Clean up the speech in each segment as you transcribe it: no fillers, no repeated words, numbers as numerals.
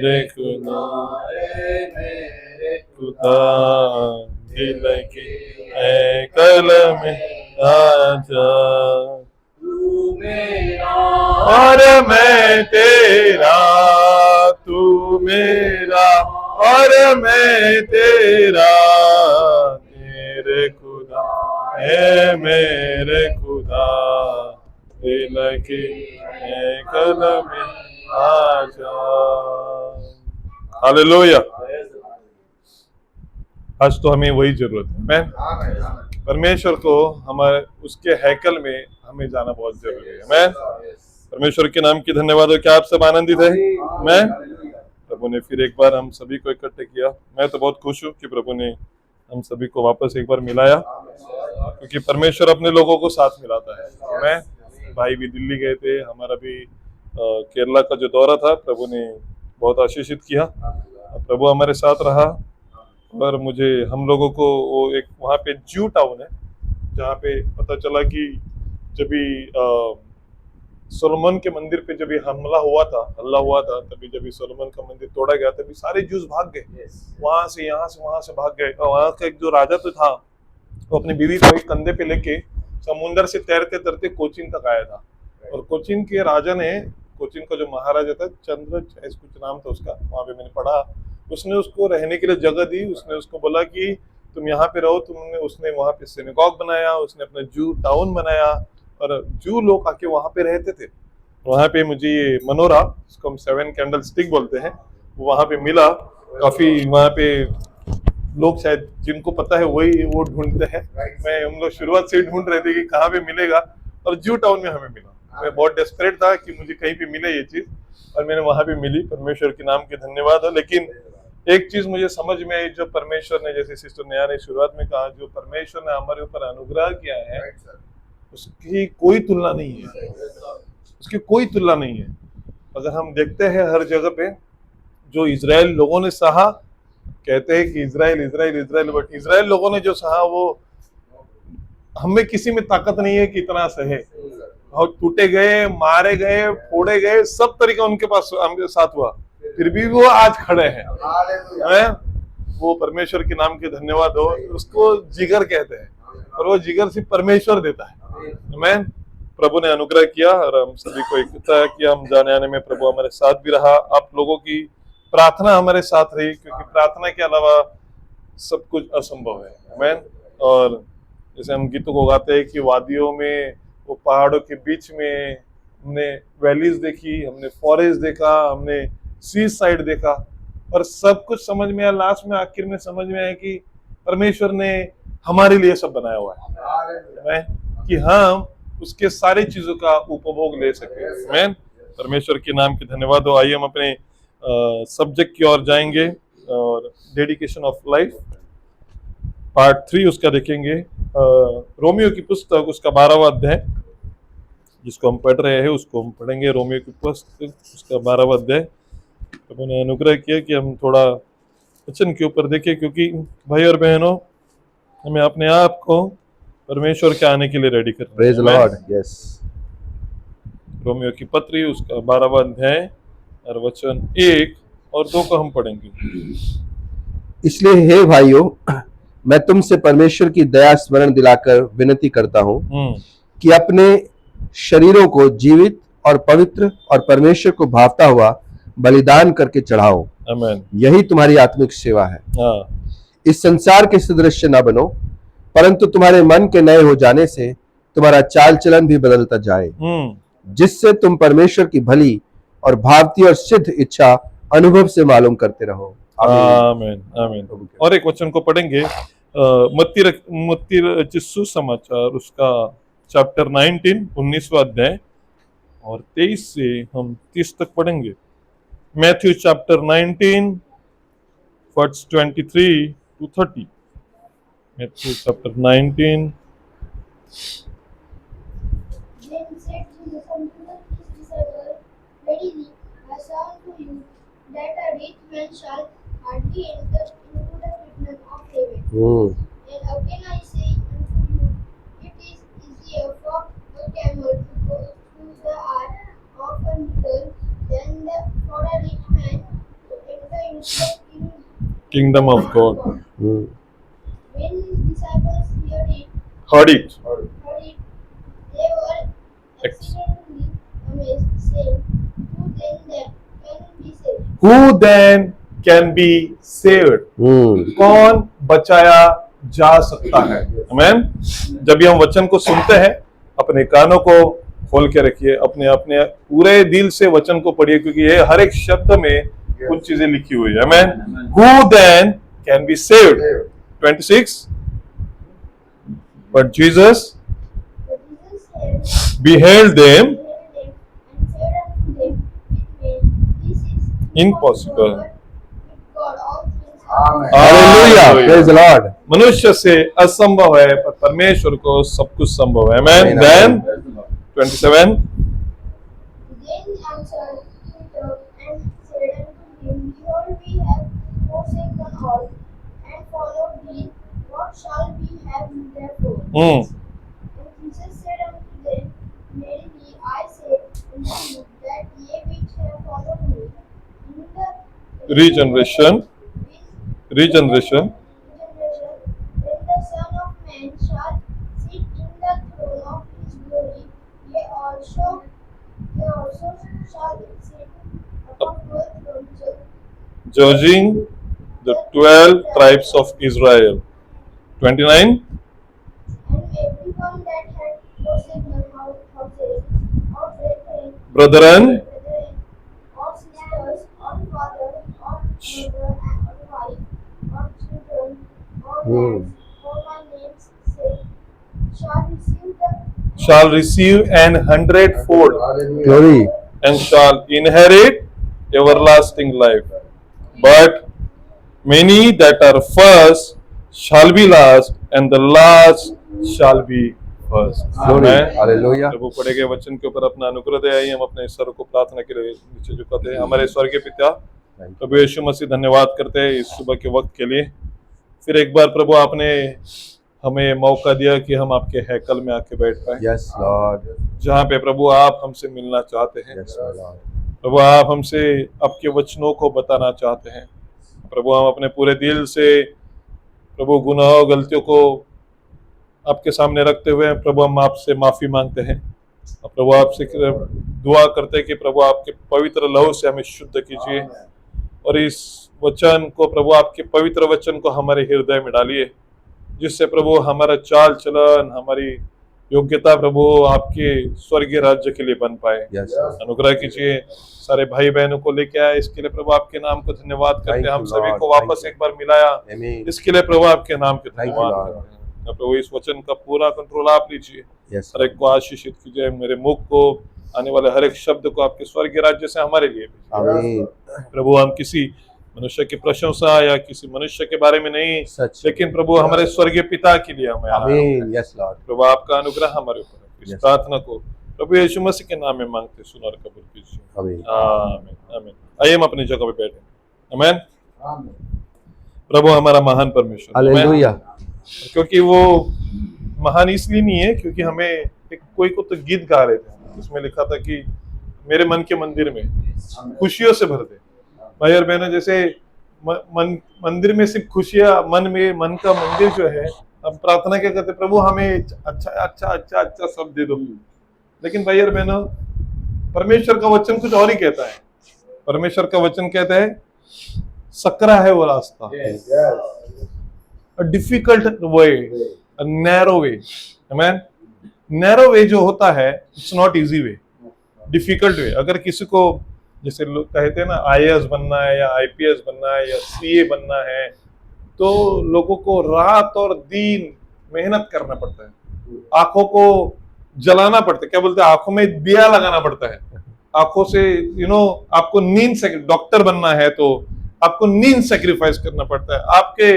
मेरे खुदा, मेरे खुदा, दिल की हैकल में आजा, तू मेरा और मैं तेरा, तू मेरा और मैं तेरा, मेरे खुदा है मेरे खुदा, दिल की हैकल में आजा। हालेलुया। आज तो हमें वही जरूरत है। मैं परमेश्वर को हमारे उसके हैकल में हमें जाना बहुत जरूरी है। मैं परमेश्वर के नाम की धन्यवाद हो। क्या आप सब आनंदित है? मैं प्रभु ने फिर एक बार हम सभी को इकट्ठे किया। मैं तो बहुत खुश हूँ कि प्रभु ने हम सभी को वापस एक बार मिलाया, क्योंकि परमेश्वर अपने लोगों को साथ मिलाता है। मैं भाई भी दिल्ली गए थे, हमारा भी केरला का जो दौरा था, प्रभु ने बहुत आशीषित किया। प्रभु हमारे साथ रहा और मुझे हम लोगों को वो एक वहाँ पे ज्यू टाउन है जहाँ पे पता चला कि जब भी सोलोमन के मंदिर पे जब हल्ला हुआ था, तभी जब सोलोमन का मंदिर तोड़ा गया तभी सारे जूस भाग गए, वहां से वहां से भाग गए। और वहां का एक जो राजा तो था, वो अपनी बीवी को एक कंधे पे लेके समुंदर से तैरते तैरते कोचीन तक आया था। और कोचीन के राजा ने, कोचीन का जो महाराजा था, चंद्र कुछ नाम था उसका, वहां पे मैंने पढ़ा, उसने उसको रहने के लिए जगह दी। उसने उसको बोला कि तुम यहाँ पे रहो। उसने वहां पे सिनेगॉग बनाया, उसने अपना जू टाउन बनाया और जू लोग आके वहां पे रहते थे। वहां पे मुझे ये मनोरा, जिसको हम 7 कैंडल स्टिक बोलते हैं, वो वहां पे मिला। काफी वहां पे लोग शायद जिनको पता है वही वो ढूंढते हैं। मैं हम लोग शुरुआत से ही ढूंढ रहे थे कि कहाँ पे मिलेगा, और जू टाउन में हमें मिला। मैं बहुत डेस्परेट था कि मुझे कहीं पे मिले ये चीज, और मैंने वहां पे मिली। परमेश्वर के नाम की धन्यवाद हो। लेकिन एक चीज मुझे समझ में आई, जो परमेश्वर ने, जैसे सिस्टर नेहा ने शुरुआत में कहा, जो परमेश्वर ने हमारे ऊपर अनुग्रह किया है उसकी कोई तुलना नहीं है, उसकी कोई तुलना नहीं है। अगर हम देखते हैं हर जगह पे जो इजराइल लोगों ने सहा, कहते हैं कि Israel Israel Israel, but Israel लोगों ने जो सहा वो हमें किसी में ताकत नहीं है कि इतना सहे। और टूटे गए, मारे गए, फोड़े गए, सब तरीका उनके पास हमके साथ हुआ, फिर भी वो आज खड़े हैं। वो परमेश्वर के नाम के धन्यवाद हो। उसको जिगर कहते हैं, और वो जिगर सिर्फ परमेश्वर देता है। मैं प्रभु ने अनुग्रह किया और हम सभी को इकट्ठा किया। हम जाने आने में प्रभु हमारे साथ भी रहा। आप लोगों की प्रार्थना हमारे साथ रही, क्योंकि प्रार्थना के अलावा सब कुछ असंभव है। मैं और जैसे हम गीतों को गाते हैं कि वादियों में, वो पहाड़ों के बीच में हमने वैलीज देखी, हमने फॉरेस्ट देखा, हमने सी साइड देखा, और सब कुछ समझ में आया। लास्ट में आखिर में समझ में आया कि परमेश्वर ने हमारे लिए सब बनाया हुआ है, कि हम उसके सारी चीजों का उपभोग ले सके। मैं परमेश्वर के नाम की धन्यवाद हो। आइए हम अपने सब्जेक्ट की ओर जाएंगे और डेडिकेशन ऑफ लाइफ पार्ट 3 उसका देखेंगे। रोमियो की पुस्तक उसका 12वां अध्याय जिसको हम पढ़ रहे हैं उसको हम पढ़ेंगे। रोमियो की पुस्तक उसका 12वां अध्याय। तो मैंने अनुग्रह किया कि हम थोड़ा वचन के ऊपर देखें, क्योंकि भाई और बहनों, हमें अपने आप को परमेश्वर के आने के लिए रेडी करना है। Praise the Lord. Yes, Romeo की पत्री उसका 12वां अध्याय और वचन 1 और 2 को हम पढ़ेंगे। इसलिए हे भाइयों, मैं तुमसे परमेश्वर की दया स्मरण दिलाकर विनती करता हूँ कि अपने शरीरों को जीवित और पवित्र और परमेश्वर को भावता हुआ बलिदान करके चढ़ाओ। आमीन। यही तुम्हारी आत्मिक सेवा है। इस संसार के सदृश न बनो, परंतु तुम्हारे मन के नए हो जाने से तुम्हारा चाल चलन भी बदलता जाए, जिससे तुम परमेश्वर की भली और भावती और सिद्ध इच्छा अनुभव से मालूम करते रहो। आमीन आमीन। और एक वचन को पढ़ेंगे, मत्ती रचित सुसमाचार उसका चैप्टर 19 19वां अध्याय और 23 से हम 30 तक पढ़ेंगे। Matthew chapter 19 verse 23 to 30। Matthew chapter 19। Then said Jesus unto his disciples, Verily I say unto you, that a rich man shall hardly enter into the kingdom of heaven. And again I say unto you, it is easier for a camel to go through the eye of a needle than for a rich man to Kingdom of God. Hmm. When his disciples Heard it. heard it, they were exceedingly amazed, saying, "Who then can be saved?" Who then can be saved? Hmm. कौन बचाया जा सकता है? आमेन। जब भी हम वचन को सुनते हैं, अपने कानों को खोल के रखिए, अपने अपने पूरे दिल से वचन को पढ़िए, क्योंकि ये हर एक शब्द में कुछ चीजें लिखी हुई है। आमेन। Who then can be saved? 26. But Jesus But Jesus beheld them and said unto them, "With men this is impossible." but with God all things are Hallelujah. Praise the Lord. मनुष्य से असंभव है, पर परमेश्वर को सब कुछ संभव है। Amen. Amen. Then 27. Then answered Peter and said unto him, Behold, we have forsaken all, and followed thee. What shall we have therefore? And Jesus said unto them, Verily I say unto you, that ye which have followed me in the Regeneration. when the Son of Man shall sit in the throne of his glory, ye also shall sit upon 12 thrones, Judging the 12 tribes of Israel. 29. and everyone that had forsaken houses, or brethren, Brethren, or sisters, or father, or mother, or wife, or children, or lands, for my name's sake, shall receive an 100-fold Glory. and shall inherit everlasting life. But many that are first shall be last, and the last shall be first. Glory. Amen. Hallelujah. प्रभु पढ़े गए वचन के ऊपर अपना अनुग्रह दे। आइए हम अपने ईश्वर को प्रार्थना के लिए नीचे झुकाते हैं। हमारे स्वर्गीय पिता, प्रभु यीशु मसीह, धन्यवाद करते हैं इस सुबह के वक्त के लिए। फिर एक बार प्रभु आपने हमें मौका दिया कि हम आपके हैकल में आके बैठ पाए, Yes, Lord. जहाँ पे प्रभु आप हमसे मिलना चाहते हैं। Yes, my Lord. प्रभु आप हमसे आपके वचनों को बताना चाहते हैं। प्रभु हम अपने पूरे दिल से प्रभु गुनाह और गलतियों को आपके सामने रखते हुए प्रभु हम आपसे माफी मांगते हैं। और प्रभु आपसे दुआ करते हैं कि प्रभु आपके पवित्र लहू से हमें शुद्ध कीजिए, और इस वचन को प्रभु आपके पवित्र वचन को हमारे हृदय में डालिए, जिससे प्रभु हमारा चाल चलन, हमारी योग्यता प्रभु आपके स्वर्गीय राज्य के लिए बन पाए। Yes, Lord. अनुग्रह कीजिए। सारे भाई बहनों को लेके आए, इसके लिए प्रभु आपके नाम को धन्यवाद करते Thank हैं। हम you, सभी Lord. को वापस Thank you. एक बार मिलाया, Amen. इसके लिए प्रभु आपके नाम के Thank you, धन्यवाद Lord. करते हैं। और प्रभु इस वचन का पूरा कंट्रोल आप लीजिए, Yes. हर एक को आशीषित कीजिए। मेरे मुख को आने वाले हर एक शब्द को आपके स्वर्गीय राज्य से हमारे लिए भेजिए। Amen. प्रभु हम किसी मनुष्य की प्रशंसा या किसी मनुष्य के बारे में नहीं, Such. लेकिन प्रभु हमारे स्वर्गीय पिता के लिए हमें आना है। Amen. Yes, Lord. प्रभु आपका अनुग्रह हमारे ऊपर है। इस Yes. प्रार्थना को प्रभु यीशु मसीह के नाम में मांगते सुन और कबूल कीजिए। Amen. आमीन आमीन। आइए हम अपनी जगह पे बैठे। आमीन। प्रभु हमारा महान परमेश्वर, आमीन। Hallelujah. क्योंकि वो महान इसलिए नहीं है क्योंकि हमें एक कोई को तो गीत गा रहे थे, उसमें लिखा था कि मेरे मन के मंदिर में खुशियों से भर दे। भाई और बहनों, जैसे मंदिर में सिर्फ खुशियां, मन का मंदिर जो है, हम प्रार्थना क्या करते, प्रभु हमें अच्छा अच्छा अच्छा अच्छा सब दे दो। लेकिन भाई और बहनों, परमेश्वर का वचन कुछ और ही कहता है। परमेश्वर का वचन कहता है सकरा है वो रास्ता, डिफिकल्ट वे, नैरो वे। आमीन। नैरो वे जो होता है, it's not easy way, difficult way. अगर किसी को जैसे लोग कहते हैं ना आईएएस बनना है या आईपीएस बनना है या सीए बनना है, तो लोगों को रात और दिन मेहनत करना पड़ता है, आंखों को जलाना पड़ता है, क्या बोलते हैं, आंखों में दिया लगाना पड़ता है, आंखों से आपको नींद से, डॉक्टर बनना है तो आपको नींद सेक्रीफाइस करना पड़ता है। आपके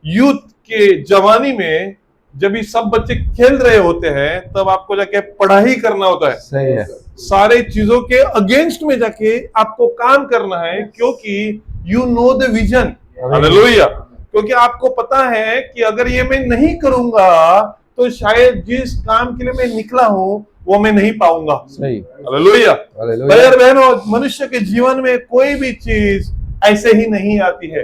यूथ के जवानी में जब ये सब बच्चे खेल रहे होते हैं, तब आपको जाके पढ़ाई करना होता है, सही है। सारे चीजों के अगेंस्ट में जाके आपको काम करना है, क्योंकि you know the vision. Hallelujah. क्योंकि आपको पता है कि अगर ये मैं नहीं करूंगा तो शायद जिस काम के लिए मैं निकला हूं वो मैं नहीं पाऊंगा। सही। हालेलुया। हालेलुया। भाई बहनों, मनुष्य के जीवन में कोई भी चीज ऐसे ही नहीं आती है।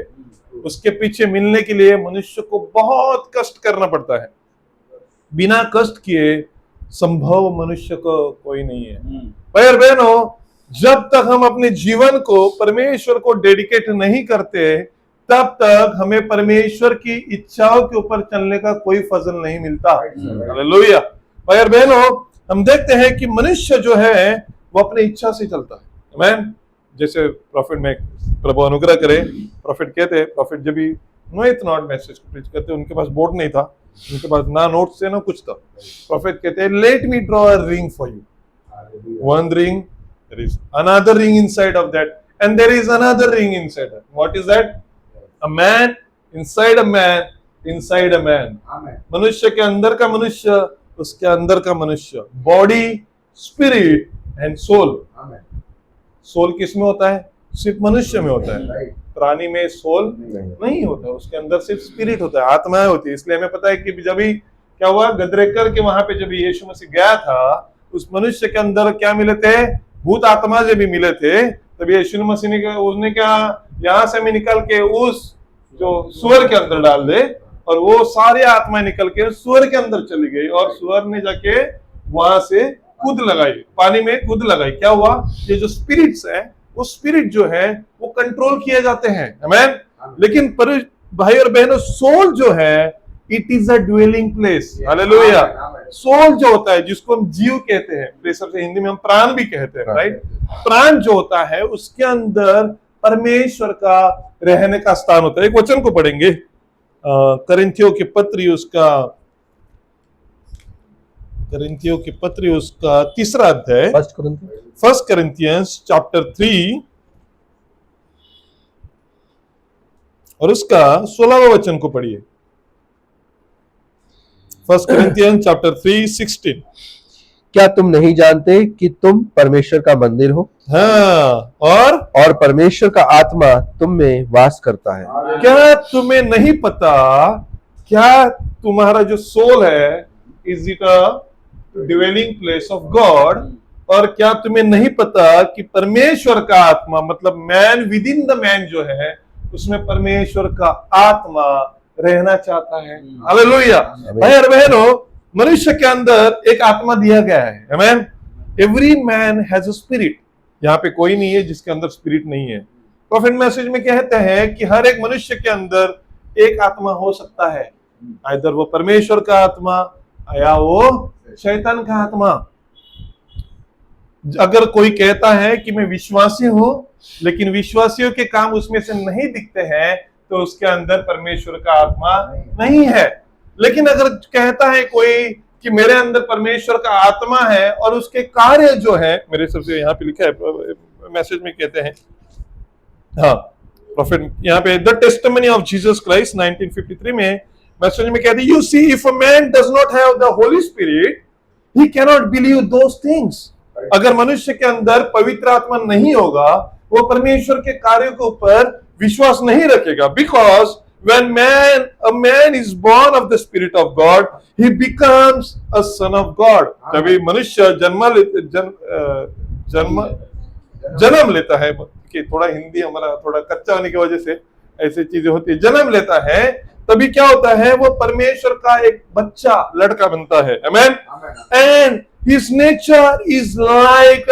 उसके पीछे मिलने के लिए मनुष्य को बहुत कष्ट करना पड़ता है। बिना कष्ट किए संभव मनुष्य को कोई नहीं है। भाई और बहनों, जब तक हम अपने जीवन को परमेश्वर को डेडिकेट नहीं करते, तब तक हमें परमेश्वर की इच्छाओं के ऊपर चलने का कोई फजल नहीं मिलता। हालेलुया। भाई और बहनों, हम देखते हैं कि मनुष्य जो है वो अपनी इच्छा से चलता है। आमीन। जैसे प्रॉफिट में, प्रभु अनुग्रह करे, प्रॉफिट कहते हैं, प्रॉफिट जब भी नॉट मैसेज को प्रीच करते, उनके पास बोर्ड नहीं था, उनके पास ना नोट्स थे ना कुछ था। प्रॉफिट कहते हैं, let me draw a ring for you, one ring, there is another ring inside of that, and there is another ring inside that. What is that? A man inside a man inside a man. मनुष्य के अंदर का मनुष्य, उसके अंदर का मनुष्य, body, spirit and soul. Soul किस में होता है? सिर्फ मनुष्य में होता है। प्राणी में सोल नहीं होता, उसके अंदर सिर्फ स्पिरिट होता है, आत्माएं होती है। इसलिए हमें पता है कि जब भी क्या हुआ, गदरेकर के वहां पे जब यीशु मसीह गया था, उस मनुष्य के अंदर क्या मिले थे? भूत आत्मा जब भी मिले थे, तब यीशु मसीह ने उसने क्या, यहाँ से में निकल के उस जो सुअर के अंदर डाल दे, और वो सारी आत्माएं निकल के सुअर के अंदर चली गई, और सुअर ने जाके वहां से कूद लगाई, पानी में कूद लगाई। क्या हुआ? ये जो स्पिरिट्स है, वो स्पिरिट जो है वो कंट्रोल किए जाते हैं। आमीन। लेकिन भाई और बहनों, सोल जो है, it is a dwelling place. Hallelujah. Soul जो होता है, जिसको हम जीव कहते हैं, सबसे हिंदी में हम प्राण भी कहते हैं, राइट? प्राण जो होता है, उसके अंदर परमेश्वर का रहने का स्थान होता है। एक वचन को पढ़ेंगे, करिन्थियों की पत्री, उसका 3रा अध्याय, 1 Corinthians chapter 3 और उसका 16वां वचन को पढ़िए। 1 Corinthians chapter 3:16। क्या तुम नहीं जानते कि तुम परमेश्वर का मंदिर हो? हाँ, और परमेश्वर का आत्मा तुम में वास करता है। क्या तुम्हें नहीं पता? क्या तुम्हारा जो सोल है, is it a dwelling place of God? और क्या तुम्हें नहीं पता कि परमेश्वर का आत्मा, मतलब man with in the man जो है, उसमें परमेश्वर का आत्मा रहना चाहता है। हालेलुया। भाई और बहनों, मनुष्य के अंदर एक आत्मा दिया गया है। आमीन। Every man has a spirit. यहाँ पे कोई नहीं है जिसके अंदर स्पिरिट नहीं है। प्रॉफिट मैसेज में कहते हैं कि हर एक मनुष्य के अंदर एक आत्मा हो सकता है, आइदर वो परमेश्वर का आत्मा या वो शैतान का आत्मा। अगर कोई कहता है कि मैं विश्वासी हूं, लेकिन विश्वासियों के काम उसमें से नहीं दिखते हैं, तो उसके अंदर परमेश्वर का आत्मा नहीं है। लेकिन अगर कहता है कोई कि मेरे अंदर परमेश्वर का आत्मा है और उसके कार्य जो है, मेरे सबसे यहाँ पे लिखा है मैसेज में कहते हैं, हाँ प्रॉफिट यहाँ पे, the testimony of Jesus Christ 1953 में मैसेज में कहते हैं, you see if a man does not have the Holi spirit he can not believe those things. अगर मनुष्य के अंदर पवित्र आत्मा नहीं होगा, वो परमेश्वर के कार्यों के ऊपर विश्वास नहीं रखेगा। Because when a man is born of the spirit of God, he becomes a son of God. जब मनुष्य जन्म लेता है, कि थोड़ा हिंदी हमारा थोड़ा कच्चा होने की वजह से ऐसी चीजें होती है, जन्म लेता है, तभी क्या होता है, वो परमेश्वर का एक बच्चा, लड़का बनता है। Amen. And his nature is like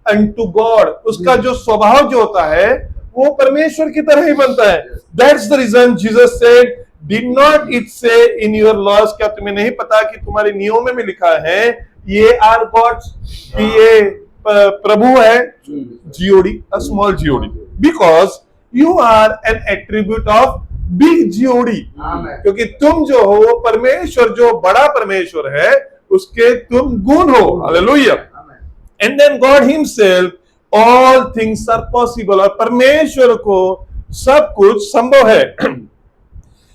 unto God. उसका जो स्वभाव जो होता है, वो परमेश्वर की तरह ही बनता है। That's the reason Jesus said, did not it say in your laws? क्या तुम्हें नहीं पता कि तुम्हारे नियमों में लिखा है, ये are gods, कि ये प्रभु है, G-O-D, a small G-O-D, because you are an attribute of big G-O-D, क्योंकि तुम जो हो, वो परमेश्वर जो बड़ा परमेश्वर है, उसके तुम गुण हो। Hallelujah. And then God himself, all things are possible, और परमेश्वर को सब कुछ संभव है।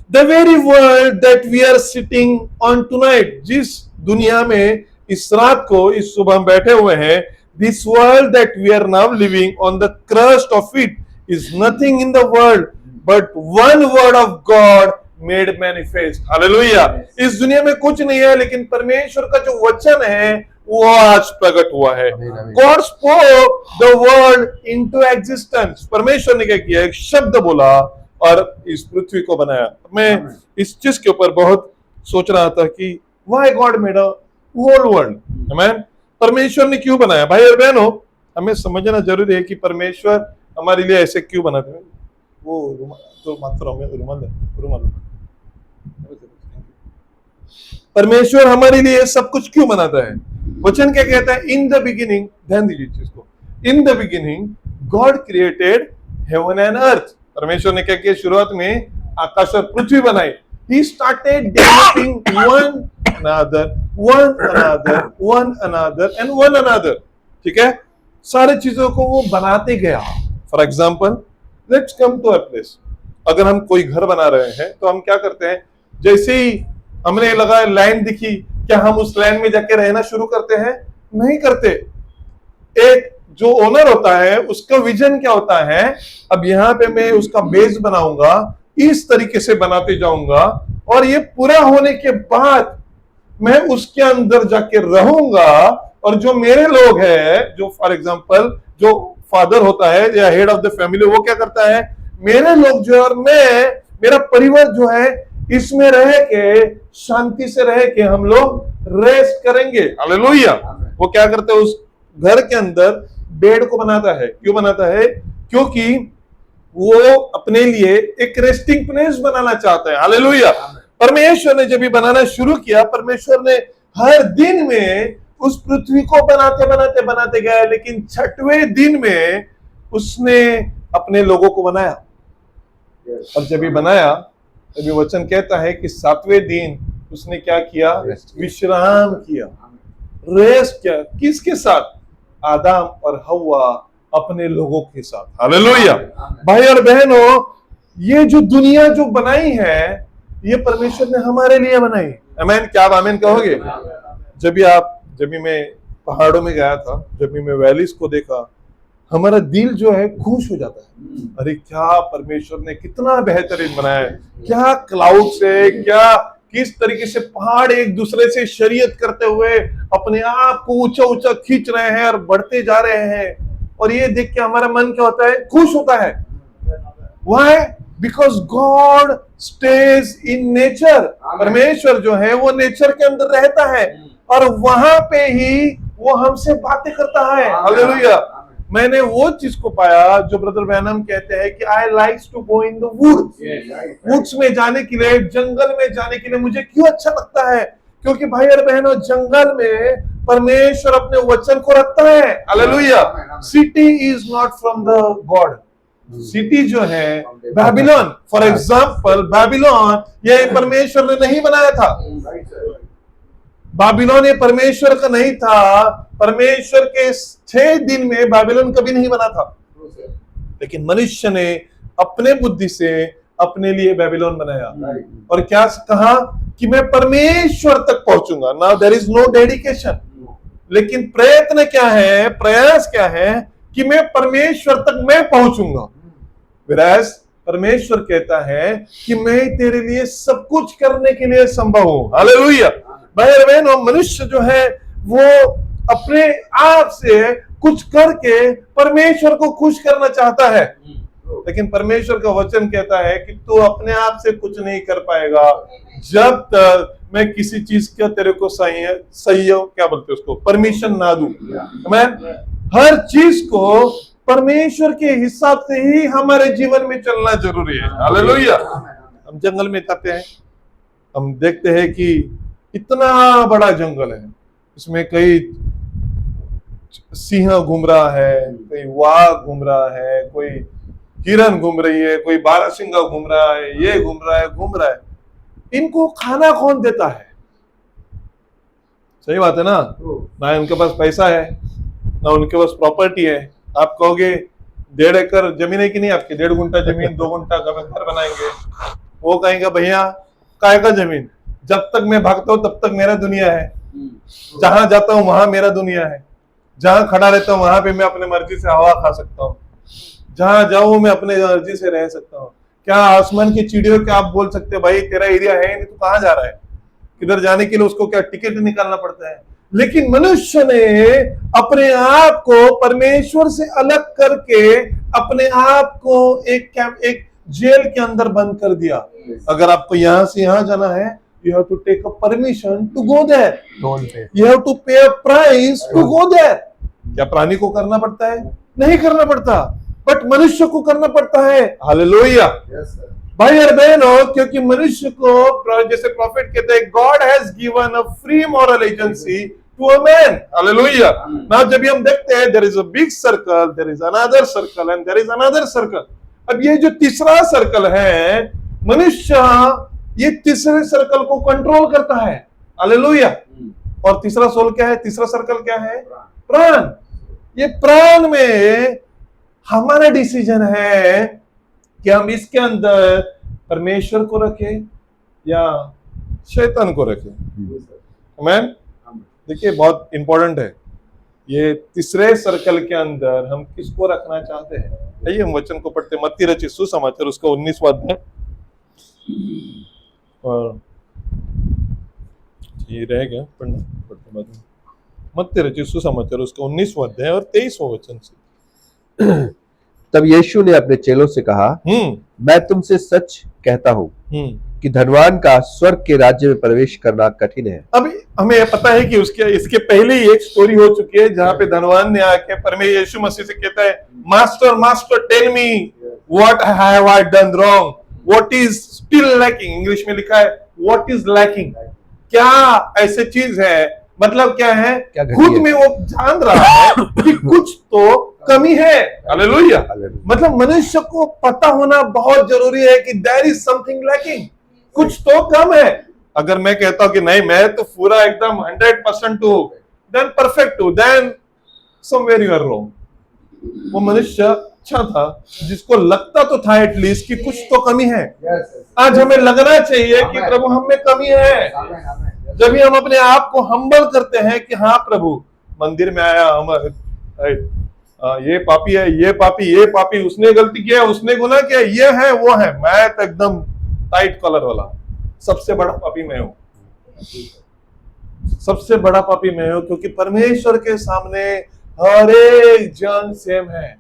The very world that we are sitting on tonight, जिस दुनिया में इस रात को, इस सुबह हम बैठे हुए हैं, this world that we are now living on the crust of it is nothing in the world but one word of God made manifest. Hallelujah. इस दुनिया में कुछ नहीं है, लेकिन परमेश्वर का जो वचन है वो आज प्रकट हुआ है। God spoke the world into existence. परमेश्वर ने क्या किया, एक शब्द बोला और इस पृथ्वी को बनाया। मैं इस चीज के ऊपर बहुत सोच रहा था कि why God made a whole world, आमीन। परमेश्वर ने क्यों बनाया? भाई और बहनों, हमें समझना जरूरी है कि परमेश्वर हमारे लिए ऐसे क्यों बनाते हैं। वो तो मात्र रुमाल परमेश्वर हमारे लिए सब कुछ क्यों बनाता है? वचन क्या कहता है? इन द बिगिनिंग, ध्यान दीजिए चीज को, in the beginning God created heaven and earth. परमेश्वर ने क्या किया? शुरुआत में आकाश और पृथ्वी बनाई। He started developing one another and one another। ठीक है, सारे चीजों को वो बनाते गया। For example, let's come to a place. अगर हम कोई घर बना रहे हैं तो हम क्या करते हैं? जैसे ही हमने लगा लाइन दिखी, क्या हम उस लाइन में जाके रहना शुरू करते हैं? नहीं करते। एक जो ओनर होता है उसका विजन क्या होता है? अब यहाँ पे मैं उसका बेस बनाऊंगा, इस तरीके से बनाते जाऊंगा, और ये पूरा होने के बाद मैं उसके अंदर जाके रहूंगा। और जो मेरे लोग हैं, जो फॉर एग्जांपल जो फादर होता है या हेड ऑफ द फैमिली, वो क्या करता है? मेरे लोग जो है और मैं, मेरा परिवार जो है, इसमें रह के शांति से रह के हम लोग रेस्ट करेंगे। हालेलुया। वो क्या करते हैं? उस घर के अंदर बेड को बनाता है। क्यों बनाता है? क्योंकि वो अपने लिए एक रेस्टिंग प्लेस बनाना चाहता है। हालेलुया। परमेश्वर ने जब ये बनाना शुरू किया, परमेश्वर ने हर दिन में उस पृथ्वी को बनाते गया, लेकिन छठवें दिन में उसने अपने लोगों को बनाया। और जब ये बनाया, तभी वचन कहता है कि सातवें दिन उसने क्या किया? विश्राम किया, रेस्ट किया। किसके साथ? आदम और हव्वा अपने लोगों के साथ। हालेलुया। भाई और बहनों, ये जो दुनिया जो बनाई है, ये परमेश्वर ने हमारे लिए बनाई। आमीन। क्या आप आमीन कहोगे? जब भी मैं पहाड़ों में गया था, जब भी मैं वैलीज को देखा, हमारा दिल जो है खुश हो जाता है। अरे क्या परमेश्वर ने कितना बेहतरीन बनाया है! क्या क्लाउड से, क्या किस तरीके से पहाड़ एक दूसरे से शरीयत करते हुए अपने आप को ऊंचा ऊंचा खींच रहे हैं और बढ़ते जा रहे हैं। और ये देख के हमारा मन क्या होता है? खुश होता है। Why? Because God stays in nature। परमेश्वर जो है वो नेचर के अंदर रहता है और वहां पे ही वो हमसे बातें करता है। हालेलुया। मैंने वो चीज को पाया जो ब्रदर बैनम कहते हैं कि I likes to go in the woods. Woods में जाने के लिए, जंगल में जाने के लिए मुझे क्यों अच्छा लगता है? क्योंकि भाई और बहनों, जंगल में परमेश्वर अपने वचन को रखता है। Hallelujah. City is not from the God. City जो है बेबीलोन, फॉर एग्जाम्पल, बेबीलोन ये परमेश्वर ने नहीं बनाया था। बाबिलोन ये परमेश्वर का नहीं था। परमेश्वर के 6 दिन में बाबिलोन कभी नहीं बना था, लेकिन मनुष्य ने अपने बुद्धि से अपने लिए बाबिलोन बनाया। और क्या कहा? कि मैं परमेश्वर तक पहुंचूंगा। Now there is no dedication, लेकिन प्रयत्न क्या है? प्रयास क्या है? कि मैं परमेश्वर तक मैं पहुंचूंगा। विराज परमेश्वर कहता है कि मैं तेरे लिए सब कुछ करने के लिए संभव हूं। हालेलुया। भाई और बहनों, मनुष्य जो है वो अपने आप से कुछ करके परमेश्वर को खुश करना चाहता है, लेकिन परमेश्वर का वचन कहता है कि तू अपने आप से कुछ नहीं कर पाएगा जब तक मैं किसी चीज का तेरे को क्या बोलते उसको, परमिशन ना दूं। मैं हर चीज को परमेश्वर के हिसाब से ही हमारे जीवन में चलना जरूरी है। हालेलुया। हम जंगल में जाते हैं, हम देखते हैं कि इतना बड़ा जंगल है, इसमें कई सिंह घूम रहा है, कोई वाघ घूम रहा है, कोई हिरन घूम रही है, कोई बारहसिंगा घूम रहा है, ये घूम रहा है। इनको खाना कौन देता है? सही बात है ना? ना उनके पास पैसा है, ना उनके पास प्रॉपर्टी है। आप कहोगे 1.5 एकड़ जमीन है कि नहीं आपकी? 1.5 गुंठा जमीन, 2 गुंठा का घर बनाएंगे। वो कहेंगे भैया काय का जमीन, जब तक मैं भागता हूं तब तक मेरा दुनिया है, जहां जाता हूं वहां मेरा दुनिया है, जहां खड़ा रहता हूं वहां पे मैं अपने मर्जी से हवा खा सकता हूं, जहां जाऊं मैं अपने मर्जी से रह सकता हूं। क्या आसमान की चिड़ियों क्या आप बोल सकते भाई तेरा एरिया है नहीं, तो कहां जा रहा है? किधर जाने के लिए उसको क्या टिकट निकालना पड़ता है? लेकिन मनुष्य ने अपने आप को परमेश्वर से अलग करके अपने आप को एक जेल के अंदर बंद कर दिया। अगर आपको यहां से यहां जाना है, you have to take a permission to go there, you have to pay a price to go there. क्या प्राणी को करना पड़ता है? नहीं करना पड़ता, बट मनुष्य को करना पड़ता है। हालेलुया। भाई और बहनों, क्योंकि मनुष्य को, जैसे प्रॉफिट कहते हैं, God has given a free moral agency to a man. Hallelujah. Now जब भी हम देखते हैं, there is a big circle, there is another circle and there is another circle. अब ये जो तीसरा सर्कल है, मनुष्य ये तीसरे सर्कल को कंट्रोल करता है। हालेलुया। और तीसरा सोल क्या है? तीसरा सर्कल क्या है? प्राण। ये प्राण में हमारा डिसीजन है कि हम इसके अंदर परमेश्वर को रखें या शैतान को रखें। आमीन। देखिए, बहुत इंपॉर्टेंट है, ये तीसरे सर्कल के अंदर हम किसको रखना चाहते हैं। आइए हम वचन को पढ़ते। मत्ती रचित सुसमाचार उसका 19वां अध्याय, और ये रहेगा पढ़ना, पढ़ते बाद में। मत्ती रचित सुसमाचार उसका 19वां अध्याय और 23वां वचन से। तब यीशु ने अपने चेलों से कहा, मैं तुमसे सच कहता हूँ कि धनवान का स्वर्ग के राज्य में प्रवेश करना कठिन है। अभी हमें पता है कि इसके पहले ही एक स्टोरी हो चुकी है, जहां पे धनवान ने आके परमेश्वर यीशु मसीह से कहता है, master master tell me what have I done wrong, what is still lacking. English में लिखा है व्हाट इज लैकिंग, क्या ऐसी चीज है, मतलब क्या है, खुद में वो जान रहा है कि कुछ तो कमी है। हालेलुया। मतलब मनुष्य को पता होना बहुत जरूरी है कि देयर इज समथिंग लैकिंग, कुछ तो कम है। अगर मैं कहता हूं कि नहीं, मैं तो पूरा एकदम 100% हूं, देन परफेक्ट हूं, then somewhere you are wrong. वो मनुष्य अच्छा था जिसको लगता तो था एटलीस्ट कि कुछ तो कमी है। आज हमें लगना चाहिए कि प्रभु हम में कमी है। जब भी हम अपने आप को हम्बल करते हैं कि हाँ प्रभु, मंदिर में आया, हम ये पापी है, ये पापी, ये पापी, उसने गलती किया, उसने गुनाह किया, ये है वो है, मैं तो एकदम टाइट कॉलर वाला, सबसे बड़ा पापी मैं हूं, सबसे बड़ा पापी मैं हूं, क्योंकि परमेश्वर के सामने हर एक जन सेम है।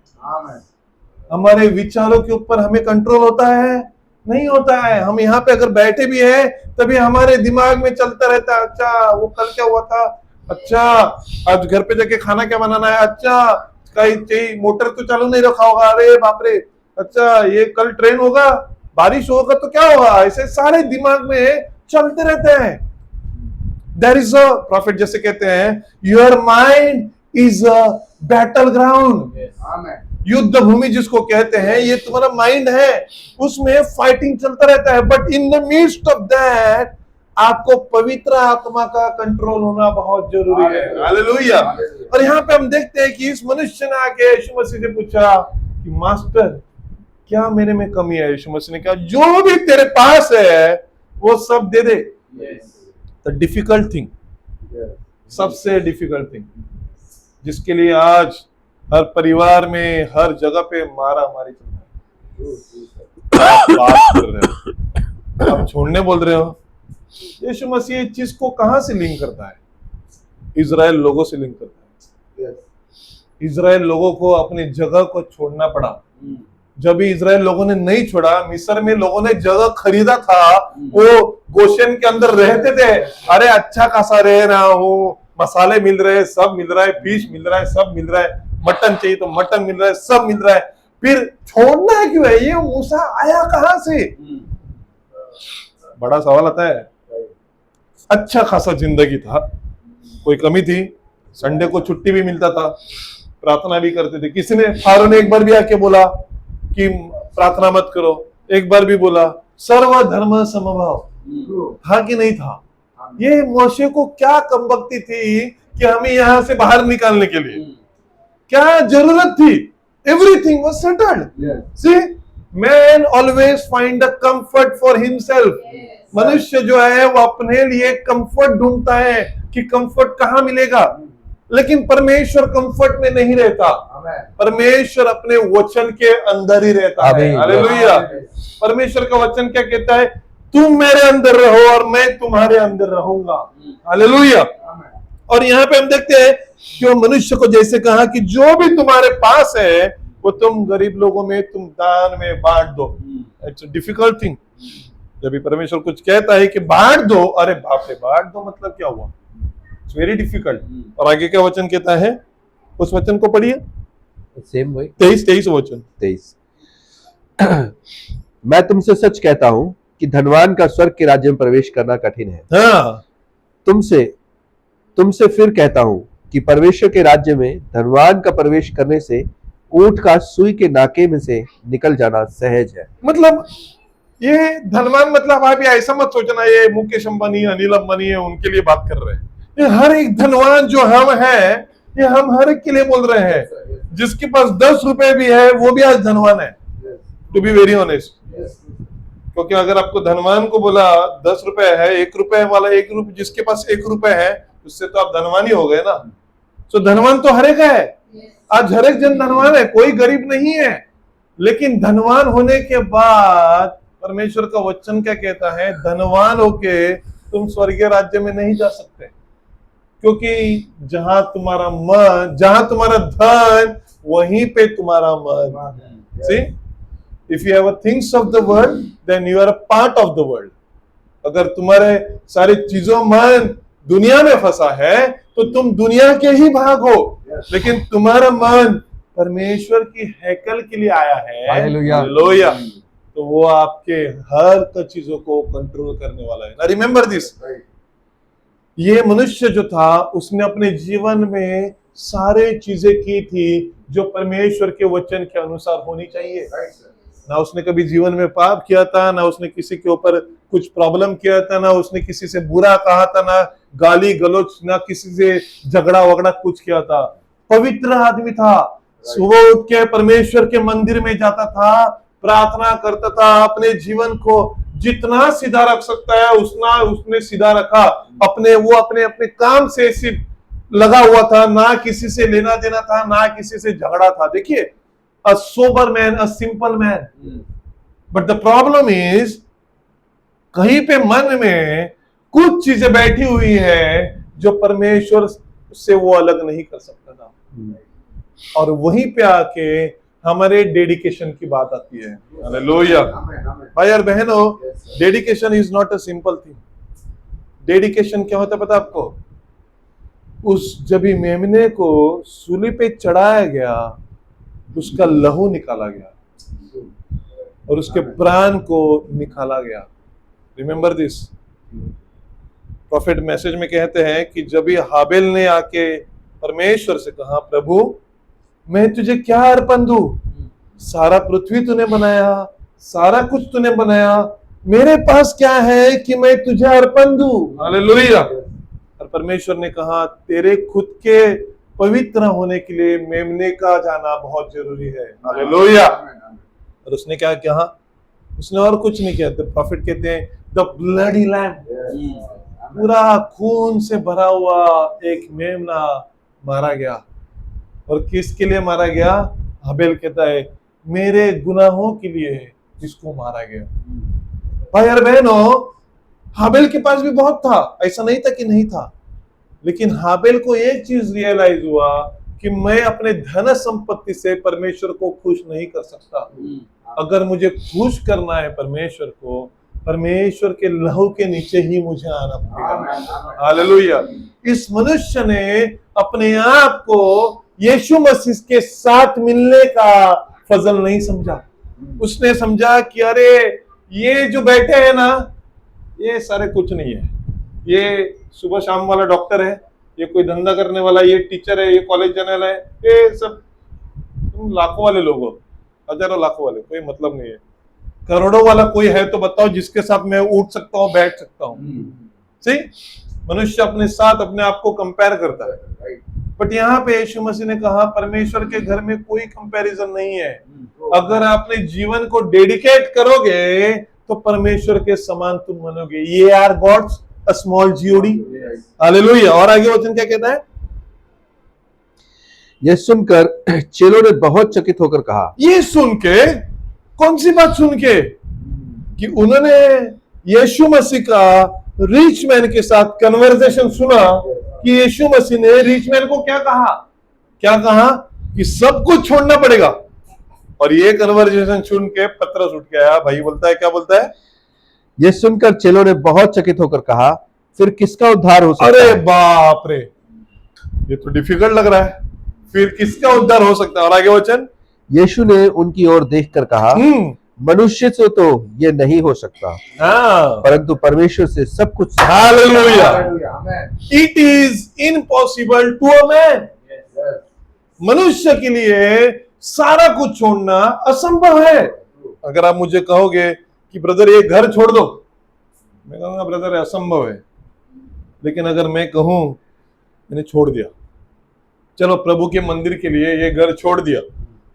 हमारे विचारों के ऊपर हमें कंट्रोल होता है? नहीं होता है। हम यहाँ पे अगर बैठे भी हैं तभी हमारे दिमाग में चलता रहता है, अच्छा वो कल क्या हुआ था, अच्छा आज घर पे जाके खाना क्या बनाना है, अच्छा कहीं मोटर तो चालू नहीं रखा होगा, अरे बाप रे, अच्छा ये कल ट्रेन होगा, बारिश होगा तो क्या होगा, ऐसे सारे दिमाग में चलते रहते हैं। देयर इज अ प्रॉफिट जैसे कहते हैं, your mind is a battle ground. युद्ध भूमि जिसको कहते हैं, ये तुम्हारा माइंड है, उसमें फाइटिंग चलता रहता है। But in the midst of that आपको पवित्र आत्मा का कंट्रोल होना बहुत जरूरी है। हालेलुया। और यहाँ पे हम देखते हैं कि इस मनुष्य ने आके यीशु मसीह से पूछा कि मास्टर क्या मेरे में कमी है। यीशु मसीह ने कहा जो भी तेरे पास है वो सब दे दे। द डिफिकल्ट थिंग, सबसे डिफिकल्ट थिंग, जिसके लिए आज हर परिवार में हर जगह पे मारा मारी चल रहा है, आप बात कर रहे हो, आप छोड़ने बोल रहे हो। यीशु मसीह इस चीज को कहां से लिंक करता है? इजराइल लोगों से लिंक करता है। इजराइल लोगों को अपनी जगह को छोड़ना पड़ा। जब भी इजराइल लोगों ने नहीं छोड़ा, मिस्र में लोगों ने जगह खरीदा था, वो गोशेन के अंदर रहते थे, अरे अच्छा खासा रह रहा हूं, मसाले मिल रहे हैं, सब मिल रहा है, फिश मिल रहा है, सब मिल रहा है, मटन चाहिए तो मटन मिल रहा है, सब मिल रहा है, फिर छोड़ना है क्यों है? ये मूसा आया कहां से? बड़ा सवाल आता है। अच्छा खासा जिंदगी था, कोई कमी थी, संडे को छुट्टी भी मिलता था, प्रार्थना भी करते थे। किसी ने, फारो ने एक बार भी आके बोला कि प्रार्थना मत करो, एक बार भी बोला सर्व धर्म समभाव था कि नहीं था? ये मोशे को क्या कमबख्ती थी कि हमें यहां से बाहर निकालने के लिए क्या जरूरत थी? Everything was settled. See, man always find the comfort for himself. मनुष्य जो है वो अपने लिए कंफर्ट ढूंढता है कि कंफर्ट कहां मिलेगा, लेकिन परमेश्वर कंफर्ट में नहीं रहता। परमेश्वर अपने वचन के अंदर ही रहता है। हालेलुया। परमेश्वर का वचन क्या कहता है? तुम मेरे अंदर रहो और मैं तुम्हारे अंदर रहूंगा। हालेलुया। और यहाँ पे हम देखते हैं कि वो मनुष्य को जैसे कहा कि जो भी तुम्हारे पास है वो तुम गरीब लोगों में, तुम दान में बांट दो। It's a difficult thing. जब भी परमेश्वर कुछ कहता है कि बांट दो, अरे बाप रे, बांट दो मतलब क्या हुआ? It's very difficult. और आगे क्या वचन कहता है, उस वचन को पढ़िए, सेम वही 23 वचन। 23। मैं तुमसे सच कहता हूं कि धनवान का स्वर्ग के राज्य में प्रवेश करना कठिन है। हाँ, तुमसे फिर कहता हूं कि परमेश्वर के राज्य में धनवान का प्रवेश करने से ऊंट का सुई के नाके में से निकल जाना सहज है। मतलब ये धनवान मतलब आप ये ऐसा मत सोचना ये मुकेश अंबानी, अनिल अंबानी है उनके लिए बात कर रहे हैं। ये हर एक धनवान जो हम है, ये हम हर एक के लिए बोल रहे हैं। जिसके पास 10 रुपए भी है वो भी आज धनवान है, टू बी वेरी ऑनेस्ट। क्योंकि अगर आपको धनवान को बोला 10 रुपए है, 1 रुपए वाला, 1 रुपए जिसके पास 1 रुपए है उससे तो आप धनवान ही हो गए ना। तो धनवान तो हर एक है, आज हर एक जन धनवान है, कोई गरीब नहीं है। लेकिन धनवान होने के बाद परमेश्वर का वचन क्या कहता है, धनवान होके तुम स्वर्गीय राज्य में नहीं जा सकते। क्योंकि जहां तुम्हारा मन, जहां तुम्हारा धन, वहीं पे तुम्हारा मन। See, if you have things of the world then you are a part of the world. अगर तुम्हारे सारी चीजों मन दुनिया में फंसा है तो तुम दुनिया के ही भाग हो। लेकिन तुम्हारा मन परमेश्वर की हैकल के लिए आया है, हालेलुया, तो वो आपके हर चीजों को कंट्रोल करने वाला है ना। रिमेंबर दिस, ये मनुष्य जो था उसने अपने जीवन में सारे चीजें की थी जो परमेश्वर के वचन के अनुसार होनी चाहिए। ना उसने कभी जीवन में पाप किया था, ना उसने किसी के ऊपर कुछ प्रॉब्लम किया था, ना उसने किसी से बुरा कहा था, ना गाली गलौज, ना किसी से झगड़ा वगड़ा कुछ किया था। पवित्र आदमी था, सुबह उठ के परमेश्वर के मंदिर में जाता था, प्रार्थना करता था, अपने जीवन को जितना सीधा रख सकता है उसने सीधा रखा। अपने काम से सिर्फ लगा हुआ था, ना किसी से लेना देना था, ना किसी से झगड़ा था। देखिए, a sober man, a simple man. But the problem is, कहीं पे मन में कुछ चीजें बैठी हुई है जो परमेश्वर से वो अलग नहीं कर सकता था। और वहीं पे आके हमारे डेडिकेशन की बात आती है। हालेलुया। भाई और बहनों, dedication is not a simple thing. Dedication क्या होता है पता आपको? जब मेमने को सूली पे चढ़ाया गया, उसका लहू निकाला गया और उसके प्राण को निकाला गया। रिमेंबर दिस, प्रॉफिट मैसेज में कहते हैं कि जब ये हाबिल ने आके परमेश्वर से कहा, प्रभु मैं तुझे क्या अर्पण दूं? सारा पृथ्वी तूने बनाया, सारा कुछ तूने बनाया, मेरे पास क्या है कि मैं तुझे अर्पण दूं? हालेलुया। और परमेश्वर ने कहा, तेरे खुद के पवित्र होने के लिए मेमने का जाना बहुत जरूरी है। हालेलुया। और उसने क्या कहा? उसने और कुछ नहीं किया। तो प्रॉफिट कहते हैं द ब्लडी लैम्ब, पूरा खून से भरा हुआ एक मेमना मारा गया। और किसके लिए मारा गया? हाबिल कहता है मेरे गुनाहों के लिए इसको मारा गया। भाई और बहनों, हाबिल के पास भी बहुत था, ऐसा नहीं था कि नहीं था। लेकिन हाबिल को एक चीज रियलाइज हुआ कि मैं अपने धन संपत्ति से परमेश्वर को खुश नहीं कर सकता। अगर मुझे खुश करना है परमेश्वर को, परमेश्वर के लहू के नीचे ही मुझे आना पड़ेगा। हालेलुया। इस मनुष्य ने अपने आप को यीशु मसीह के साथ मिलने का फजल नहीं समझा। उसने समझा कि अरे ये जो बैठे हैं ना, ये सारे कुछ नहीं है। ये सुबह शाम वाला डॉक्टर है, ये कोई धंधा करने वाला, ये टीचर है, ये कॉलेज जाने वाला है, ये सब तुम लाखों वाले लोग हो, हजारों लाखों वाले, कोई मतलब नहीं है। करोड़ों वाला कोई है तो बताओ जिसके साथ मैं उठ सकता हूँ, बैठ सकता हूँ। सही, मनुष्य अपने साथ अपने आप को कंपेयर करता है। बट यहाँ पे यीशु मसीह ने कहा परमेश्वर के घर में कोई कंपैरिजन नहीं है। अगर आपने जीवन को डेडिकेट करोगे तो परमेश्वर के समान तुम बनोगे। Ye are gods a small G O D. Hallelujah. और आगे वचन क्या कहता है? यह सुनकर चेलों ने बहुत चकित होकर कहा। ये सुन के, कौन सी बात सुन के? कि उन्होंने यीशु मसीह का रिच मैन के साथ कन्वर्सेशन सुना कि यीशु मसीह ने रिच मैन को क्या कहा? क्या कहा? कि सब कुछ छोड़ना पड़ेगा, और ये कन्वर्सेशन सुन के पतरस उठ के आया। भाई बोलता है, क्या बोलता है? ये सुनकर चेलों ने बहुत चकित होकर कहा, फिर किसका उद्धार हो सकता अरे है? बाप रे, ये तो डिफिकल्ट लग रहा है। फिर किसका उद्धार हो सकता है? और आगे वचन, यीशु ने उनकी ओर देखकर कहा, मनुष्य से तो ये नहीं हो सकता, हाँ, परंतु परमेश्वर से सब कुछ। Hallelujah. It is impossible to a man. मनुष्य के लिए सारा कुछ छोड़ना असंभव है। अगर आप मुझे कहोगे कि ब्रदर ये घर छोड़ दो, मैं कहूंगा ब्रदर असंभव है। लेकिन अगर मैं कहूं मैंने छोड़ दिया, चलो प्रभु के मंदिर के लिए ये घर छोड़ दिया,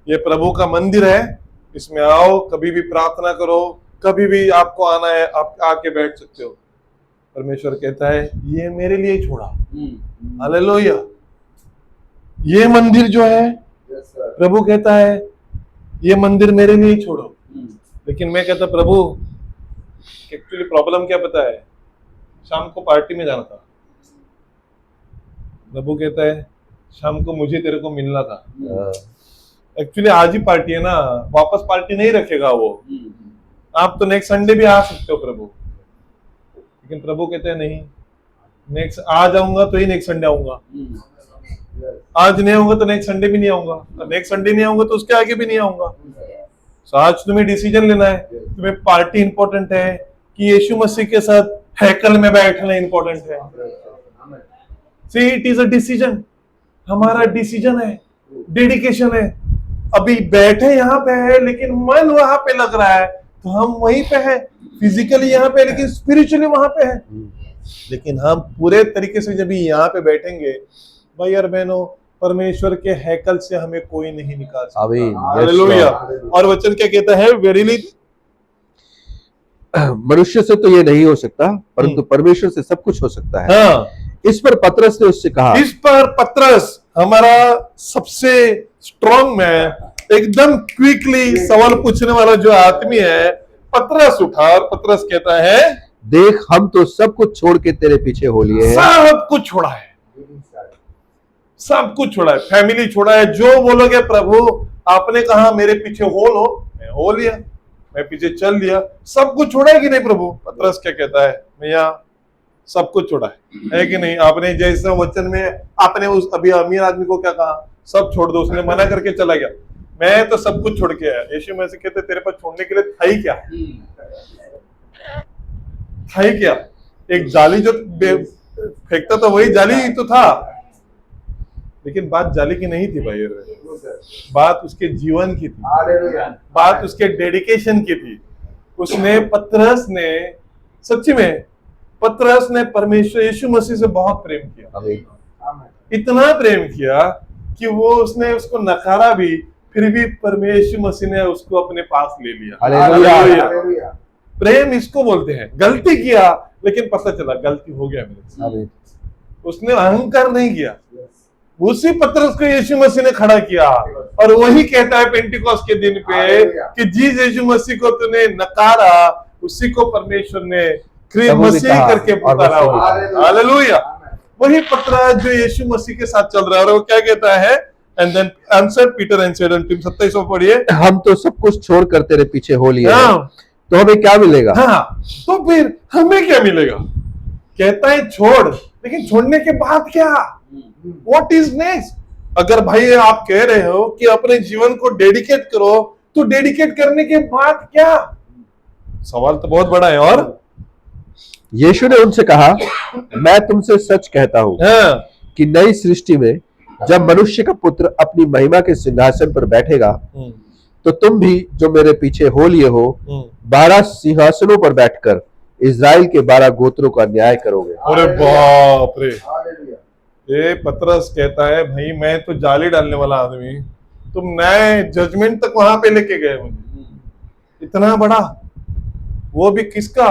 ये प्रभु का मंदिर है, इसमें आओ, कभी भी प्रार्थना करो, कभी भी आपको आना है आप आके बैठ सकते हो। परमेश्वर कहता है ये मेरे लिए ही छोड़ा। हालेलुया। ये मंदिर जो है प्रभु कहता है ये मंदिर मेरे लिए ही छोड़ो। लेकिन मैं कहता प्रभु एक्चुअली प्रॉब्लम क्या पता है, शाम को पार्टी में जाना था। प्रभु कहता है शाम को मुझे तेरे को मिलना था। एक्चुअली आज ही पार्टी है ना, वापस पार्टी नहीं रखेगा वो। आप तो नेक्स्ट संडे भी आ सकते हो प्रभु। लेकिन प्रभु कहते हैं नहीं, नेक्स्ट आ जाऊंगा तो ही नेक्स्ट संडे आऊंगा, आज नहीं आऊंगा तो नेक्स्ट संडे भी नहीं आऊंगा, नेक्स्ट संडे नहीं आऊंगा तो उसके आगे भी नहीं आऊंगा। तो आज तुम्हें डिसीजन लेना है, तुम्हें पार्टी इंपॉर्टेंट है कि यीशु मसीह के साथ हैकल में बैठना इंपॉर्टेंट है। See it is a decision, हमारा डिसीजन है, डेडिकेशन है। अभी बैठे यहाँ पे है लेकिन मन वहां पे लग रहा है, तो हम वहीं पे है, फिजिकली यहाँ पे लेकिन स्पिरिचुअली वहां पे है। लेकिन हम पूरे तरीके से जब यहाँ पे बैठेंगे, भाई और बहनों, परमेश्वर के हैकल से हमें कोई नहीं निकाल सकता। हालेलुया। और वचन क्या कहता है? वेरीली मनुष्य से तो ये नहीं हो सकता, परंतु परमेश्वर से सब कुछ हो सकता है। हाँ। इस पर पतरस ने उससे कहा, इस पर पतरस, हमारा सबसे स्ट्रॉन्ग मैन, एकदम क्विकली सवाल पूछने वाला जो आदमी है, पतरस उठा और पतरस कहता है, देख हम तो सब कुछ छोड़ के तेरे पीछे हो लिए हैं। सब कुछ छोड़ा है, सब कुछ छोड़ा है, फैमिली छोड़ा है। जो बोलोगे प्रभु आपने कहा मेरे पीछे हो लो, मैं हो लिया, मैं पीछे चल लिया। सब कुछ छोड़ा है कि नहीं प्रभु? पतरस क्या कहता है? भैया सब कुछ छोड़ा है कि नहीं? आपने जैसे वचन में आपने उस अभी अमीर आदमी को क्या कहा? सब छोड़ दो, उसने मना करके चला गया। मैं तो सब कुछ छोड़ के आया। यीशु मसीह कहते तेरे पास छोड़ने के लिए था ही क्या? था ही क्या? एक जाली जो फेंकता था वही जाली ही तो था। लेकिन बात जाली की नहीं थी भाई, बात उसके जीवन की थी, बात उसके डेडिकेशन की थी। उसने पतरस ने सच्ची में पतरस ने परमेश्वर यीशु मसीह से बहुत प्रेम किया, इतना प्रेम किया कि वो उसने उसको नकारा भी, फिर भी परमेश्वर मसीह ने उसको अपने पास ले लिया। हालेलुया। प्रेम इसको बोलते हैं। गलती किया लेकिन पता चला गलती हो गया मेरे से, उसने अहंकार नहीं किया। उसी पतरस को यीशु मसीह ने खड़ा किया और वही कहता है पेंटिकॉस्ट के दिन पे कि जिस यीशु मसीह को तूने नकारा उसी को परमेश्वर ने मसीह करके पुकारा। हालेलुया। वही पतरस जो यीशु मसीह के साथ चल रहा है, और वो क्या कहता है? And then answer Peter and said until 27 में पढ़िए, हम तो सब कुछ छोड़कर तेरे पीछे हो लिए हैं, तो हमें क्या मिलेगा? हाँ, तो फिर हमें क्या मिलेगा? कहता है छोड़, लेकिन छोड़ने के बाद क्या? What is next? अगर भाई आप कह रहे हो कि अपने जीवन को डेडिकेट करो, तो डेडिकेट करने के बाद क्या? सवाल तो बहुत बड़ा है। और यीशु ने उनसे कहा, मैं तुमसे सच कहता हूं कि नई सृष्टि में जब मनुष्य का पुत्र अपनी महिमा के सिंहासन पर बैठेगा, तो तुम भी जो मेरे पीछे हो लिए हो 12 सिंहासनों पर बैठकर इजराइल के 12 गोत्रों का न्याय करोगे। अरे बाप रे। ये पतरस कहता है भाई मैं तो जाली डालने वाला आदमी, तुम नए जजमेंट तक वहां पे लेके गए मुझे। इतना बड़ा, वो भी किसका?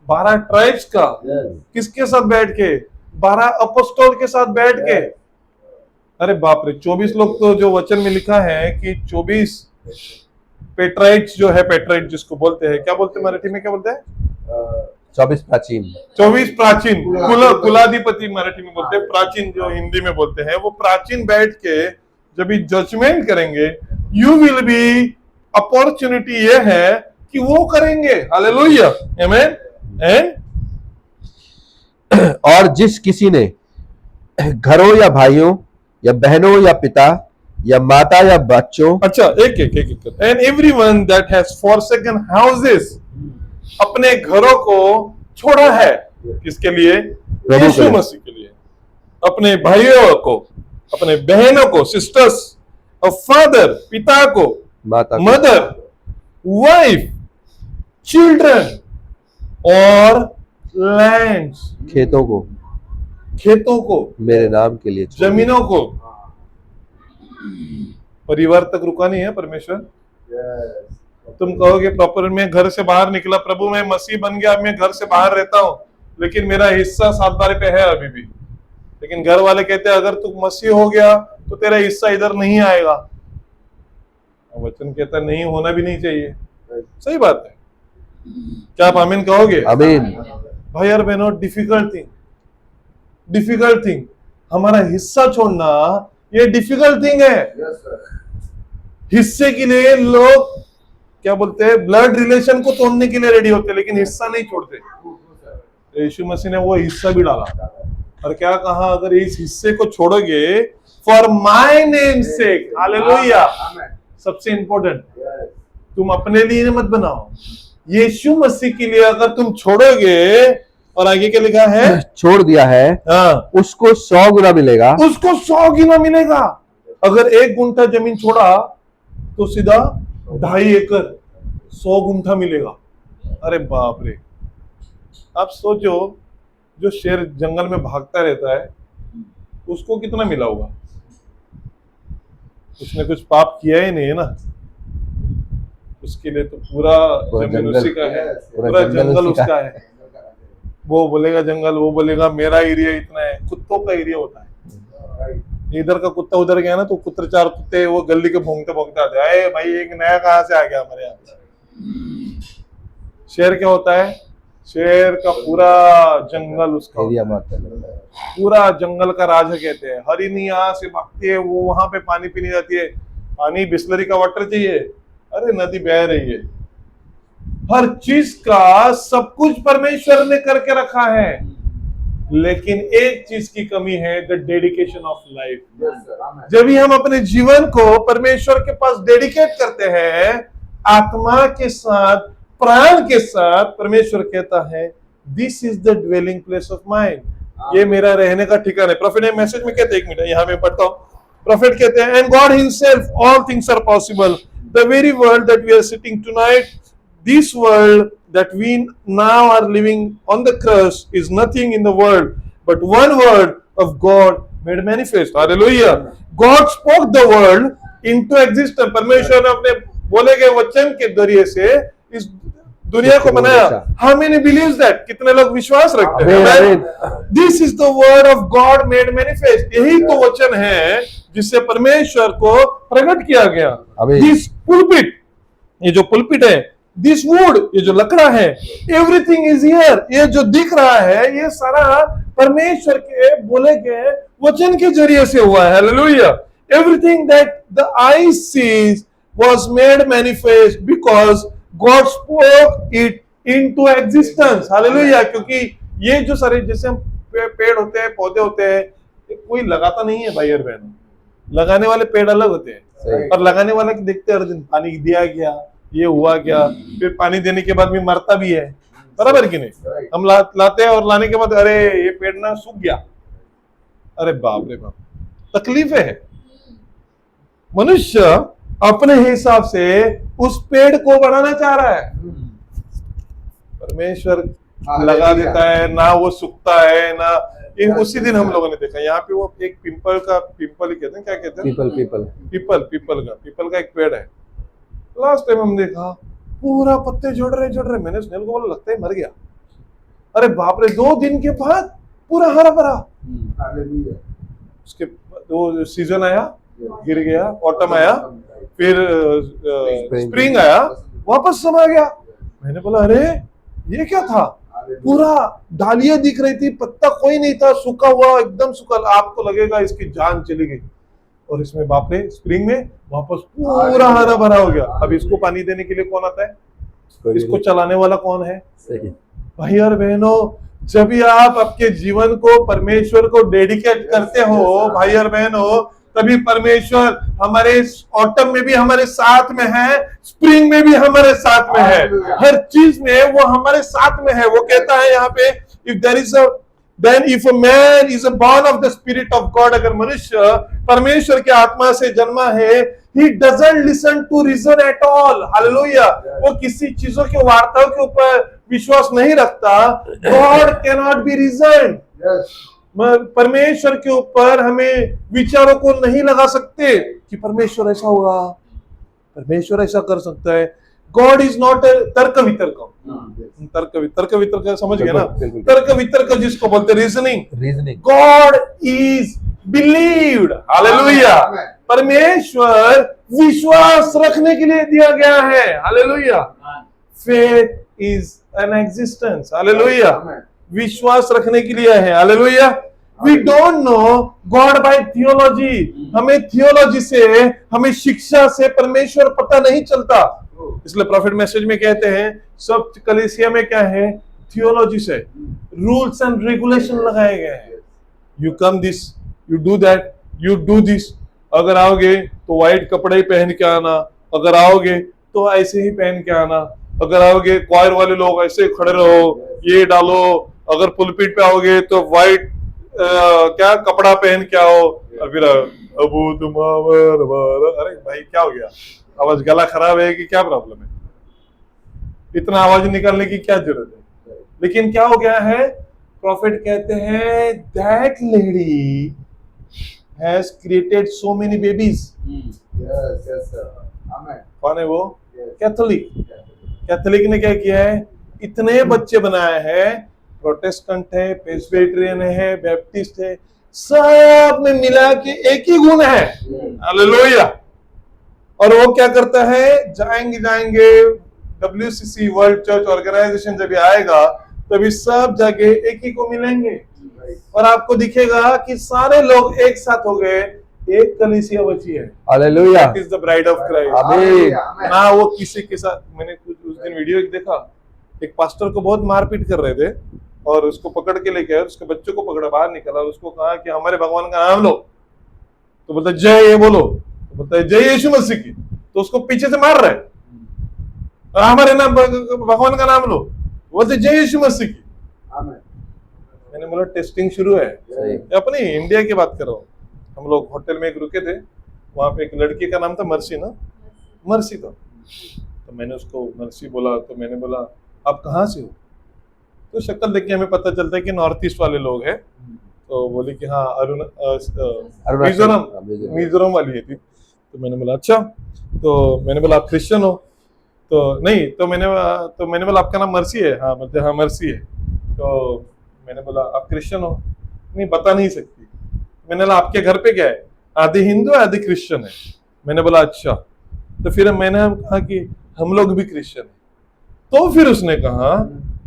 12 ट्राइब्स का। किसके साथ बैठ के? 12 अपोस्टल के साथ बैठ के। अरे बाप रे, 24 लोग तो जो वचन में लिखा है कि 24 पेट्राइट्स जो है, पेट्राइट जिसको बोलते हैं, क्या बोलते हैं मराठी में, क्या बोलते हैं? 24 प्राचीन, 24 प्राचीन, कुलाधिपति मराठी में बोलते हैं, प्राचीन जो हिंदी में बोलते हैं, वो प्राचीन बैठ के जब ये जजमेंट करेंगे, यू विल बी, अपॉर्चुनिटी ये है कि वो करेंगे। हालेलुया, आमीन। एंड और जिस किसी ने घरों या भाइयों या बहनों या पिता या माता या बच्चों, अच्छा, एक एक एक एक, and everyone that has forsaken houses, अपने घरों को छोड़ा है, किसके लिए? के यीशु लिए। मसीह के लिए। अपने भाइयों को, अपने बहनों को, सिस्टर्स, और फादर, पिता को, माता को, मदर, वाइफ, चिल्ड्रन और लैंड्स, खेतों को, खेतों को, मेरे नाम के लिए छोड़ जमीनों को। परिवार तक रुका नहीं है परमेश्वर। तुम कहोगे प्रॉपर, मैं घर से बाहर निकला प्रभु, मैं मसीह बन गया, मैं घर से बाहर रहता हूं, लेकिन मेरा हिस्सा 7 बार पे है अभी भी। लेकिन घर वाले कहते हैं अगर तू मसीह हो गया तो तेरा हिस्सा इधर नहीं आएगा। वचन कहता नहीं, होना भी नहीं चाहिए। सही बात है। क्या आप आमीन कहोगे? आमीन। भाई और बहनों, डिफिकल्ट थिंग, हमारा हिस्सा छोड़ना ये डिफिकल्ट थिंग है। हिस्से के लिए लोग क्या बोलते हैं, ब्लड रिलेशन को तोड़ने के लिए रेडी होते हैं, लेकिन हिस्सा नहीं छोड़ते। तो यीशु मसीह ने वो हिस्सा भी डाला और क्या कहा, अगर इस हिस्से को छोड़ोगे for my name sec, hallelujah, सबसे इंपॉर्टेंट, तुम अपने लिए मत बनाओ, यीशु मसीह के लिए अगर तुम छोड़ोगे, और आगे क्या लिखा है, छोड़ दिया है, हाँ, उसको 100 गुना मिलेगा, उसको 100 गुना मिलेगा। अगर 1 गुंठा जमीन छोड़ा तो सीधा 2.5 एकड़, 100 गुंठा मिलेगा। अरे बाप रे। आप सोचो, जो शेर जंगल में भागता रहता है उसको कितना मिला होगा? उसने कुछ पाप किया ही नहीं है ना, उसके लिए तो पूरा जमीन उसी का है, पूरा जंगल उसका है। वो बोलेगा जंगल, वो बोलेगा मेरा एरिया इतना है। कुत्तों का एरिया होता है, इधर का कुत्ता उधर गया ना तो कुत्ते 4 कुत्ते वो गली के भोंगते भोंगते आते हैं, अरे भाई एक नया कहां से आ गया हमारे यहाँ। शेर क्या होता है? शेर का पूरा जंगल उसका एरिया होता है। मारता है। पूरा जंगल का राजा कहते हैं। हरिणी यहाँ से भागती है, वो वहां पे पानी पीने जाती है, पानी बिस्लरी का वाटर चाहिए, अरे नदी बह रही है। हर चीज का सब कुछ परमेश्वर ने करके रखा है, लेकिन एक चीज की कमी है, द डेडिकेशन ऑफ लाइफ। जब भी हम अपने जीवन को परमेश्वर के पास डेडिकेट करते हैं, आत्मा के साथ, प्राण के साथ, परमेश्वर कहता है this is the dwelling place of mind, ये मेरा रहने का ठिकाना है। प्रॉफिट ने मैसेज में कहते हैं, 1 मिनट यहाँ मैं पढ़ता हूँ। प्रॉफिट कहते हैं, and God himself all things are possible, the very world that we are sitting tonight, this world that we now are living on the crust is nothing in the world but one word of God made manifest. Hallelujah. God spoke the world into existence. परमेश्वर ने अपने बोले गए वचन के जरिए से इस दुनिया को बनाया। How many believes that? कितने लोग विश्वास रखते हैं? This is the word of God made manifest. यही तो वचन है जिससे परमेश्वर को प्रकट किया गया। This pulpit, ये जो पुलपिट है, दिस वुड, ये जो लकड़ा है, एवरीथिंग इज हियर, ये जो दिख रहा है ये सारा परमेश्वर के बोले गए वचन के जरिए से हुआ है। Hallelujah. Everything that the eye sees was made manifest because God spoke it into existence. Hallelujah. क्योंकि ये जो सारे जैसे हम पेड़ होते हैं, पौधे होते हैं, कोई लगाता नहीं है भाई और बहनों, लगाने वाले पेड़ अलग होते हैं, और लगाने वाले देखते हर दिन पानी दिया गया, ये हुआ क्या, फिर पानी देने के बाद भी मरता भी है, बराबर कि नहीं? हम लाते हैं और लाने के बाद अरे ये पेड़ ना सूख गया, अरे बाप रे बाप, तकलीफें है। मनुष्य अपने हिसाब से उस पेड़ को बढ़ाना चाह रहा है, परमेश्वर लगा देता है ना, वो सूखता है ना। उसी दिन हम लोगों ने देखा यहाँ पे वो एक पिंपल ही कहते हैं, क्या कहते हैं, पीपल का एक पेड़ है। लास्ट टाइम हम देखा पूरा पत्ते झड़ रहे, मैंने स्नेल को बोला लगता है मर गया। अरे बाप रे, 2 दिन के बाद पूरा हरा भरा। उसके वो सीजन आया, गिर गया, ऑटम आया, फिर स्प्रिंग आया, वापस समा गया। मैंने बोला अरे ये क्या था, पूरा डालियां दिख रही थी, पत्ता कोई नहीं था, सूखा हुआ, एकदम सूखा। आपको लगेगा इसकी जान चली गई, और इसमें बाप रे स्प्रिंग में वापस पूरा हरा भरा हो गया। अब इसको पानी देने के लिए कौन आता है? कोई इसको नहीं। चलाने वाला कौन है? सही। भाई और बहनों, जब भी आप आपके जीवन को परमेश्वर को डेडिकेट करते हो भाई और बहनों, तभी परमेश्वर हमारे ऑटम में भी हमारे साथ में है, स्प्रिंग में भी हमारे साथ में है, हर चीज में वो हमारे साथ में है। वो कहता है यहाँ पे, if there is a then if a man is a born of the spirit of God, अगर मनुष्य परमेश्वर के आत्मा से जन्मा है, he doesn't listen to reason at all, hallelujah. वो किसी चीजों के वार्ताओं के ऊपर विश्वास नहीं रखता। God cannot be reasoned, परमेश्वर के ऊपर हमें विचारों को नहीं लगा सकते कि परमेश्वर ऐसा होगा, परमेश्वर ऐसा कर सकता है। गॉड इज नॉट तर्क वितर्क, तर्क वितर्क समझ गए ना? बिल्कुल। तर्क वितर्क जिसको बोलते reasoning. Reasoning. God is believed, hallelujah. परमेश्वर विश्वास रखने के लिए दिया गया है, hallelujah. Faith is an existence, hallelujah. विश्वास रखने के लिए है, hallelujah. We don't know God by theology, हमें थियोलॉजी से, हमें शिक्षा से परमेश्वर पता नहीं चलता। इसलिए प्रॉफिट मैसेज में कहते हैं सब कलीसिया में क्या है? थियोलॉजी से रूल्स एंड रेगुलेशन लगाए गए हैं। You come this, you do that, you do this. अगर आओगे तो व्हाइट कपड़े ही पहन के आना, अगर आओगे तो ऐसे ही पहन के आना, अगर आओगे क्वायर वाले लोग ऐसे खड़े रहो, ये डालो, अगर पुलपिट पे आओगे तो व्हाइट क्या कपड़ा पहन के आओ, और फिर अबू तुम्हारा, अरे भाई क्या हो गया? आवाज गला खराब है कि क्या प्रॉब्लम है? इतना आवाज निकालने की क्या जरूरत है? लेकिन क्या हो गया है? प्रॉफिट कहते हैं that lady has created so many babies. कौन है वो? कैथोलिक। कैथोलिक ने क्या किया है? इतने बच्चे बनाए हैं, प्रोटेस्टेंट है, प्रेस्बिटेरियन है, बैप्टिस्ट है, सब में मिला के एक ही गुण है, हालेलुया। और वो क्या करता है? जाएंगे WCC वर्ल्ड चर्च ऑर्गेनाइजेशन जब आएगा तभी सब जगह एक ही को मिलेंगे, और आपको दिखेगा कि सारे लोग एक साथ हो गए, एक कलीसिया बची है, hallelujah. That is the bride of Christ. आमीन। ना वो किसी के साथ, मैंने कुछ उस दिन वीडियो देखा, एक पास्टर को बहुत मारपीट कर रहे थे और उसको पकड़ के लेके आए, उसके बच्चों को पकड़ा, बाहर निकला, उसको कहा कि हमारे भगवान का नाम लो, तो बोलता है जय ये बोलो, तो बोलता है जय यीशु मसीह की, तो उसको पीछे से मार रहे, और हमारे नाम भगवान का नाम लो, बोलते जय यीशु मसीह की। मैंने बोला टेस्टिंग शुरू है। अपनी इंडिया की बात कर रहा हूँ। हम लोग होटल में एक रुके थे, वहां पे एक लड़की का नाम था मर्सी ना, मर्सी था, तो मैंने उसको मर्सी बोला, तो मैंने बोला आप कहाँ से हो? तो शक्ल देख के हमें पता चलता है कि नॉर्थ ईस्ट वाले लोग हैं। तो बोली कि हाँ मिजोरम वाली है थी। तो मैंने बोला अच्छा, तो मैंने बोला आप क्रिश्चियन हो? तो नहीं, तो मैंने बोला आपका नाम मर्सी है? हाँ बोलते हाँ मर्सी है। तो मैंने बोला आप क्रिश्चियन हो? नहीं बता नहीं सकती। मैंने बोला आपके घर पे क्या है? आधे हिंदू आधे क्रिश्चियन है। मैंने बोला अच्छा। तो फिर मैंने कहा कि हम लोग भी क्रिश्चियन है। तो फिर उसने कहा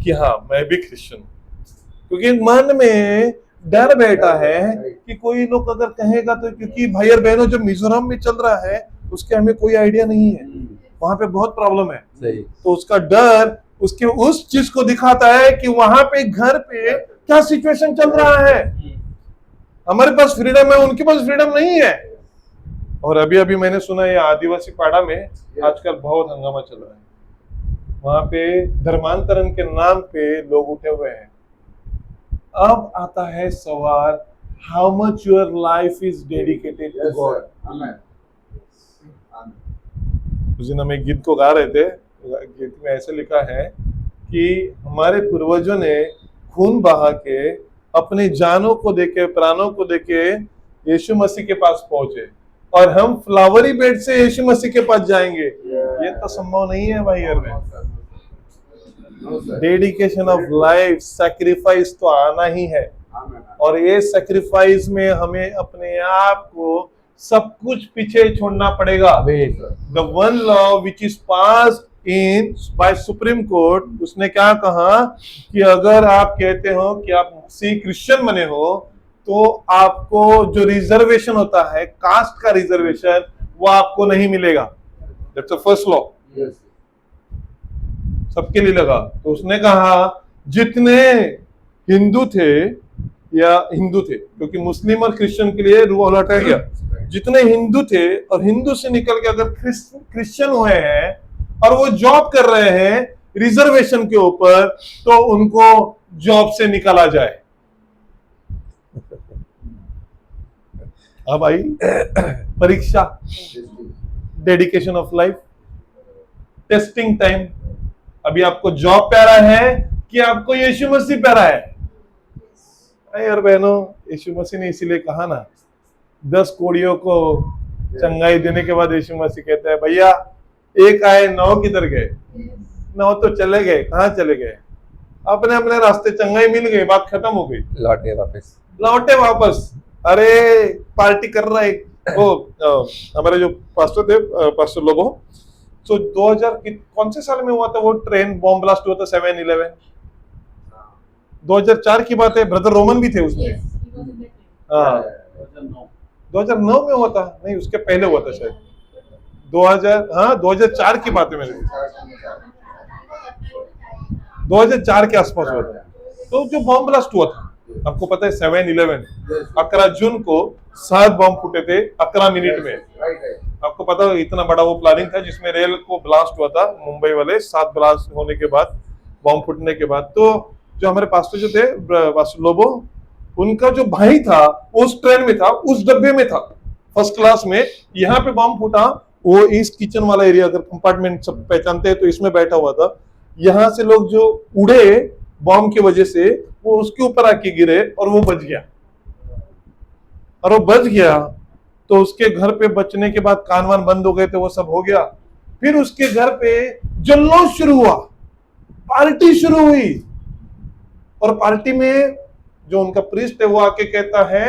कि हाँ मैं भी क्रिश्चियन हूँ, क्योंकि मन में डर बैठा है कि कोई लोग अगर कहेगा तो, क्योंकि भाई और बहनों जो मिजोरम में चल रहा है उसके हमें कोई आइडिया नहीं है, वहां पे बहुत प्रॉब्लम है। तो उसका डर उसके उस चीज को दिखाता है कि वहां पे घर पे क्या सिचुएशन चल रहा है। हमारे पास फ्रीडम है, उनके पास फ्रीडम नहीं है। और अभी अभी मैंने सुना है आदिवासी पाड़ा में आजकल बहुत हंगामा चल रहा है, वहां पे धर्मांतरण के नाम पे लोग उठे हुए हैं। अब आता है सवाल, how much your life is dedicated to God. उस दिन हम एक गीत को गा रहे थे, गीत में ऐसे लिखा है कि हमारे पूर्वजों ने खून बहा के, अपने जानों को देके, प्राणों को देके यीशु मसीह के पास पहुंचे, और हम फ्लावरी बेड से यीशु मसीह के पास जाएंगे, ये तो संभव नहीं है भाई। यार डेडिकेशन ऑफ लाइफ, सैक्रिफाइस तो आना ही है, और ये सैक्रिफाइस में हमें अपने आप को सब कुछ पीछे छोड़ना पड़ेगा। The one law which is passed in by supreme court, उसने क्या कहा कि अगर आप कहते हो कि आप मसीह क्रिश्चियन बने हो तो आपको जो रिजर्वेशन होता है, कास्ट का रिजर्वेशन, वो आपको नहीं मिलेगा। दैट्स द फर्स्ट लॉ, सबके लिए लगा। तो उसने कहा जितने हिंदू थे क्योंकि मुस्लिम और क्रिश्चियन के लिए रूल हटाया गया, जितने हिंदू थे और हिंदू से निकल के अगर क्रिश्चियन हुए हैं और वो जॉब कर रहे हैं रिजर्वेशन के ऊपर, तो उनको जॉब से निकाला जाए। अब आई परीक्षा, dedication of life, testing time. अभी आपको जॉब प्यारा है कि आपको यीशु मसीह प्यारा है? यार बहनों, यीशु मसीह ने इसीलिए कहा ना, 10 कोड़ियों को चंगाई देने के बाद यीशु मसीह कहते हैं भैया एक आए 9 किधर गए? 9 तो चले गए। कहाँ चले गए? अपने अपने रास्ते, चंगाई मिल गई, बात खत्म हो गई, लौटे वापस। अरे पार्टी कर रहा है वो हमारे जो पास्टर थे, पास्टर लोगों। तो 2000 कौन से साल में हुआ था वो ट्रेन बॉम्ब ब्लास्ट हुआ था 7/11? 2004 की बात है। ब्रदर रोमन भी थे उसमें। हाँ 2009 में हुआ था, नहीं उसके पहले हुआ था शायद 2004 की बात है मेरे, 2004 के आसपास हुआ था। तो जो बॉम्ब ब्लास्ट हुआ था, आपको पता है 7/11 11 जून को 7 बॉम्ब फूटे थे 11 मिनट में। आपको पता है इतना बड़ा वो प्लानिंग था जिसमें रेल को ब्लास्ट हुआ था मुंबई वाले, 7 ब्लास्ट होने के बाद, बॉम्ब फूटने के बाद। तो जो हमारे पास्टर जो थे, पास्टर लोबो, उनका जो भाई था उस ट्रेन में था, उस डब्बे में था, फर्स्ट क्लास में। यहाँ पे बॉम्ब फूटा, वो इस किचन वाला एरिया, अगर कंपार्टमेंट सब पहचानते हैं तो इसमें बैठा हुआ था। यहाँ से लोग जो उड़े बॉम्ब की वजह से, वो उसके ऊपर आके गिरे और वो बच गया। और वो बच गया तो उसके घर पे बचने के बाद कान वान बंद हो गए थे, वो सब हो गया। फिर उसके घर पे जल्लोष शुरू हुआ, पार्टी शुरू हुई। और पार्टी में जो उनका प्रीस्ट है वो आके कहता है,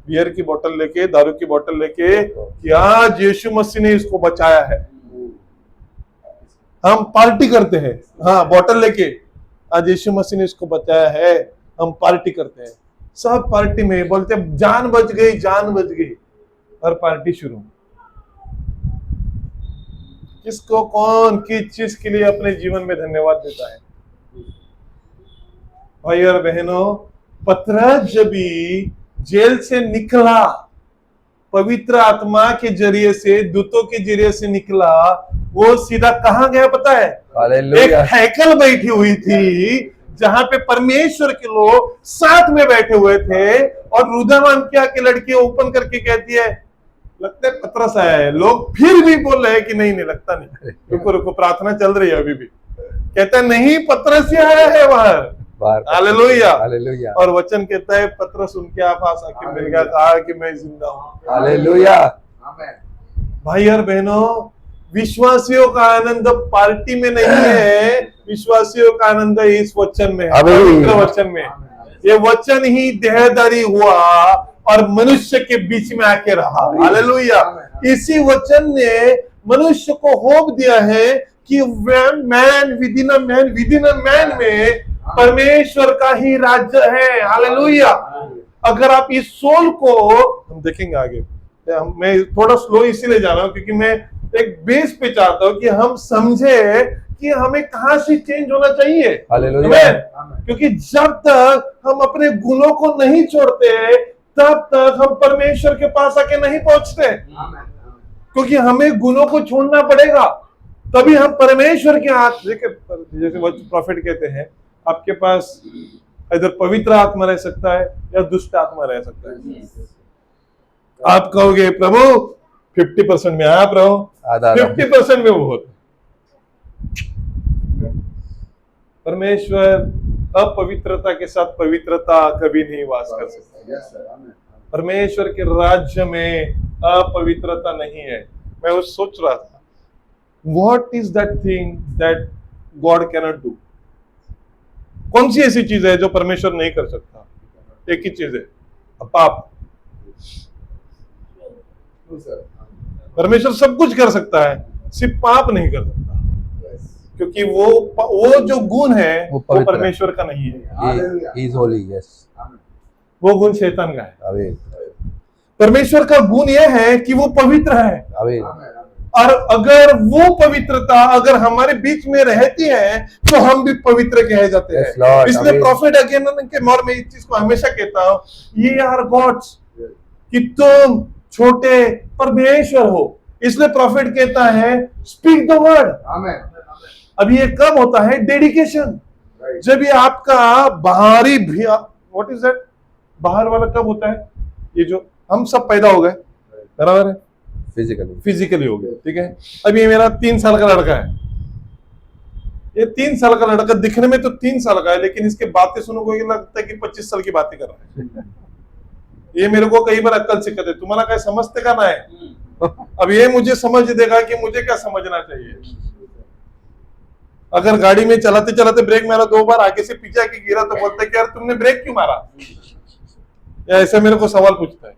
बियर की बोतल लेके, दारू की बोतल लेके, कि आज यीशु मसीह ने इसको बचाया है, हम पार्टी करते हैं। हाँ बोतल लेके, आज यीशु मसीह ने इसको बचाया है, हम पार्टी करते हैं। सब पार्टी में बोलते जान बच गई, जान बच गई। और पार्टी शुरू। किसको कौन किस चीज के लिए अपने जीवन में धन्यवाद देता है? भाई और बहनों, पतरस जब भी जेल से निकला, पवित्र आत्मा के जरिए से, दूतों के जरिए से निकला, वो सीधा कहां गया पता है? एक हैकल बैठी हुई थी जहां पे परमेश्वर के लोग साथ में बैठे हुए थे। और रुदामान क्या के लड़की ओपन करके कहती है, लगता है पतरस आया है। लोग फिर भी बोल रहे हैं कि नहीं नहीं लगता नहीं, रुको रुको, प्रार्थना चल रही है अभी भी। कहता है नहीं, पतरस ही आया है बाहर। हालेलुया। हालेलुया। और वचन कहता है पतरस उनके पास आके मिल गया, कहा कि मैं जिंदा हूं। हालेलुया। भाई और बहनों, विश्वासियों का आनंद पार्टी में नहीं है, विश्वासियों का आनंद इस वचन में है, पवित्र वचन में। ये वचन ही देहधारी हुआ और मनुष्य के बीच में आके रहा। हालेलुया। इसी वचन ने मनुष्य को होप दिया है कि man with in a man में परमेश्वर का ही राज्य है। हालेलुया। अगर आप इस सोल को, हम देखेंगे आगे, मैं थोड़ा स्लो इसीलिए जा रहा हूं क्योंकि मैं एक बेस पे चाहता हूं कि हम समझे कि हमें कहां से चेंज होना चाहिए। हालेलुया। क्योंकि जब तक हम अपने गुणों को नहीं छोड़ते, तब तक हम परमेश्वर के पास आके नहीं पहुंचते। क्योंकि हमें गुणों को छोड़ना पड़ेगा, तभी हम परमेश्वर के हाथ। देखिए, जैसे प्रॉफिट कहते हैं, आपके पास इधर पवित्र आत्मा रह सकता है या दुष्ट आत्मा रह सकता है। आप कहोगे प्रभु 50% में आप रहो, 50% में वो होता। परमेश्वर अपवित्रता के साथ पवित्रता कभी नहीं वास कर सकता। परमेश्वर के राज्य में अपवित्रता नहीं है। मैं वो सोच रहा था, what is that thing that God cannot do? कौन सी ऐसी चीज है जो परमेश्वर नहीं कर सकता? एक ही चीज है, पाप। परमेश्वर सब कुछ कर सकता है, सिर्फ पाप नहीं कर सकता, क्योंकि वो जो गुण है वो परमेश्वर का नहीं है। He is holy, yes. वो गुण शैतान का है। आमीन परमेश्वर का गुण यह है कि वो पवित्र है, आमीन और अगर वो पवित्रता अगर हमारे बीच में रहती है तो हम भी पवित्र कहे जाते Yes, हैं। Lord. इसलिए Amen. प्रॉफिट अगेन के और मैं इस चीज को हमेशा कहता हूँ, ये आर गॉड्स, कि तुम छोटे परमेश्वर हो। इसलिए प्रॉफिट कहता है स्पीक द वर्ड। अब ये कब होता है? डेडिकेशन। जब ये आपका बाहरी भी, व्हाट इज दैट, बाहर वाला कब होता है? ये जो हम सब पैदा हो गए, बराबर है, फिजिकली हो गए, ठीक है। अब ये मेरा 3 साल का लड़का है, ये 3 साल का लड़का दिखने में तो 3 साल का है, लेकिन इसके बातें सुनो को ये लगता है कि 25 साल की बातें कर रहा है। ये मेरे को कई बार अक्ल सिखाते, तुम्हारा क्या समझते का ना है। अब ये मुझे समझ देगा कि मुझे क्या समझना चाहिए। अगर गाड़ी में चलाते चलाते ब्रेक मारा 2 बार, आगे से पीछे आके गिरा तो बोलता है कि यार तुमने ब्रेक क्यों मारा, या ऐसे मेरे को सवाल पूछता है।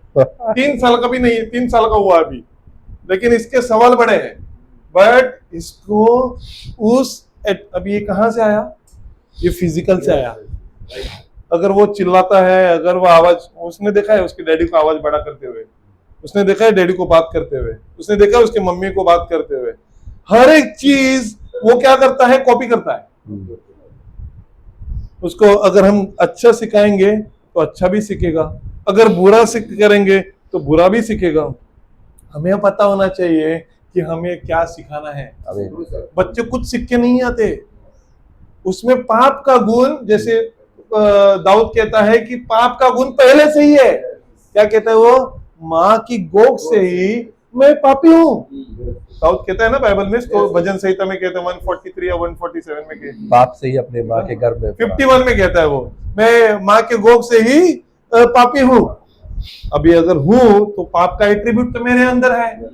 3 साल का भी नहीं है, 3 साल का हुआ अभी, लेकिन इसके सवाल बड़े हैं। बट इसको अभी ये कहां से आया? ये फिजिकल से आया। अगर वो चिल्लाता है, अगर वो आवाज, उसने देखा है उसके डैडी को आवाज बड़ा करते हुए, उसने देखा है डैडी को बात करते हुए, उसने देखा है उसके मम्मी को बात करते हुए, हर एक चीज वो क्या करता है? कॉपी करता है। उसको अगर हम अच्छा सिखाएंगे तो अच्छा भी सीखेगा, अगर बुरा करेंगे तो बुरा भी सीखेगा। हमें पता होना चाहिए कि हमें क्या सिखाना है। बच्चे कुछ सीख के नहीं आते, उसमें पाप का गुण, जैसे दाऊद कहता है कि पाप का गुण पहले से ही है। क्या कहता है वो? माँ की गोद से ही मैं पापी हूँ। दाऊद कहता है ना बाइबल में, तो भजन संहिता में कहता है 143 या 147 में कहता है, बाप से ही अपने माँ के गर्भ में 51 में कहता है वो, मैं माँ के गोद से ही पापी हूँ। अभी अगर हूं तो पाप का एट्रीब्यूट तो मेरे अंदर है,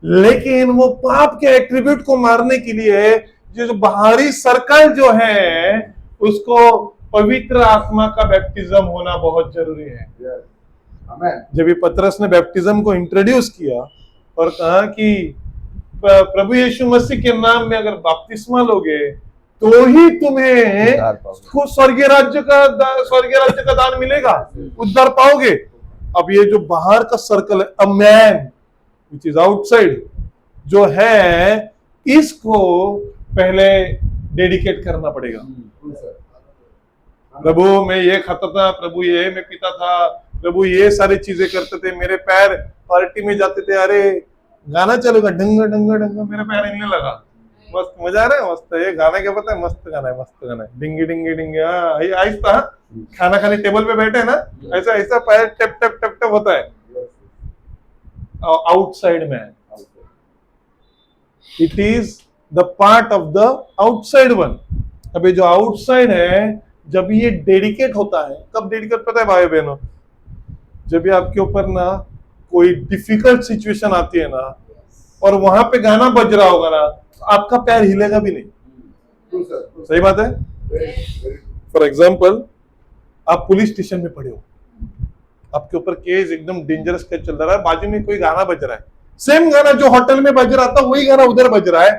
लेकिन वो पाप के एट्रीब्यूट को मारने के लिए जो बाहरी सर्कल जो है, उसको पवित्र आत्मा का बैप्टिज्म होना बहुत जरूरी है। जब ये पतरस ने बैप्टिज्म को इंट्रोड्यूस किया और कहा कि प्रभु यीशु मसीह के नाम में अगर बपतिस्मा लोगे तो ही तुम्हें स्वर्गीय राज्य का दान मिलेगा, उद्धार पाओगे। अब ये जो बाहर का सर्कल है, a man which is outside जो है, इसको पहले डेडिकेट करना पड़ेगा। प्रभु मैं ये खाता था, प्रभु ये मैं पीता था, प्रभु ये सारी चीजें करते थे, मेरे पैर पार्टी में जाते थे, अरे गाना चलेगा ढंगा ढंगा ढंगा, मेरा पैर हिलने लगा, मस्त मजा आ रहा है, मस्त है ये गाना, क्या पता है, मस्त गाना है, मस्त गाना है, डिंगी डिंगी डिंगी। आहिस्ता खाना खाने टेबल पे बैठे ना, ऐसा ऐसा पैर टप टप टप टप होता है। Outside man, it is the part of the outside one. अभी जो आउटसाइड है, जब ये डेडिकेट होता है, कब डेडिकेट पता है भाई बहनों? जब ये आपके ऊपर ना कोई डिफिकल्ट सिचुएशन आती है ना, और वहां पे गाना बज रहा होगा ना, आपका पैर हिलेगा भी नहीं। सही बात है। फॉर एग्जाम्पल, आप पुलिस स्टेशन में पड़े हो, आपके ऊपर केस एकदम डेंजरस केस चल रहा है, बाजू में कोई गाना बज रहा है, सेम गाना जो होटल में बज रहा था वही गाना उधर बज रहा है,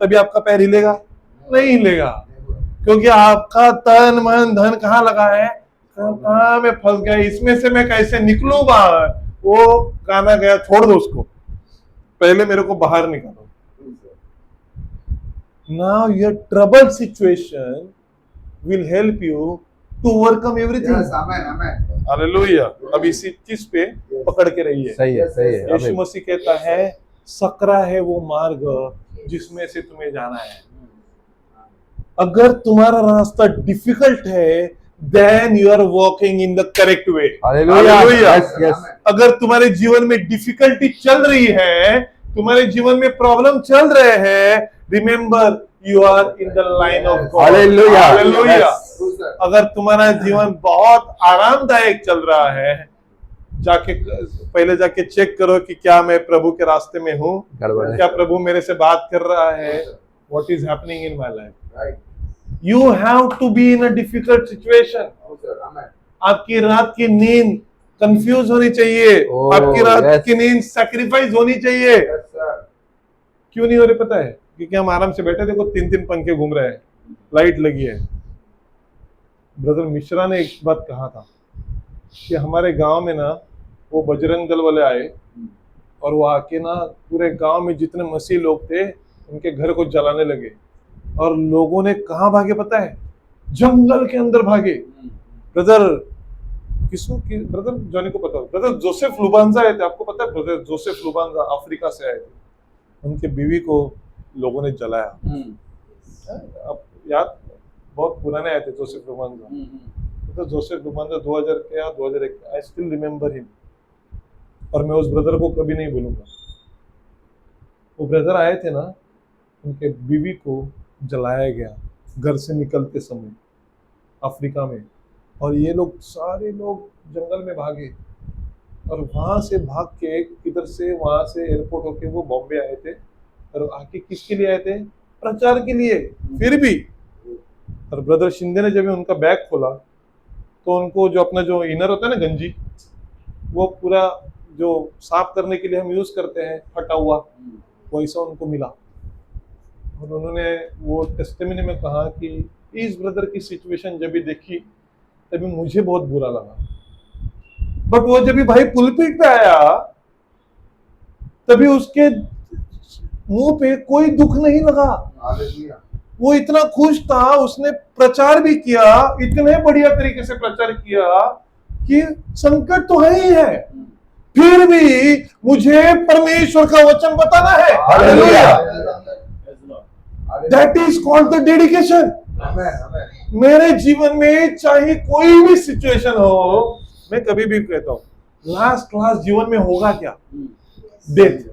तभी आपका पैर हिलेगा? नहीं हिलेगा, क्योंकि आपका तन मन धन कहाँ लगा है? कहाँ में फंस गया, इसमें से मैं कैसे निकलूं बाहर? वो गाना गया, छोड़ दो उसको, पहले मेरे को बाहर निकालो। Now your troubled situation will help you to overcome everything. Yes, amen, amen. Hallelujah. अब इसी चीज पे पकड़ के रहिए। सही है, सही है। यीशु मसीह कहता है सकरा है वो मार्ग जिसमें से तुम्हें जाना है। अगर तुम्हारा रास्ता डिफिकल्ट है, then you are walking in the correct way. Hallelujah. Yes, yes. अगर तुम्हारे जीवन में डिफिकल्टी चल रही है, तुम्हारे जीवन में प्रॉब्लम चल रहे हैं, remember you are in the line of God. Hallelujah. Hallelujah. Yes. अगर तुम्हारा जीवन बहुत आरामदायक चल रहा है, जाके पहले जाके चेक करो कि क्या मैं प्रभु के रास्ते में हूँ, गड़बड़ है। क्या प्रभु मेरे से बात कर रहा है, what is happening in my life. Right. You have to be in a difficult situation. Oh, sir. Amen. आपकी रात की नींद कंफ्यूज होनी चाहिए, Oh, आपकी रात yes. की नींद सैक्रिफाइस होनी चाहिए। Yes, sir. क्यों नहीं हो रही पता है? क्योंकि हम आराम से बैठे, देखो 3-3 पंखे घूम रहे हैं, लाइट लगी है। ब्रदर मिश्रा ने एक बात कहा था, कि हमारे गांव में ना वो बजरंग दल वाले आए और वो आके ना पूरे गांव में जितने मसीह लोग थे उनके घर को जलाने लगे, और लोगों ने कहाँ भागे पता है? जंगल के अंदर भागे। ब्रदर ब्रदर जॉनी को पता, ब्रदर जोसेफ लुबांजा आए थे, आपको पता है? ब्रदर जोसेफ लुबांजा अफ्रीका से आए थे, उनके बीवी को लोगों ने जलाया। अब याद, बहुत पुराने आए थे जोसेफ लुबांजा। तो जोसेफ लुबांजा 2000 के या 2001, आई स्टिल रिमेम्बर हिम, और मैं उस ब्रदर को कभी नहीं भूलूंगा। वो ब्रदर आए थे ना, उनके बीवी को जलाया गया घर से निकलते समय अफ्रीका में, और ये लोग सारे लोग जंगल में भागे, और वहां से भाग के किधर से, वहां से एयरपोर्ट होके वो बॉम्बे आए थे, और आके किसके लिए आए थे? प्रचार के लिए। फिर भी, और ब्रदर शिंदे ने जब उनका बैग खोला तो उनको जो अपना जो इनर होता है ना गंजी, वो पूरा जो साफ करने के लिए हम यूज करते हैं फटा हुआ, वैसा उनको मिला। और उन्होंने वो टेस्टिमनी में कहा कि इस ब्रदर की सिचुएशन जब भी देखी तभी मुझे बहुत बुरा लगा, बट वो जब भी भाई पुलपिट पे आया तभी उसके मुंह पे कोई दुख नहीं लगा। वो इतना खुश था, उसने प्रचार भी किया, इतने बढ़िया तरीके से प्रचार किया कि संकट तो है ही है, फिर भी मुझे परमेश्वर का वचन बताना है। Hallelujah, that is called the dedication. मेरे जीवन में चाहे कोई भी सिचुएशन हो, मैं कभी भी कहता हूं लास्ट क्लास जीवन में होगा क्या? डेथ।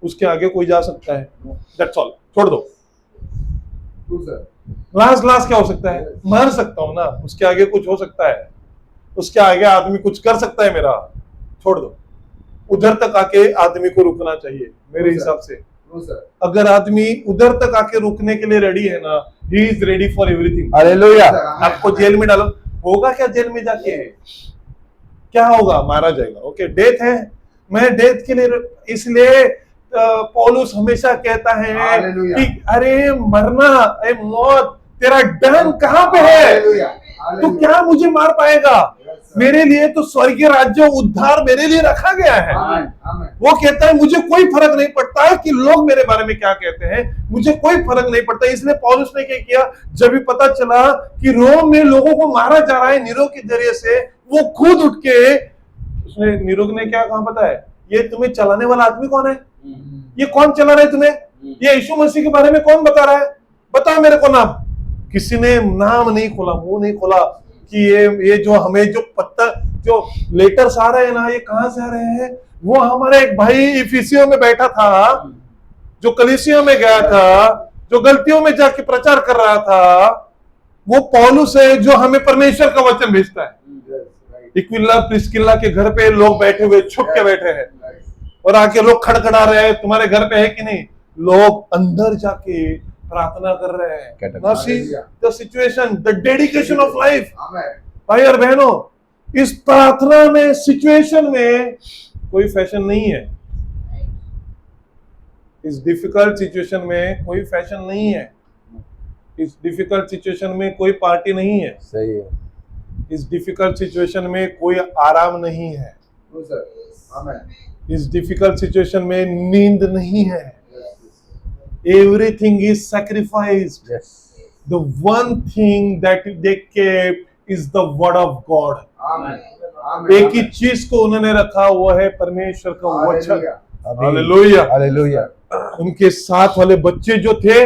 उसके आगे कोई जा सकता है? दैट्स ऑल, छोड़ दो। लास्ट क्या हो सकता है? मर सकता हूं ना, उसके आगे कुछ हो सकता है? उसके आगे आदमी कुछ कर सकता है मेरा? छोड़ दो। उधर तक आके आदमी को रुकना चाहिए मेरे हिसाब से। अगर आदमी उधर तक आके रुकने के लिए रेडी है ना, he is ready for everything. Hallelujah. आपको जेल में डालो, होगा क्या जेल में जाके? क्या होगा? मारा जाएगा। ओके, डेथ है, मैं डेथ के लिए, इसलिए पौलुस हमेशा कहता है कि अरे मरना, अरे मौत, तेरा डन कहाँ पे है? तो क्या मुझे मार पाएगा? मेरे लिए तो स्वर्गीय राज्य उद्धार मेरे लिए रखा गया है। वो कहता है मुझे कोई फर्क नहीं पड़ता है कि लोग मेरे बारे में क्या कहते हैं, मुझे कोई फर्क नहीं पड़ता। इसलिए पौलुस ने क्या किया, जब भी पता चला कि रोम में लोगों को मारा जा रहा है नीरो के जरिए से, वो खुद उठ के, उसने, नीरो ने क्या कहा पता है? ये तुम्हें चलाने वाला आदमी कौन है? ये कौन चला रहा है तुम्हें? ये यीशु मसीह के बारे में कौन बता रहा है? बताओ मेरे को नाम। किसी ने नाम नहीं खोला, मुंह नहीं खोला कि ये जो हमें जो पत्थर, जो लेटर्स आ रहे हैं ना, ये कहां से आ रहे हैं? वो हमारे एक भाई इफिसियों में बैठा था, जो कलीसिया में गया था, जो गलतियों में जाके प्रचार कर रहा था, वो पौलुस है जो हमें परमेश्वर का वचन भेजता है। इक्विला प्रिस्किल्ला के घर पे लोग बैठे हुए, छुप के बैठे हैं, और आके लोग खड़खड़ा रहे हैं, तुम्हारे घर पे है कि नहीं? लोग अंदर जाके प्रार्थना कर रहे हैं। The situation, the dedication of life. भाई और बहनों, इस प्रार्थना में, सिचुएशन में कोई फैशन नहीं है। इस डिफिकल्ट सिचुएशन में कोई फैशन नहीं है। इस डिफिकल्ट सिचुएशन में कोई पार्टी नहीं है। सही है। इस डिफिकल्ट सिचुएशन में कोई आराम नहीं है। इस डिफिकल्ट सिचुएशन में नींद नहीं है। Everything is sacrificed. Yes. The one thing that they kept is the word of God. एक ही चीज को उन्होंने रखा, वो है परमेश्वर का वचन। Hallelujah, hallelujah. उनके साथ वाले बच्चे जो थे,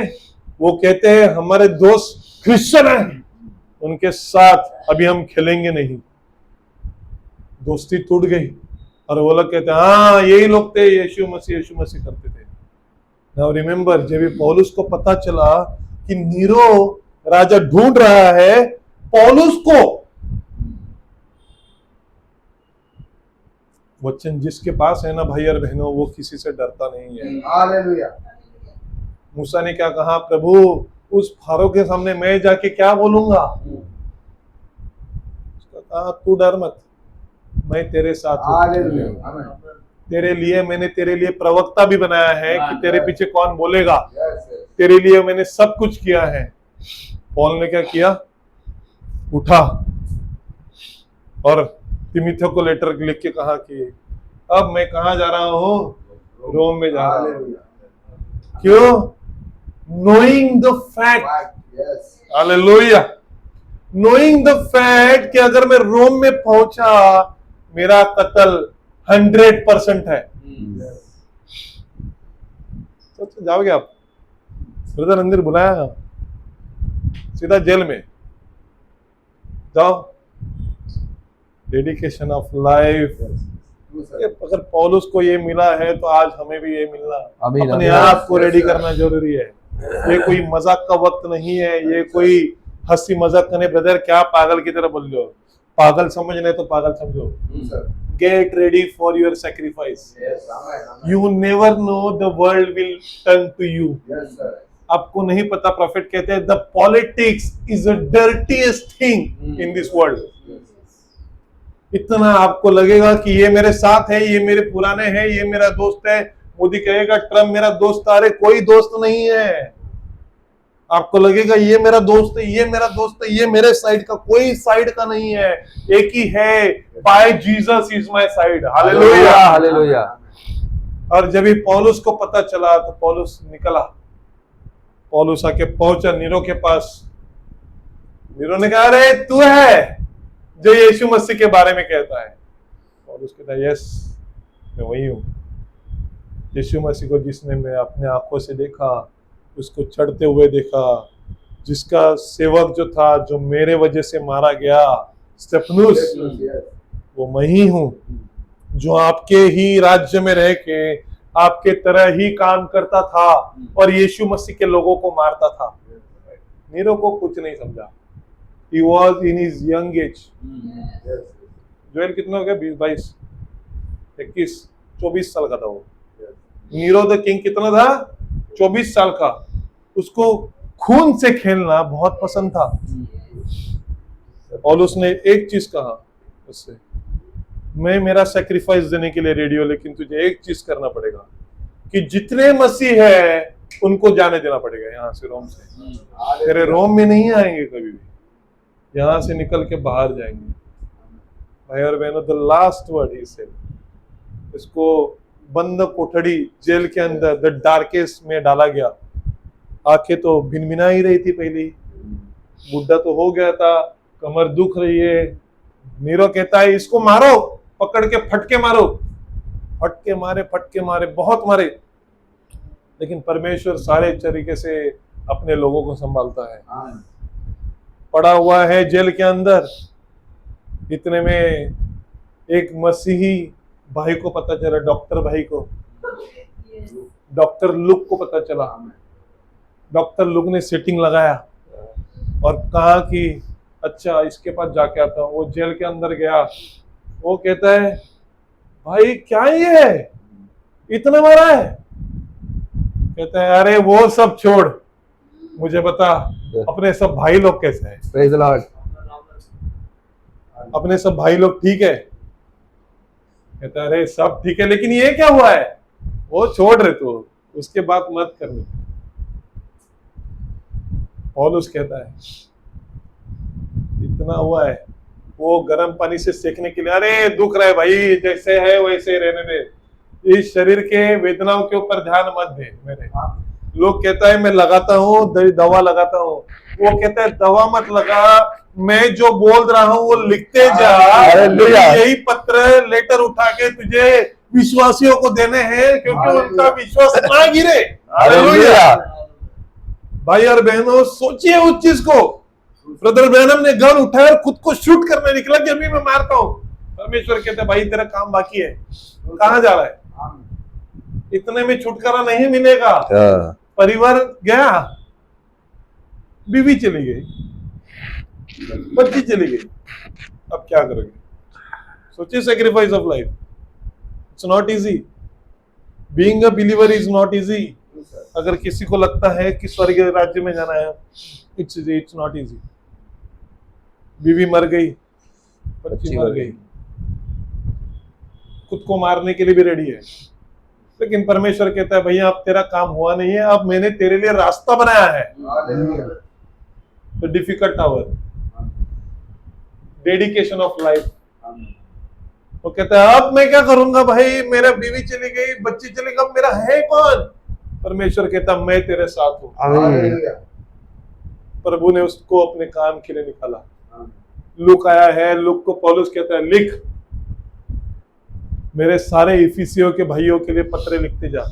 वो कहते हैं हमारे दोस्त क्रिश्चियन हैं, उनके साथ अभी हम खेलेंगे नहीं। दोस्ती टूट गई, और वो लोग कहते हैं हाँ यही लोग थे, यीशु मसीह करते थे। नाउ रिमेंबर, जब पौलुस को पता चला कि नीरो राजा ढूंढ रहा है पौलुस को, वचन जिसके पास है ना भाई और बहनों, वो किसी से डरता नहीं है। हालेलुया। मूसा ने क्या कहा? प्रभु, उस फारो के सामने मैं जाके क्या बोलूंगा? उसका कहा तू डर मत, मैं तेरे साथ हूं। तेरे लिए मैंने तेरे लिए प्रवक्ता भी बनाया है कि तेरे पीछे कौन बोलेगा। तेरे लिए मैंने सब कुछ किया है। पौल ने क्या किया? उठा, और तिमिथियो को लेटर लिख के कहा कि अब मैं कहाँ जा रहा हूँ, रोम में जा रहा हूँ। क्यों? Knowing the fact, hallelujah, knowing the fact कि अगर मैं रोम में पहुंचा मेरा कत्ल 100% है। तो जाओगे आप? ब्रदर अंदर बुलाया, सीधा जेल में जाओ। Dedication of life. अगर पौलुस को ये मिला है तो आज हमें भी ये मिलना, अपने आप को रेडी करना जरूरी है। ये कोई मजाक का वक्त नहीं है, ये कोई हंसी मजाक करने। ब्रदर क्या पागल की तरह बोल रहे हो? पागल समझने तो पागल समझो। Get ready for your sacrifice. You never know the world will turn to you. आपको नहीं पता, प्रॉफिट कहते हैं the politics is the dirtiest thing in this world. इतना आपको लगेगा कि ये मेरे साथ है, ये मेरे पुराने हैं, ये मेरा दोस्त है। मोदी कहेगा ट्रम्प मेरा दोस्त, अरे कोई दोस्त नहीं है। आपको लगेगा ये मेरा दोस्त है, ये मेरा दोस्त है, ये मेरे साइड का, कोई साइड का नहीं है, एक ही है, by Jesus is my side. Hallelujah, hallelujah. और जब भी पौलुस को पता चला तो पौलुस निकला, पौलुस आके पहुंचा नीरो के पास। नीरो ने कहा अरे तू है जो यीशु मसीह के बारे में कहता है। पौलुस कहता है यस मैं वही हूँ। यीशु मसीह को जिसने मैं अपने आंखों से देखा, उसको चढ़ते हुए देखा, जिसका सेवक जो था, जो मेरे वजह से मारा गया, स्टेफनुस, वो मैं ही हूँ, जो आपके ही राज्य में रह के आपके तरह ही काम करता था और यीशु मसीह के लोगों को मारता था। नीरो को कुछ नहीं समझा। He was in his young age. Joel कितना हो गया? 20, 22, 21, 24 साल का था वो। नीरो द किंग कितना था? 24 साल का। उसको खून से खेलना बहुत पसंद था। और उसने एक चीज कहा उससे, मैं मेरा सेक्रीफाइस देने के लिए रेडी हूं, लेकिन तुझे एक चीज करना पड़ेगा कि जितने मसीह है उनको जाने देना पड़ेगा यहाँ से, रोम से। तेरे रोम में नहीं आएंगे कभी भी, यहाँ से निकल के बाहर जाएंगे। भाई और बहनों, the last word he said. इसको बंद कोठड़ी, जेल के अंदर द डार्केस्ट में डाला गया। आंखें तो भिनभिना ही रही थी पहले, बुढ़ा तो हो गया था, कमर दुख रही है। नीरो कहता है इसको मारो, पकड़ के फटके मारो। फटके मारे, बहुत मारे, लेकिन परमेश्वर सारे तरीके से अपने लोगों को संभालता है। पड़ा हुआ है जेल के अंदर। इतने में एक मसीही भाई को पता चला, डॉक्टर भाई को, डॉक्टर लुक को पता चला। डॉक्टर लुक ने सेटिंग लगाया और कहा कि अच्छा इसके पास जाके आता हूं। वो जेल के अंदर गया। वो कहता है भाई क्या ये है, इतना मारा है? कहता है अरे वो सब छोड़, मुझे बता अपने सब भाई लोग कैसे हैं? Praise the Lord. अपने सब भाई लोग ठीक है? कहता है अरे सब ठीक है, लेकिन ये क्या हुआ है? वो छोड़ रहे तो उसके बात मत करनी। पौलुस कहता है इतना हुआ है, वो गर्म पानी से सेकने के लिए, अरे दुख रहा है भाई, जैसे है वैसे रहने दे, इस शरीर के वेदनाओं के ऊपर ध्यान मत दे मेरे। लोग कहता है मैं लगाता हूँ, दवा लगाता हूँ। वो कहता है दवा मत लगा, मैं जो बोल रहा हूँ वो लिखते जा। यही पत्र लेटर उठा के तुझे विश्वासियों को देने हैं, क्योंकि उनका विश्वास ना गिरे। भाई और बहनों, सोचिए उस चीज को। ब्रदर ब्रैनम ने गन उठाया और खुद को शूट करने निकला कि अभी मैं मारता हूँ। परमेश्वर कहते भाई तेरा काम बाकी है, कहाँ जा रहा है? इतने में छुटकारा नहीं मिलेगा। परिवार गया, बीवी चली गई, बच्ची चली गई, अब क्या करोगे? सोचिए, sacrifice of life, it's not easy. Being a believer is not easy. अगर किसी को लगता है कि स्वर्ग राज्य में जाना है, इट्स नॉट इजी। बीवी मर गई, बच्ची मर गई, खुद को मारने के लिए भी रेडी है, लेकिन परमेश्वर कहता है भैया अब तेरा काम हुआ नहीं है, अब मैंने तेरे लिए रास्ता बनाया है। तो difficult hour, dedication of life, वो कहता है अब मैं क्या करूंगा भाई, मेरा बीवी चली गई, बच्ची चली गई, अब मेरा है कौन? परमेश्वर कहता मैं तेरे साथ हूं। आमीन। प्रभु ने उसको अपने काम के लिए निकाला। लूक आया है, लूक को पौलुस कहता है लिख, मेरे सारे इफिसियों के भाइयों के लिए पत्र लिखते जा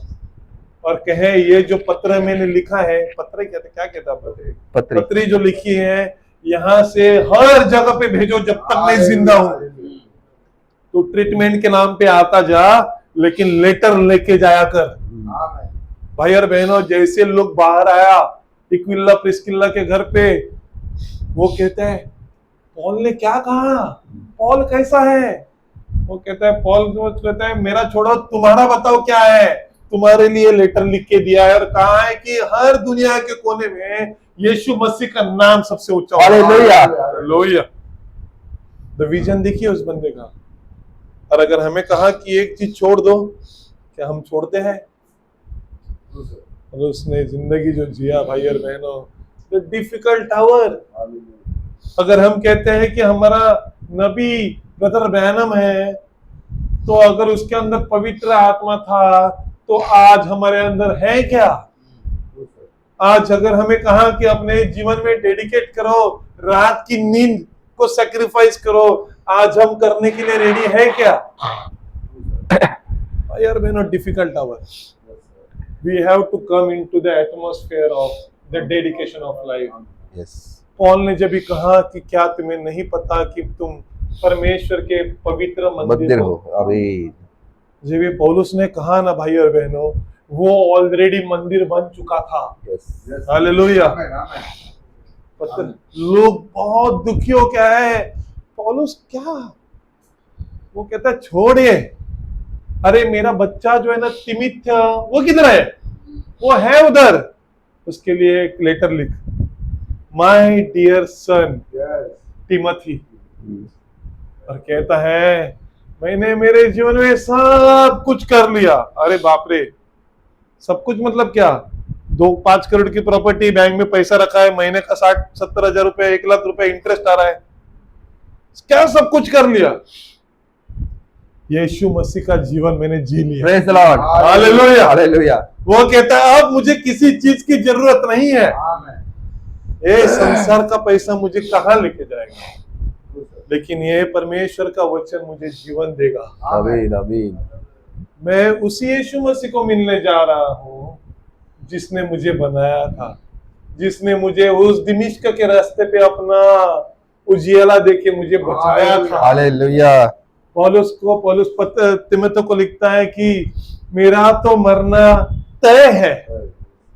और कहे ये जो पत्र मैंने लिखा है, पत्र क्या कहता है, पत्री जो लिखी है यहाँ से हर जगह पे भेजो जब तक मैं जिंदा हूं। तो ट्रीटमेंट के नाम पे आता जा, लेकिन लेटर लेके जाया कर। भाई और बहनों, जैसे लोग बाहर आया इक्विला प्रिस्किल्ला के घर पे, वो कहते हैं पॉल ने क्या कहा, पॉल कैसा है? वो कहता है पॉल कहता है मेरा छोड़ो, तुम्हारा बताओ क्या है, तुम्हारे लिए लेटर लिख के दिया है और कहा है कि हर दुनिया के कोने में यीशु मसीह का नाम सबसे ऊंचा। हालेलुया। हालेलुया। द विजन देखिए उस बंदे का। और अगर हमें कहा कि एक चीज छोड़ दो, क्या हम छोड़ते हैं? और उसने जिंदगी जो जिया भाई और बहनों, द डिफिकल्ट आवर। अगर हम कहते हैं कि हमारा नबी ब्रदर ब्रैनम है, तो अगर उसके अंदर पवित्र आत्मा था तो आज हमारे अंदर है क्या? आज अगर हमें कहा कि अपने जीवन में डेडिकेट करो, रात की नींद को सैक्रिफाइस करो, आज हम करने के लिए रेडी है क्या? यार बहनों, difficult hour. We have to come into the atmosphere of the dedication of life. Yes. Paul ने जब भी कहा कि क्या तुम्हें नहीं पता कि तुम परमेश्वर के पवित्र मंदिर हो। आमीन। जब भी पौलुस ने कहा ना भाई और बहनों, वो ऑलरेडी मंदिर बन चुका था। हालेलुया। लोग बहुत दुखी हो क्या है, पौलुस क्या, वो कहता है छोड़िए, अरे मेरा बच्चा जो है ना तिमिथ, वो किधर है? वो है उधर। उसके लिए एक लेटर लिख, माय डियर सन टिमोथी। और कहता है मैंने मेरे जीवन में सब कुछ कर लिया। अरे बाप रे, सब कुछ मतलब क्या? 2-5 करोड़ की प्रॉपर्टी, बैंक में पैसा रखा है, महीने का 60-70 हजार रुपए, 1 लाख रुपए इंटरेस्ट आ रहा है, क्या सब कुछ कर लिया? यीशु मसीह का जीवन मैंने जी लिया। Praise the Lord. Hallelujah. Hallelujah. वो कहता है अब मुझे किसी चीज की जरूरत नहीं है। ये संसार का पैसा मुझे कहां लेके जाएगा, लेकिन ये परमेश्वर का वचन मुझे जीवन देगा। आमीन। आमीन। मैं उसी यीशु मसीह को मिलने जा रहा हूँ जिसने मुझे बनाया था, जिसने मुझे उस दिमिश्क के रास्ते पे अपना उजियाला देके मुझे बचाया था। हालेलुया। पौलुस तिमोथी को लिखता है कि मेरा तो मरना तय है,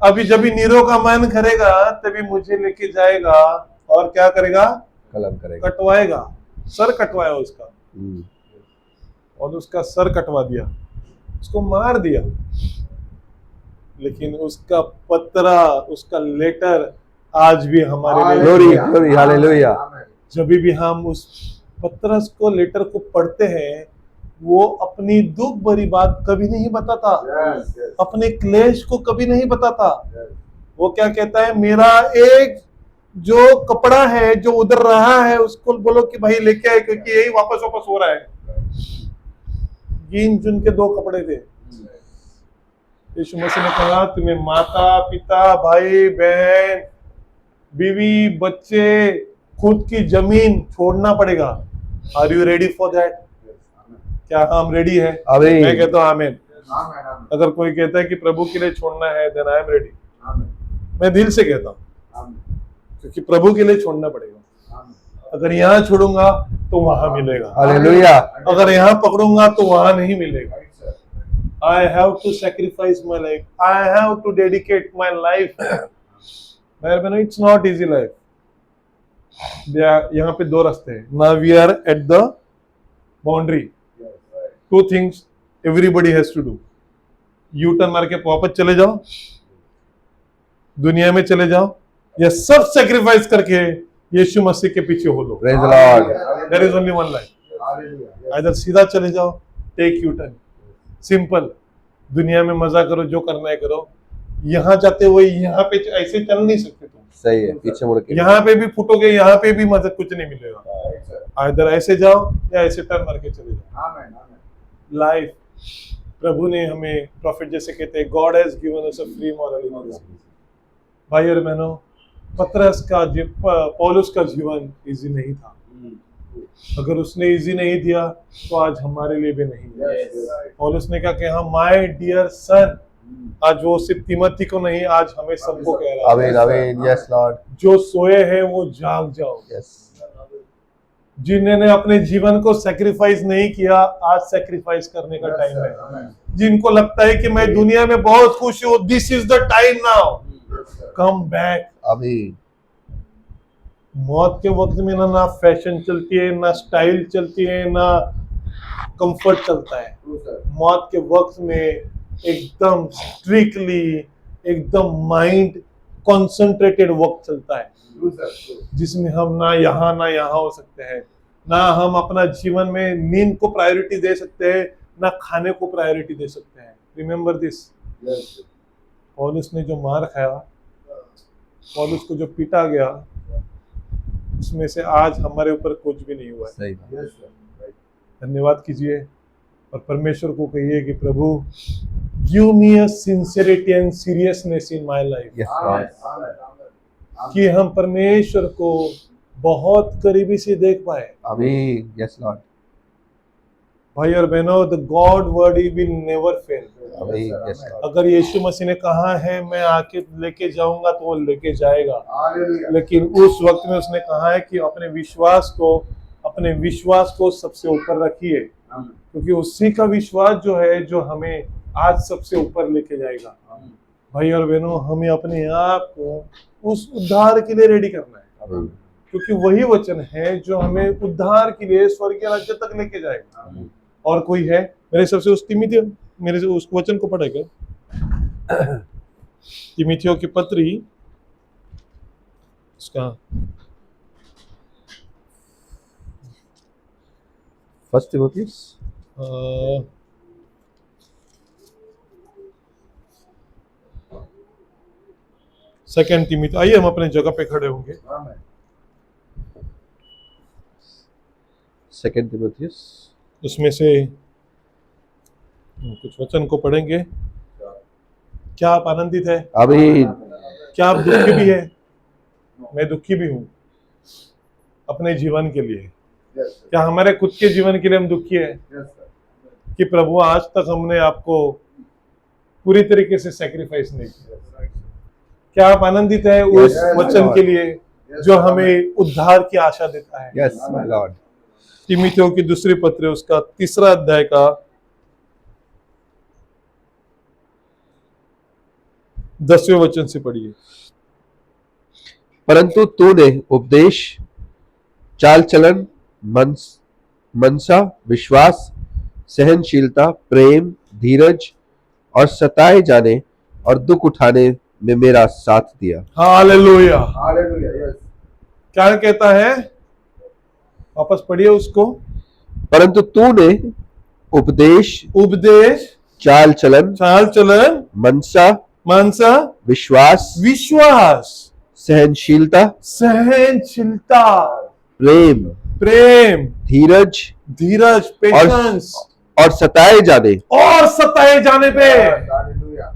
अभी जब भी नीरो का मन करेगा तभी मुझे लेके जाएगा और क्या करेगा? कलम करेगा, कटवाएगा। सर कटवाया उसका, और उसका सर कटवा दिया, उसको मार दिया, लेकिन उसका पत्रा, उसका लेटर आज भी हमारे लिए। Glory glory. हालेलुया। जब भी हम उस पत्रस को, लेटर को पढ़ते हैं, वो अपनी दुख भरी बात कभी नहीं बताता, अपने क्लेश को कभी नहीं बताता। वो क्या कहता है, मेरा एक जो कपड़ा है जो उधर रहा है उसको बोलो कि भाई लेके आए, क्योंकि यही वापस हो रहा है। गिन चुन के 2 कपड़े थे। यीशु मसीह ने कहा तुम्हें माता पिता, भाई बहन, बीवी, बच्चे, खुद की जमीन छोड़ना पड़ेगा। Are you ready for that? क्या हम रेडी है? मैं कहता हूँ आमीन। अगर कोई कहता है कि प्रभु के लिए छोड़ना है, देन आई एम रेडी। मैं दिल से कहता हूँ, क्योंकि प्रभु के लिए छोड़ना पड़ेगा। अगर यहाँ छोड़ूंगा तो वहां मिलेगा। हालेलुया। अगर यहाँ पकड़ूंगा तो वहां नहीं मिलेगा। I have to sacrifice my life. I have to dedicate my life. It's not easy life. यहाँ पे 2 रास्ते हैं। Now we are at the boundary. 2 things everybody has to do. U-turn मार के वापस चले जाओ, दुनिया में चले जाओ, या सब सेक्रीफाइस करके यीशु मसीह के पीछे हो लो। Praise the Lord. There is only one life. इधर सीधा चले जाओ, टेक U-turn, सिंपल। दुनिया में मजा करो, जो करना है करो। यहाँ जाते हुए यहाँ पे ऐसे चल नहीं सकते तुम। सही है, पीछे मुड़ के यहाँ पे भी फुटोगे, यहाँ पे भी मजा कुछ नहीं मिलेगा। इधर ऐसे जाओ या ऐसे टर्न मार के चले जाओ। लाइफ प्रभु ने हमें, प्रॉफिट जैसे कहते हैं, God has given us a free moral innocence. भाई और बहनों, पतरस का पौलुस का जीवन इजी नहीं था। अगर उसने इजी नहीं दिया तो आज हमारे लिए भी नहीं है। पौलुस ने कहा कि हाँ, माय डियर सन, आज वो सिर्फ तिमोथी को नहीं, आज हमें सबको कह रहा है, आमीन आमीन, यस लॉर्ड, जो सोए हैं वो जाग जाओ। यस, जिन्होंने अपने जीवन को सैक्रिफाइस नहीं किया, आज सैक्रिफाइस करने का टाइम है। जिनको लगता है कि मैं दुनिया में बहुत खुश हूँ, this is the time now, come back. आमीन। मौत के वक्त में ना फैशन चलती है, ना स्टाइल चलती है, ना कंफर्ट चलता है। मौत के वक्त में एकदम स्ट्रिक्टली, एकदम माइंड कॉन्सेंट्रेटेड वक्त चलता है, जिसमें हम ना यहाँ हो सकते हैं, ना हम अपना जीवन में नींद को प्रायोरिटी दे सकते हैं, ना खाने को प्रायोरिटी दे सकते हैं। Remember this. पौलुस ने जो मार खाया, पौलुस को जो पीटा गया, उसमें से आज हमारे ऊपर कुछ भी नहीं हुआ है। सही। धन्यवाद कीजिए और परमेश्वर को कहिए कि प्रभु, give me a sincerity and seriousness in my life, yes Lord, कि हम परमेश्वर को बहुत करीबी से देख पाए। आमीन, यस लॉर्ड, भाई और बहनों, the God word will never fail. आमीन, यस लॉर्ड, अगर यीशु मसीह ने कहा है मैं आके लेके जाऊंगा, तो वो लेके जाएगा। लेकिन उस वक्त में उसने कहा है कि अपने विश्वास को सबसे ऊपर रखिए, क्योंकि उसी का विश्वास जो है जो हमें आज सबसे ऊपर लेके जाएगा। भाई और बहनों, हमें अपने आप को उस उद्धार के लिए रेडी करना है, क्योंकि वही वचन है जो हमें उद्धार के लिए स्वर्गीय राज्य तक लेके जाएगा। और कोई है मेरे सबसे उस तिमिथियों, मेरे से उस वचन को पढ़ेगा, तिमिथियों की पत्री, उसका फर्स्ट तिमोथीस, सेकंड तिमिथी। आइए हम अपने जगह पे खड़े होंगे। सेकंड तिमोथीस, उसमें से कुछ वचन को पढ़ेंगे। क्या आप आनंदित है? आमीन, क्या आप दुखी भी है? मैं दुखी भी हूँ अपने जीवन के लिए। क्या हमारे खुद के जीवन के लिए हम दुखी है कि प्रभु आज तक हमने आपको पूरी तरीके से सैक्रिफाइस नहीं किया? क्या आप आनंदित है उस वचन के लिए जो हमें उद्धार की आशा देता है? Yes my Lord. तिमिथियों की दूसरी पत्र, उसका 3 अध्याय का 10वें वचन से पढ़िए। परंतु तूने उपदेश, चाल चलन, मनसा, विश्वास, सहनशीलता, प्रेम, धीरज और सताए जाने और दुख उठाने में मेरा साथ दिया। हालेलुया। Hallelujah. Yes. क्या कहता है? वापस पढ़िए उसको। परंतु तूने उपदेश, चाल चलन, मनसा, विश्वास, सहनशीलता, प्रेम, धीरज, पेशेंस और सताए जाने पे, Hallelujah.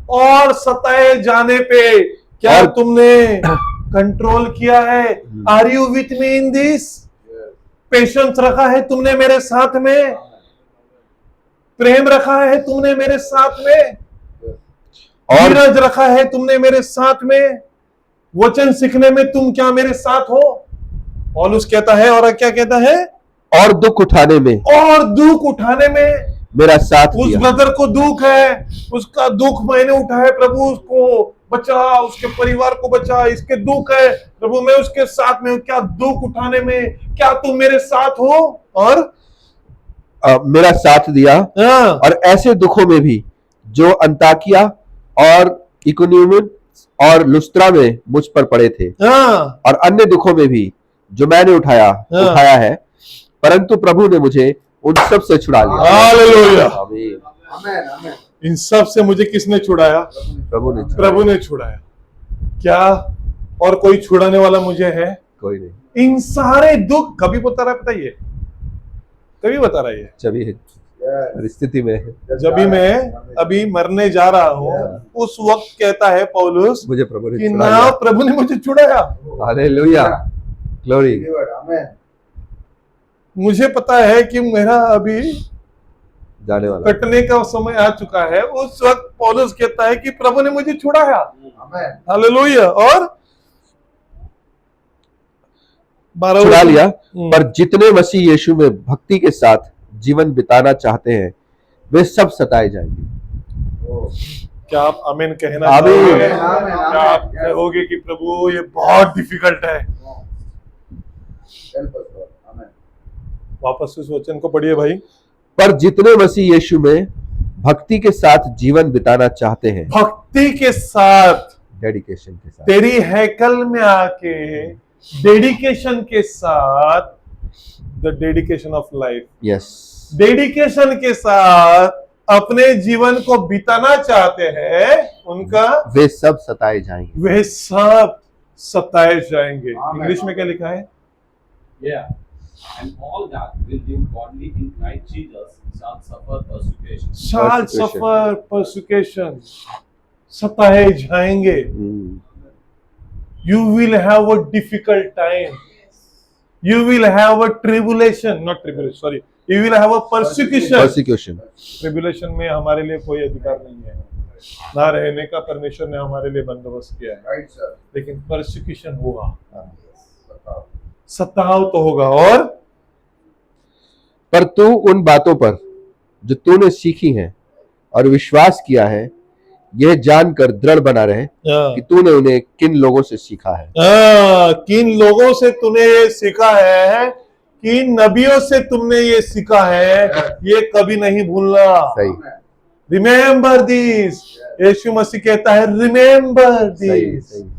और सताए जाने पे क्या और तुमने कंट्रोल किया है? Are you with me in this? Patience रखा है तुमने मेरे साथ में? प्रेम रखा है तुमने मेरे साथ में? और धीरज रखा है तुमने मेरे साथ में? वचन सीखने में तुम क्या मेरे साथ हो? पौलुस कहता है, और क्या कहता है? और दुख उठाने में मेरा साथ उस दिया। ब्रदर को दुख है, उसका दुख मैंने उठाया, प्रभु उसको बचा, उसके परिवार को बचा। इसके दुख है प्रभु, मैं उसके साथ में हूं। क्या दुख उठाने में क्या तुम मेरे साथ हो? और मेरा साथ दिया, हाँ, और ऐसे दुखों में भी जो अंताकिया और इकोनियम और लुस्त्रा में मुझ पर पड़े थे, हाँ, और अन्य दुखों में भी जो मैंने उठाया है, परंतु प्रभु ने मुझे उन सब से छुड़ा लिया। हालेलुया। आमीन। Amen. Amen. इन सब से मुझे किसने छुड़ाया? प्रभु ने प्रभु ने छुड़ाया। क्या और कोई छुड़ाने वाला मुझे है? कोई नहीं, इन सारे दुख कभी बता रहा है, बताइए कभी बता रहा है ये? जब ये Yes. परिस्थिति में जब भी मैं अभी मरने जा रहा हूँ उस वक्त कहता है पौलुस मुझे प्रभु ने कि छुड़ा ना लिया। प्रभु ने मुझे छुड़ाया। Hallelujah, glory. Delivered. Amen. मुझे पता है कि मेरा अभी जाने वाला कटने का समय आ चुका है। उस वक्त पौलुस कहता है कि प्रभु ने मुझे छुड़ाया। Amen. हालेलुया। और 12 छुड़ा लिया। हम्म। पर जितने मसीह यीशु में भक्ति के साथ जीवन बिताना चाहते हैं वे सब सताए जाएंगे। Oh. क्या आप आमीन कहना आमीन। चाहोगे? आमीन, आमीन। क्या आप कहोगे कि प्रभु ये बहुत डिफिकल्ट है? Help us, Lord. Amen. वापस उस वचन को पढ़िए भाई। पर जितने मसीह यीशु में भक्ति के साथ जीवन बिताना चाहते हैं, भक्ति के साथ, डेडिकेशन के साथ, तेरी हैकल में आके डेडिकेशन के साथ, the dedication of life, yes, dedication के साथ अपने जीवन को बिताना चाहते हैं, उनका वे सब सताए जाएंगे। वे सब सताए जाएंगे। आमीन। इंग्लिश में क्या लिखा है? Yeah. And all that will live godly in Christ Jesus shall suffer persecution. Shall Persecution. Suffer persecution, सताए जाएंगे। You will have a difficult time. You will have a tribulation, not tribulation, sorry. You will have a persecution. Persecution. Tribulation में हमारे लिए कोई अधिकार नहीं है, ना रहने का परमेश्वर ने हमारे लिए बंदोबस्त किया है, Right, sir. लेकिन परसिक्यूशन होगा, बताओ। सताव तो होगा। और पर तू उन बातों पर जो तूने सीखी हैं और विश्वास किया है यह जानकर दृढ़ बना रहे कि तूने उन्हें किन लोगों से सीखा है। किन लोगों से तूने ये सीखा है, किन नबियों से तुमने ये सीखा है, ये कभी नहीं भूलना। सही, रिमेम्बर दिस। यीशु मसीह कहता है रिमेम्बर सही, दिस। सही।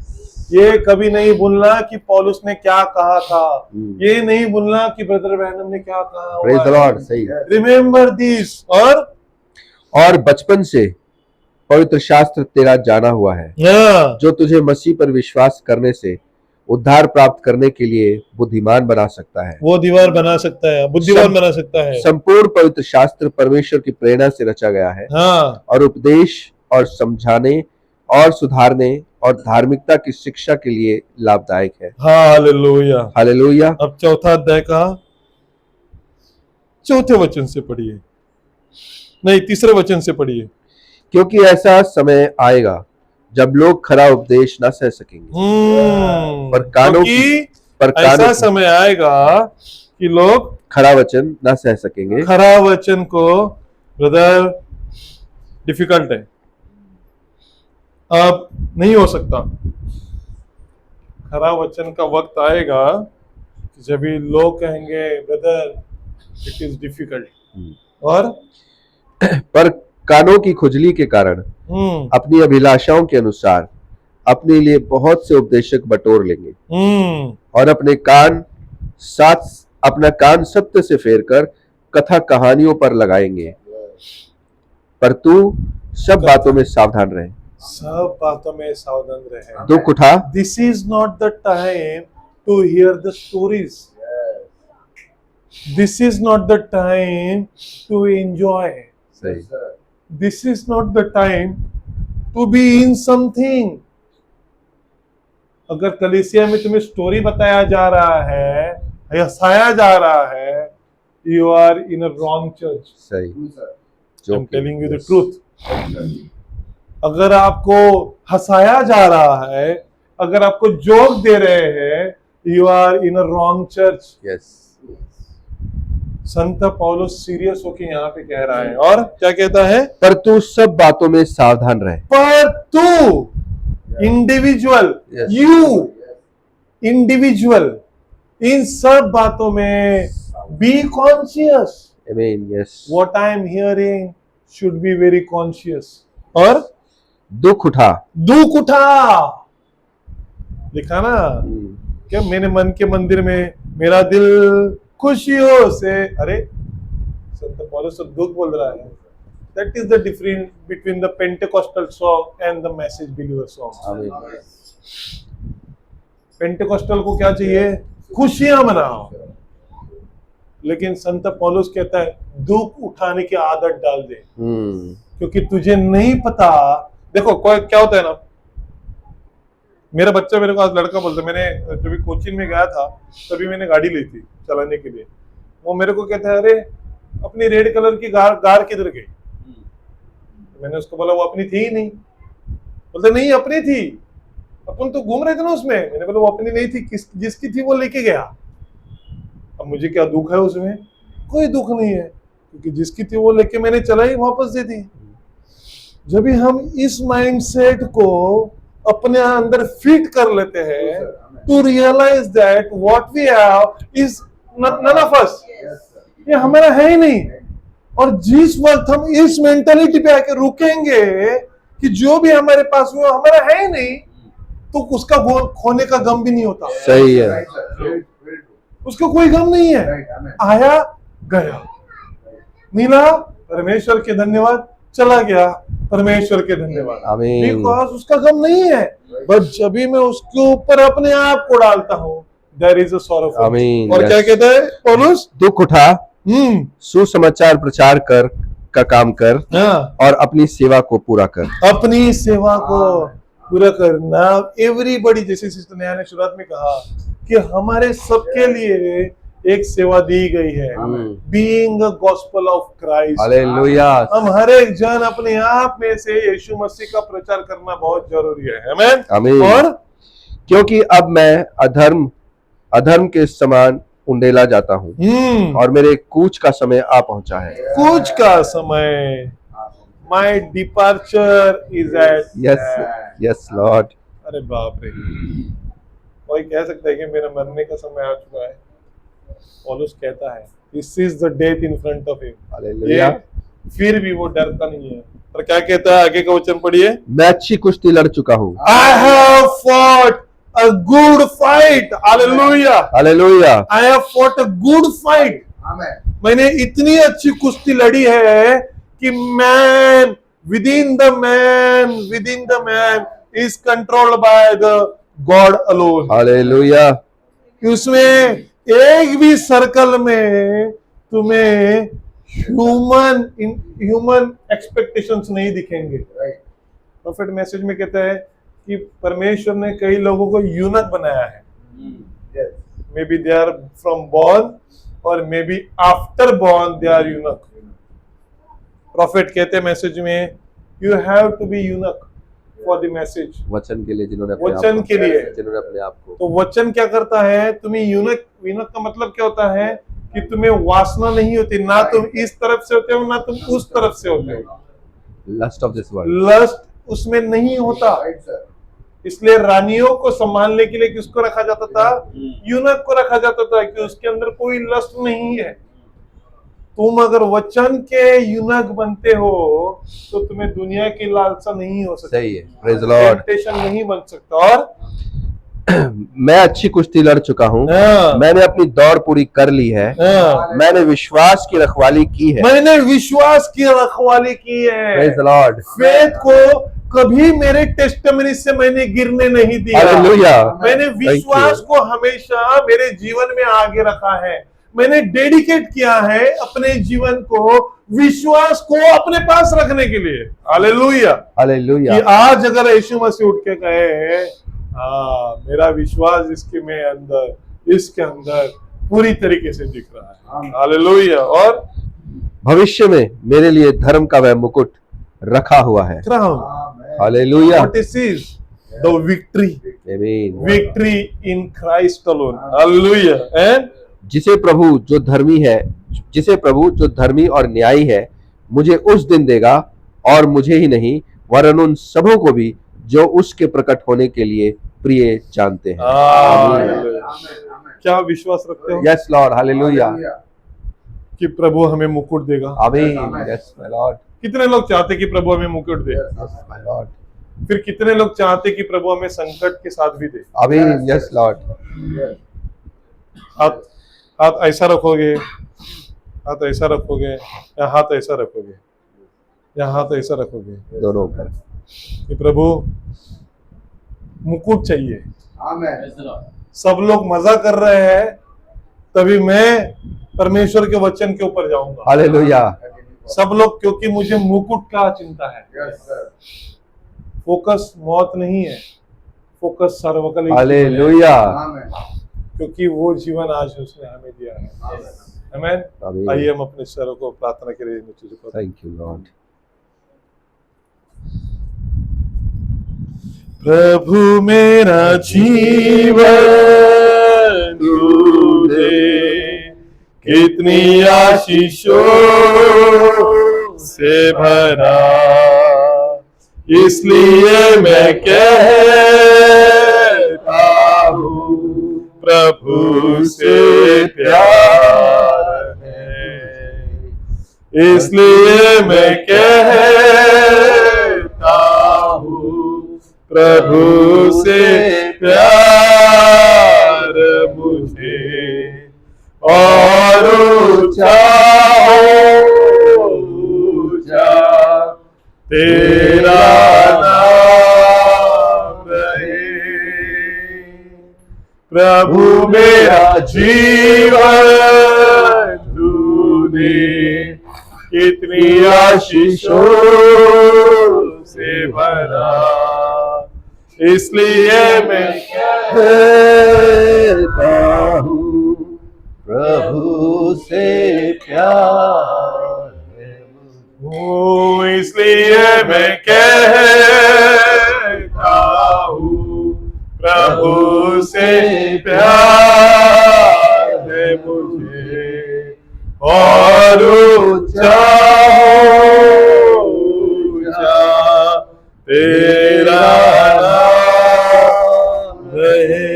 ये कभी नहीं भूलना कि पौलुस ने क्या कहा था, हम्म। ये नहीं भूलना कि ब्रदर ब्रैनम ने क्या कहा। Praise the Lord. सही। Remember this. और बचपन से पवित्र शास्त्र तेरा जाना हुआ है जो तुझे मसीह पर विश्वास करने से उद्धार प्राप्त करने के लिए बुद्धिमान बना सकता है। वो दीवार बना सकता है, बुद्धिमान बना सकता है। संपूर्ण पवित्र शास्त्र परमेश्वर की प्रेरणा से रचा गया है हाँ, और उपदेश और समझाने और सुधारने और धार्मिकता की शिक्षा के लिए लाभदायक है। हालेलुया। हालेलुया। अब चौथा अध्याय का चौथे वचन से पढ़िए, नहीं तीसरे वचन से पढ़िए। क्योंकि ऐसा समय आएगा जब लोग खरा उपदेश न सह सकेंगे, पर कानों क्योंकि पर ऐसा कानों समय आएगा कि लोग खरा वचन न सह सकेंगे। खरा वचन को, ब्रदर डिफिकल्ट है, अब नहीं हो सकता। खरा वचन का वक्त आएगा कि जब भी लोग कहेंगे ब्रदर इट इज डिफिकल्ट, और पर कानों की खुजली के कारण अपनी अभिलाषाओं के अनुसार अपने लिए बहुत से उपदेशक बटोर लेंगे और अपना कान सत्य से फेरकर कथा कहानियों पर लगाएंगे। पर तू सब बातों में सावधान रहे। सब बातों में सावधान रहे। दुख उठा। This is not the time to hear the stories, this is not the time to enjoy, सही, this is not the time to be in something. अगर कलीसिया में तुम्हें स्टोरी बताया जा रहा है, हंसाया जा रहा है, you are in a wrong church. सही। I am telling you the truth. अगर आपको हंसाया जा रहा है, अगर आपको जोक दे रहे हैं, you are in a wrong church. Yes. संत पौलुस सीरियस होके यहाँ पे कह रहा है, और क्या कहता है? पर तू सब बातों में सावधान रहे। पर तू इंडिविजुअल, Yes. यू इंडिविजुअल, इन सब बातों में बी कॉन्शियस। आमीन। Yes. What I am hearing should be very conscious. और दुख उठा। दुख उठा, लिखा ना क्या, मेरे मन के मंदिर में मेरा दिल खुशियों से, अरे संत पौलुस तो दुख बोल रहा है। That is the difference between the Pentecostal song and the Message Believer song. आमीन। पेंटेकोस्टल को क्या चाहिए? खुशियां मनाओ। लेकिन संत पौलुस कहता है दुख उठाने की आदत डाल दे, क्योंकि तुझे नहीं पता। देखो कोई क्या होता है ना, मेरा बच्चा मेरे को आज लड़का बोलता, मैंने जब भी कोचिंग में गया था तभी मैंने गाड़ी ली थी चलाने के लिए, वो मेरे को कहता है अरे अपनी रेड कलर की कार किधर गई? मैंने उसको बोला वो अपनी थी ही नहीं। बोलते नहीं अपनी थी, अपन तो घूम रहे थे ना उसमें। मैंने बोला वो अपनी नहीं थी, जिसकी थी वो लेके गया। अब मुझे क्या दुख है उसमें? कोई दुख नहीं है, क्योंकि जिसकी थी वो लेके मैंने चलाई वापस दे दी। जब भी हम इस माइंडसेट को अपने अंदर फिट कर लेते हैं, to realise that what we have is none of us, ये हमारा है ही नहीं। और जिस वक्त हम इस मेंटालिटी पे आके रुकेंगे कि जो भी हमारे पास वो हमारा है ही नहीं, तो उसका खोने का गम भी नहीं होता। सही है। Right, sir. Very true. उसको कोई गम नहीं है। Right, amen. आया गया, मिला परमेश्वर के धन्यवाद, चला गया परमेश्वर के धन्यवाद, आमीन। बिकॉज उसका गम नहीं है। बट जब भी मैं उसके ऊपर अपने आप को डालता हूँ, देयर इज अ सॉरो। आमीन। और क्या Yes. कहता है पौलुस? दुख उठा, सुसमाचार प्रचार कर का काम कर हाँ, और अपनी सेवा को पूरा कर। अपनी सेवा को पूरा करना। एवरीबॉडी, जैसे सिस्टर नेहा ने शुरुआत में कहा कि हमारे सबके लिए एक सेवा दी गई है, being a gospel of Christ. Hallelujah. हम हर एक जन अपने आप में से यीशु मसीह का प्रचार करना बहुत जरूरी है। आमीन। आमीन। और क्योंकि अब मैं अधर्म के समान उंडेला जाता हूँ और मेरे कूच का समय आ पहुंचा है। कुछ का समय, my departure is at. Yes Lord. अरे बाप रे, कोई कह सकता है कि मेरा मरने का समय आ चुका है? पौलुस कहता है this is the death in front of him. Hallelujah. फिर भी वो डरता नहीं है। और क्या कहता है? आगे का वचन पढ़िए। मैं अच्छी कुश्ती लड़ चुका हूँ। I have fought a good fight. Hallelujah. Hallelujah. I have fought a good fight. Amen. मैंने इतनी अच्छी कुश्ती लड़ी है कि man within the man is controlled by the God alone. Hallelujah. उसमें एक भी सर्कल में तुम्हें ह्यूमन एक्सपेक्टेशंस नहीं दिखेंगे। Right. प्रोफेट मैसेज में कहता है कि परमेश्वर ने कई लोगों को यूनक बनाया है। Yes. May be they are from born और may be after born they are eunuch. Prophet कहते हैं मैसेज में you have to be eunuch for the message. वचन के लिए जिन्होंने अपने वचन आप के लिए। जिन्होंने अपने आप को तो वचन क्या करता है? तुम्हें यूनक का मतलब क्या होता है? कि तुम्हें वासना नहीं होती, ना तुम इस तरफ से होते हो ना तुम उस तरफ से होते हो। Lust of this world. Lust उसमें नहीं होता। Right, sir. इसलिए रानियों को संभालने के लिए किसको रखा जाता था? यूनक को रखा जाता था, कि उसके अंदर कोई लस्ट नहीं है। तुम अगर वचन के यूनक बनते हो तो तुम्हें दुनिया की लालसा नहीं हो सकती। सही है। Praise Lord. टेम्पटेशन नहीं बन सकता। और मैं अच्छी कुश्ती लड़ चुका हूँ। हाँ, मैंने अपनी दौड़ पूरी कर ली है। हाँ, मैंने विश्वास की रखवाली की है। मैंने विश्वास की रखवाली की प्रेज है। लॉर्ड। फेथ को कभी मेरे टेस्टमनी से मैंने गिरने नहीं दिया। हालेलुया। मैंने विश्वास को हमेशा मेरे जीवन में आगे रखा है। मैंने डेडिकेट किया है अपने जीवन को विश्वास को अपने पास रखने के लिए। हालेलुया। हालेलुया। कि आज अगर यीशु मसीह उठ के कहे हाँ मेरा विश्वास इसके अंदर पूरी तरीके से दिख रहा है। हालेलुया। और भविष्य में मेरे लिए धर्म का वह मुकुट रखा हुआ है। crown, Amen. Hallelujah. what is this? The victory. आमीन। Victory in Christ alone. Hallelujah. And जिसे प्रभु जो धर्मी और न्यायी है मुझे उस दिन देगा, और मुझे ही नहीं वरन उन सबों को भी जो उसके प्रकट होने के लिए प्रिय जानते हैं। Hallelujah. Amen. क्या विश्वास रखते हो यस लॉर्ड। हालेलुया। Hallelujah. कि प्रभु हमें मुकुट देगा? आमीन। Amen. Yes my Lord. कितने लोग चाहते कि प्रभु हमें मुकुट दे? Yes my Lord. फिर कितने लोग चाहते कि प्रभु हमें संकट के साथ भी दे? आमीन। Yes Lord. Yes. हाथ ऐसा रखोगे, हाथ ऐसा रखोगे, या हाथ ऐसा रखोगे, या हाथ ऐसा रखोगे दोनों पर। कि प्रभु मुकुट चाहिए। Amen. Praise the Lord. सब लोग मजा कर रहे हैं, तभी मैं परमेश्वर के वचन के ऊपर जाऊंगा। हालेलुया। सब लोग, क्योंकि मुझे मुकुट का चिंता है। Yes, sir. फोकस मौत नहीं है, फोकस सर्वकालिक जीवन है। हालेलुया। Amen. क्योंकि वो जीवन आज उसने हमें दिया है। आमीन। आमीन। आइए हम अपने स्वरों को प्रार्थना के लिए नीचे झुकाते हैं। Thank you Lord. प्रभु मेरा जीवन तू दे, कितनी आशीषों से भरा, इसलिए मैं कहता हूँ प्रभु से प्यार है, इसलिए मैं कहता हूँ प्रभु से प्यार मुझे, और ऊंचा ऊंचा तेरा नाम रहे। प्रभु मेरा जीवन तूने कितनी आशीषों से भरा, इसलिए मैं कहता हूँ प्रभु से प्यार है हूँ, इसलिए मैं कहता हूँ प्रभु से प्यार है मुझे, और ऊंचा ऊंचा तेरा नाम रहे।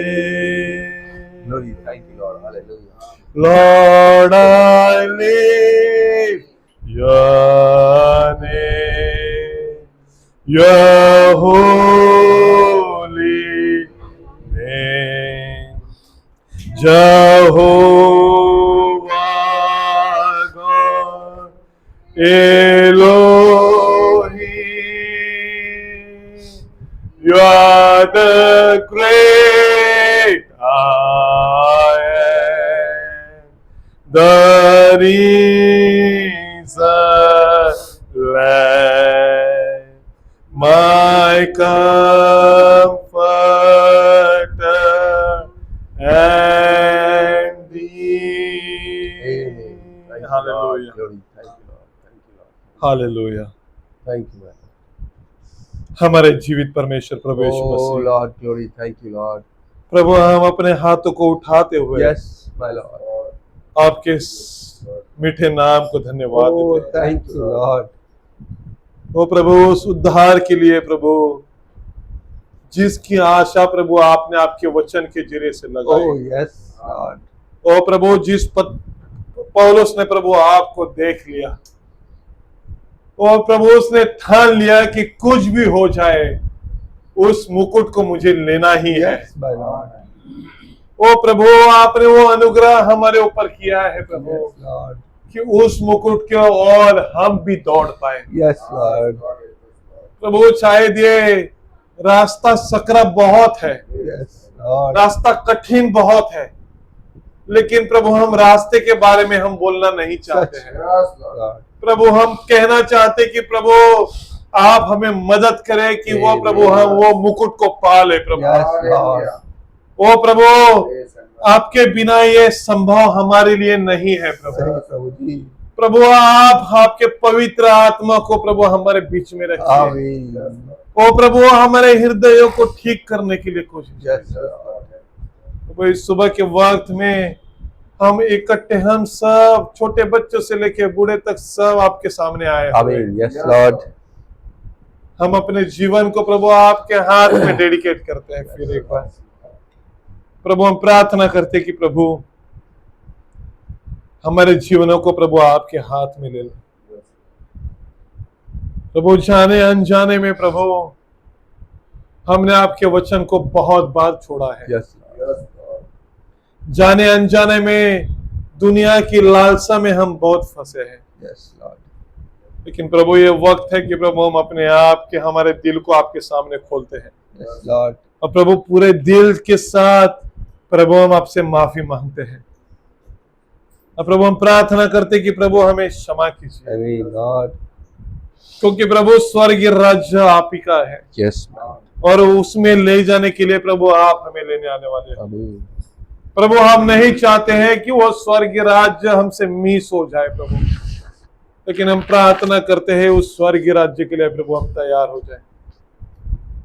Glory, thank you Lord, hallelujah. Lord, I live your name, your holy name, Jehovah God, Elohim, you are the great I am, the risen Lamb, my comforter and Amen. thee. Thank you, Lord. Hallelujah. Glory, thank you Lord, thank you Lord, Hallelujah. thank you man. हमारे जीवित परमेश्वर प्रभु यीशु Oh Masih, Lord, glory, thank you Lord. प्रभु हम अपने हाथों को उठाते हुए Yes, my Lord. आपके इस मीठे नाम को धन्यवाद Oh, देते हैं। thank you Lord. ओ प्रभु, उस उद्धार के लिए प्रभु जिसकी आशा प्रभु आपने आपके वचन के जरिए से Oh लगाई। yes Lord. ओ प्रभु, जिस पौलुस ने प्रभु आपको देख लिया, और प्रभु उसने ठान लिया कि कुछ भी हो जाए उस मुकुट को मुझे लेना ही है। Yes, my Lord. ओ प्रभु, आपने वो अनुग्रह हमारे ऊपर किया है प्रभु, Yes, Lord. कि उस मुकुट के और हम भी दौड़ पाए। Yes, Lord. प्रभु, शायद ये रास्ता सकरा बहुत है, Yes, Lord. रास्ता कठिन बहुत है, लेकिन प्रभु हम रास्ते के बारे में हम बोलना नहीं चाहते हैं। Yes, Lord. Lord. प्रभु हम कहना चाहते कि प्रभु आप हमें मदद करें कि वो प्रभु हम वो मुकुट को पा ले प्रभु। Yes, Lord. Hallelujah. O Prabhu, Yes, and आपके बिना ये संभव हमारे लिए नहीं है प्रभु। सही प्रभु जी। प्रभु आप आपके पवित्र आत्मा को प्रभु हमारे बीच में रखिए। आमीन। ओ प्रभु, हमारे हृदयों को ठीक करने के लिए कोशिश Yes, कीजिए। Lord. प्रभु, इस सुबह के वक्त में हम इकट्ठे, हम सब छोटे बच्चों से लेके बूढ़े तक सब आपके सामने आए हुए हैं। आमीन। Yes, Lord. हम अपने जीवन को प्रभु आपके हाथ में डेडिकेट करते हैं। फिर एक बार प्रभु हम प्रार्थना करते हैं कि प्रभु हमारे जीवनों को प्रभु आपके हाथ में ले लो। प्रभु, जाने अनजाने में प्रभु हमने आपके वचन को बहुत बार छोड़ा है। Yes, yes, Lord. जाने अनजाने में दुनिया की लालसा में हम बहुत फंसे हैं। yes, Lord. लेकिन प्रभु ये वक्त है कि प्रभु हम अपने आप के हमारे दिल को आपके सामने खोलते हैं Yes, Lord. और प्रभु पूरे दिल के साथ प्रभु हम आपसे माफी मांगते हैं और प्रभु हम प्रार्थना करते कि प्रभु हमें क्षमा कीजिए Amen, Lord. क्योंकि प्रभु स्वर्गीय राज्य आप ही का है Yes, Lord. और उसमें ले जाने के लिए प्रभु आप हमें लेने आने वाले हैं Amen. प्रभु हम नहीं चाहते हैं कि वो स्वर्गीय राज्य हमसे मिस हो जाए प्रभु, लेकिन हम प्रार्थना करते हैं उस स्वर्गीय राज्य के लिए प्रभु हम तैयार हो जाए।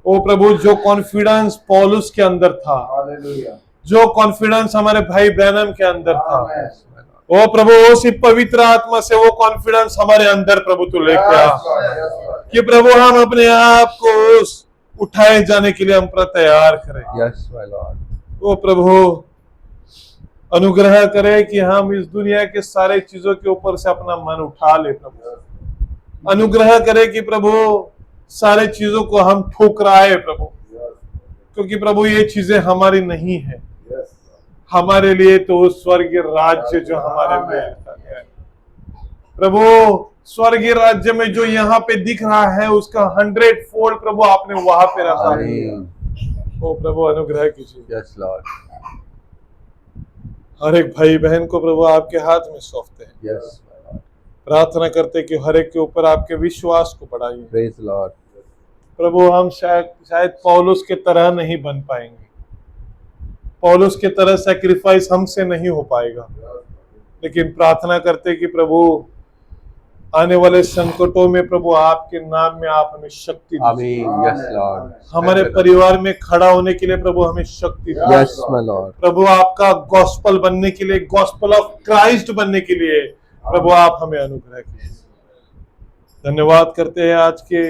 ओ प्रभु, जो कॉन्फिडेंस पौलुस के अंदर था, Hallelujah. जो कॉन्फिडेंस हमारे भाई ब्रैनम के अंदर था, Amen. ओ प्रभु उसी पवित्र आत्मा से वो कॉन्फिडेंस हमारे अंदर प्रभु तू लेके आ Yes, Lord. Yes, Lord. कि प्रभु हम अपने आप को उस उठाए जाने के लिए हम पर तैयार करें। Yes, my Lord. ओ प्रभु अनुग्रह करे कि हम इस दुनिया के सारे चीजों के ऊपर से अपना मन उठा ले प्रभु। अनुग्रह करे कि प्रभु सारे चीजों को हम ठुकराए प्रभु, क्योंकि प्रभु ये चीजें हमारी नहीं है, Yes, हमारे लिए तो स्वर्गीय राज्य जो हमारे लिए रखा गया है। प्रभु स्वर्गीय राज्य में जो यहाँ पे दिख रहा है उसका 100 फोल्ड प्रभु आपने वहां पे रखा है। Amen. ओ प्रभु अनुग्रह कीजिए। Yes, Lord. हर एक भाई बहन को प्रभु आपके हाथ में सौंपते हैं। Yes, my Lord. प्रार्थना करते हैं कि हर एक के ऊपर आपके विश्वास को बढ़ाइए। Praise the Lord. प्रभु हम शायद पौलुस के तरह नहीं बन पाएंगे, पौलुस के तरह सैक्रिफाइस हमसे नहीं हो पाएगा, लेकिन प्रार्थना करते हैं कि प्रभु आने वाले संकटों में प्रभु आपके नाम में आप हमें शक्ति दीजिए। Amen. Yes, Lord. हमारे परिवार में खड़ा होने के लिए प्रभु हमें शक्ति दीजिए। Yes, my Lord. प्रभु आपका गॉस्पल बनने के लिए, गॉस्पल ऑफ क्राइस्ट बनने के लिए प्रभु आप हमें अनुग्रह कीजिए। धन्यवाद करते हैं आज के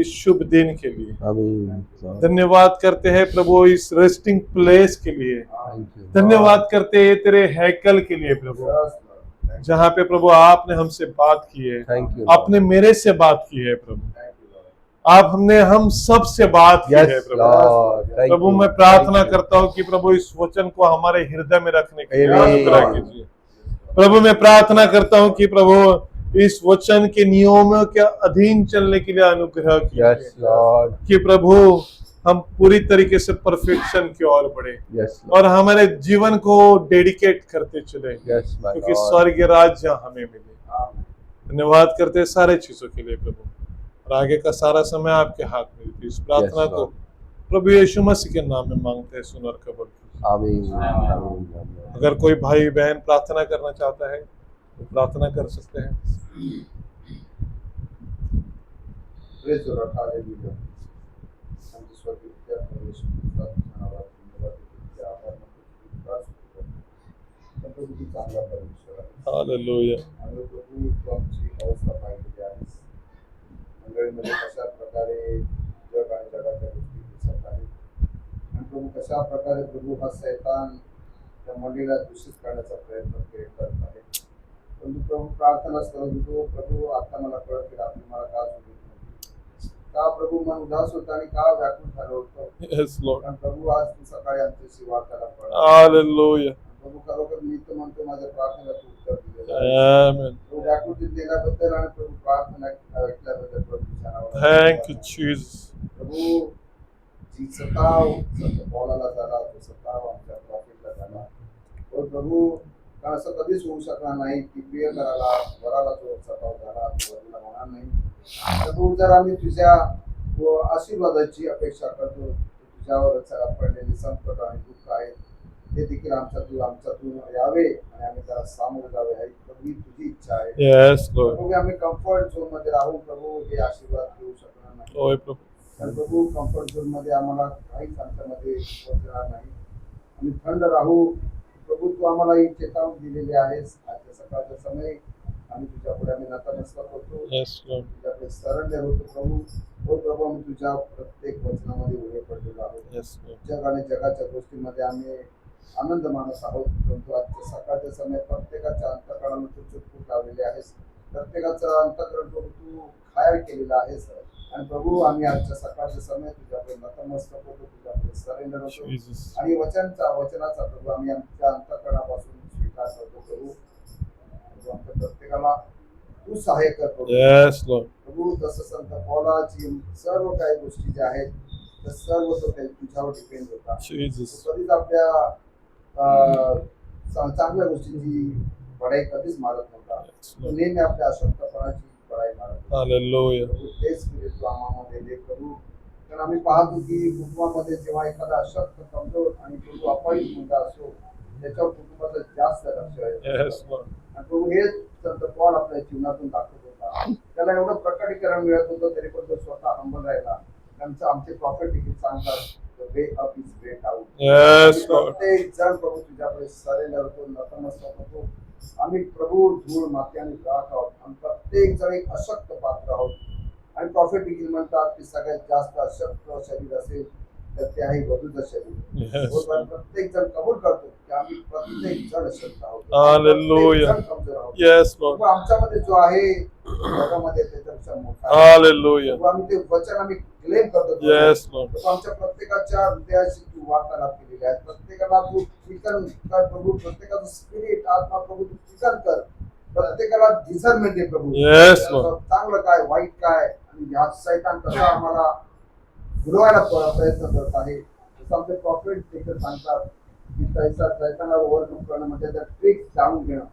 इस शुभ दिन के लिए, Amen. Lord. धन्यवाद करते हैं प्रभु इस रेस्टिंग प्लेस के लिए, Thank you. धन्यवाद करते हैं तेरे हैकल के लिए प्रभु, Yes, Lord. Thank you. जहाँ पे प्रभु आपने हमसे बात की है, Thank you. Lord. आपने मेरे से बात की है प्रभु, Thank you, Lord. आप हमने हम सब से बात की है Yes, Prabhu. Lord. Thank Prabhu you. मैं प्रार्थना Thank you. करता हूँ कि प्रभु इस वचन को हमारे हृदय में रखने के लिए Amen. अनुग्रह कीजिए। प्रभु मैं प्रार्थना करता हूँ कि प्रभु इस वचन के नियमों के अधीन चलने के लिए अनुग्रह Yes, कीजिए, Lord. कि प्रभु हम पूरी तरीके से परफेक्शन की ओर बढ़े Yes, Lord. और हमारे जीवन को डेडिकेट करते चले, Yes, my क्योंकि Lord. स्वर्गीय राज्य हमें मिले। Amen. धन्यवाद करते हैं सारे चीजों के लिए प्रभु, और आगे का सारा समय आपके हाथ में देते हैं। इस प्रार्थना Yes, को Lord. प्रभु यीशु मसीह के नाम में मांगते हैं, सुन और कबूल कीजिए। Amen. Amen. Amen. अगर कोई भाई बहन प्रार्थना करना चाहता है तो प्रार्थना कर सकते हैं। Praise the Lord. Hallelujah. हम स्वर्गीय पिता परमेश्वर पिता धन्यवाद धन्यवाद देते हैं। आभार मानते हैं, विश्वास करते हैं। हम प्रभू की चांगला परमेश्वर आहे। हालेलुया। आणि प्रभू तू आमची अवस्था पाहिलेली आहेस। मंडळीमध्ये कशा प्रकारे जग आणि जगाच्या गोष्टी दिसत आहेत आणि प्रभू कशा प्रकारे प्रभू हा शैतान त्या मंडळीला दूषित करण्याचा प्रयत्न करत आहे। परंतु प्रभू प्रार्थनाच करत होतो, प्रभू आता मला कळत की रात्री मला का झोप येत नव्हती, का प्रभू मन उदास होतं आणि का व्याकुळ झालं होतं। Yes Lord. पण प्रभू आज तू सकाळी आमच्याशी वार्ताला पडला। हालेलुया। प्रभू खरोखर मी तर म्हणतो माझ्या प्रार्थनेला तू उत्तर दिलेलं आहे। आमेन। प्रभू व्याकुळते देण्याबद्दल आणि प्रभू प्रार्थना ऐकल्याबद्दल प्रभू धन्यवाद। Thank you Jesus. प्रभू जी सताव पौलाला झाला, तो सताव आमच्या प्रॉफिटला झाला। और प्रभू कारण असं कधीच होऊ शकणार नाही की प्रिय कराला वराला जो सताव झाला तो वरीला होणार नाही। प्रभू जर आम्ही तुझ्या आशीर्वादाची अपेक्षा करतो, तुझ्यावर पडलेली संकट आणि दुःख आहे ते देखील आमच्यातून यावे आणि आम्ही त्याला सामोरे जावे ही प्रभू तुझी इच्छा आहे। Yes Lord. प्रभू आम्ही कम्फर्ट झोन मध्ये राहू प्रभू हे आशीर्वाद घेऊ शकणार नाही। ओय प्रभू। तर प्रभू कम्फर्ट झोन मध्ये आम्हाला काहीच आमच्यामध्ये पोहोचणार नाही। आम्ही थंड राहू प्रभू, तू आम्हाला ही चेतावणी दिलेली आहेस। आजच्या सकाळच्या समय आम्ही तुझ्या पुढे आम्ही नतमस्तक होतो, यस लॉर्ड। तुझ्याकडे सरेंडर होतो प्रभू। हो प्रभू आम्ही तुझ्या प्रत्येक वचनामध्ये उभे पडलेलो आहोत। Yes Lord. जग आणि जगाच्या गोष्टींमध्ये आम्ही आनंद मानत आहोत, परंतु आजच्या सकाळच्या समय प्रत्येकाच्या अंतःकरणाला तू चुटपूट लावलेली आहेस, प्रत्येकाचं अंतःकरण प्रभू तू खायर केलेलं आहेस। आणि प्रभू आम्ही आजच्या सकाळच्या समय तुझ्याकडे नतमस्तक होतो, तुझ्याकडे सरेंडर होतो जीसस। आणि वचनाचा प्रभू आम्ही आमच्या अंतःकरणापासून स्वीकार करतो प्रभू। प्रभू आमच्या प्रत्येकाला तू सहाय्य कर प्रभू. Yes, Lord. प्रभू जसं संत पौलाची सर्व काही गोष्टी ज्या आहेत त्या सर्व तो काही तुझ्यावर डिपेंड होता. Jesus. तू कधीच आपल्या अं, चांगल्या गोष्टींची बढाई कधीच मारत नव्हता. Yes, तू Lord. नेहमी आपल्या अशक्तपणाची बढाई मारत होता. Hallelujah. प्रभू तेच स्पिरिट तू आम्हामध्ये दे प्रभू. कारण आम्ही पाहतो की कुटुंबामध्ये जेव्हा एखादा अशक्त कमजोर आणि प्रभू अपयश मुलगा असो त्याच्यावर कुटुंबाचं जास्त लक्ष आहे. Yes, Lord. आणि प्रभू हेच संत पॉल आपल्या जीवनातून दाखवत होता. त्याला एवढं प्रकटीकरण मिळत होतं तरी पण तो स्वतः हंबल राहिला. आमचे प्रॉफिट देखील सांगतात way up is way down. Yes, Lord. प्रत्येक जण प्रभू तुझ्याकडे सरेंडर होतो नतमस्तक होतो. आम्ही प्रभू धूळ माती आणि राख आहोत. आम्ही प्रत्येक जण एक अशक्त पात्र आहोत. आणि प्रॉफिट देखील म्हणतात की सगळ्यात जास्त अशक्त शरीर असेल तर ते आहे वधूचं शरीर. Yes, हो, पण Lord. प्रत्येक जण कबूल करतो की आम्ही प्रत्येक जण अशक्त आहोत. Hallelujah. प्रत्येक जण कमजोर आहोत. Yes, Lord. प्रभू आमच्यामध्ये जो आहे जगामध्ये त्याच्यापेक्षा मोठा आहे. Hallelujah. प्रभू आम्ही ते वचन आम्ही क्लेम करतो. Yes, Lord. प्रभू आमच्या प्रत्येकाच्या हृदयाशी तू वार्तालाप केलेली आहे. प्रत्येकाला तू ठिकाण कर प्रभू. प्रत्येकाचं स्पिरिट आत्मा प्रभू तू ठिकाण कर. प्रत्येकाला डिझर्नमेंट दे प्रभू. Yes, Lord. चांगलं काय वाईट काय आणि या सैतान कसा आम्हाला बुडवायला प्रयत्न करत आहे. जसं आमचे प्रॉफिट देखील सांगतात की सैतानाला ओव्हरकम करणं म्हणजे त्या ट्रिक्स जाणून घेणं.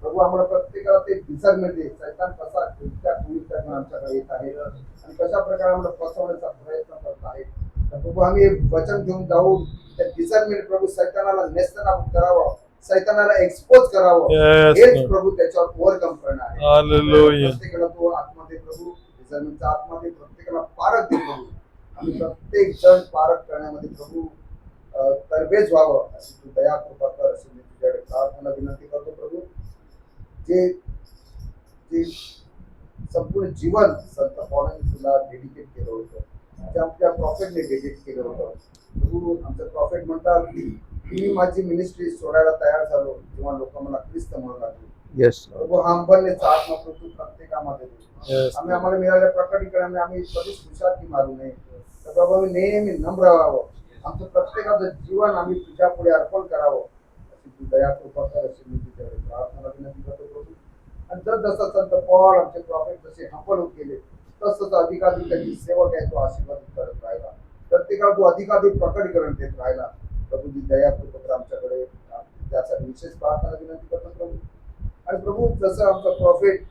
प्रभू आम्हाला प्रत्येकाला ते डिझर्नमेंट दे. सैतान कसा आमच्याकडे येत आहे आणि कशा प्रकारे आम्हाला फसवण्याचा प्रयत्न करत आहे. तर प्रभू आम्ही हे वचन घेऊन जाऊन त्या डिझर्नमेंट प्रभू सैतानाला नेस्तनाबूत करावं. सैतानाला एक्सपोज करावं. Yes, हेच Lord. प्रभू त्याच्यावर ओव्हरकम करणं आहे. Hallelujah. प्रत्येकाला तो आत्मध्ये प्रभू डिझर्नमेंटचा आत्मध्ये प्रत्येकाला पारख दे प्रभू. आम्ही प्रत्येक जण पारख करण्यामध्ये प्रभू तरबेज व्हावं अशी तू दया कृपा कर अशी मी तुझ्याकडे प्रार्थना विनंती करतो प्रभू. जे जे संपूर्ण जीवन संत पौलांनी तुला डेडिकेट केलं होतं ते आमच्या प्रॉफिटने डेडिकेट केलं होतं. प्रभू आमचं प्रॉफिट म्हणतात की मी माझी मिनिस्ट्री सोडायला तयार झालो जेव्हा लोक मला ख्रिस्त म्हणू लागले. Yes, Lord. प्रभू हंबलनेचा आत्मा प्रभू प्रत्येकामध्ये दे. Yes, आम्ही आम्हाला मिळालेल्या प्रकटीकरणाने आम्ही कधीच विषादी मारू नये. तर बाबा आम्ही नेहमी नम्र राहावं. आमचं प्रत्येकाचं जीवन आम्ही तुझ्या पुढे अर्पण करावं अशी तू दया कृपा कर अशी मी तुझ्याकडे प्रार्थना विनंती करतो प्रभू. आणि जसं संत पॉल आमचे प्रॉफिट जसे हंबल होत गेले तसंच अधिकाधिक त्यांची सेवक आहे तो आशीर्वादित करत राहिला. प्रत्येकाला तू अधिकाधिक प्रकटीकरण देत राहिला. प्रभूची दया कृपा कर आमच्याकडे. त्यासाठी विशेष प्रार्थना विनंती करतो प्रभू. आणि प्रभू जसं आमचा प्रॉफिट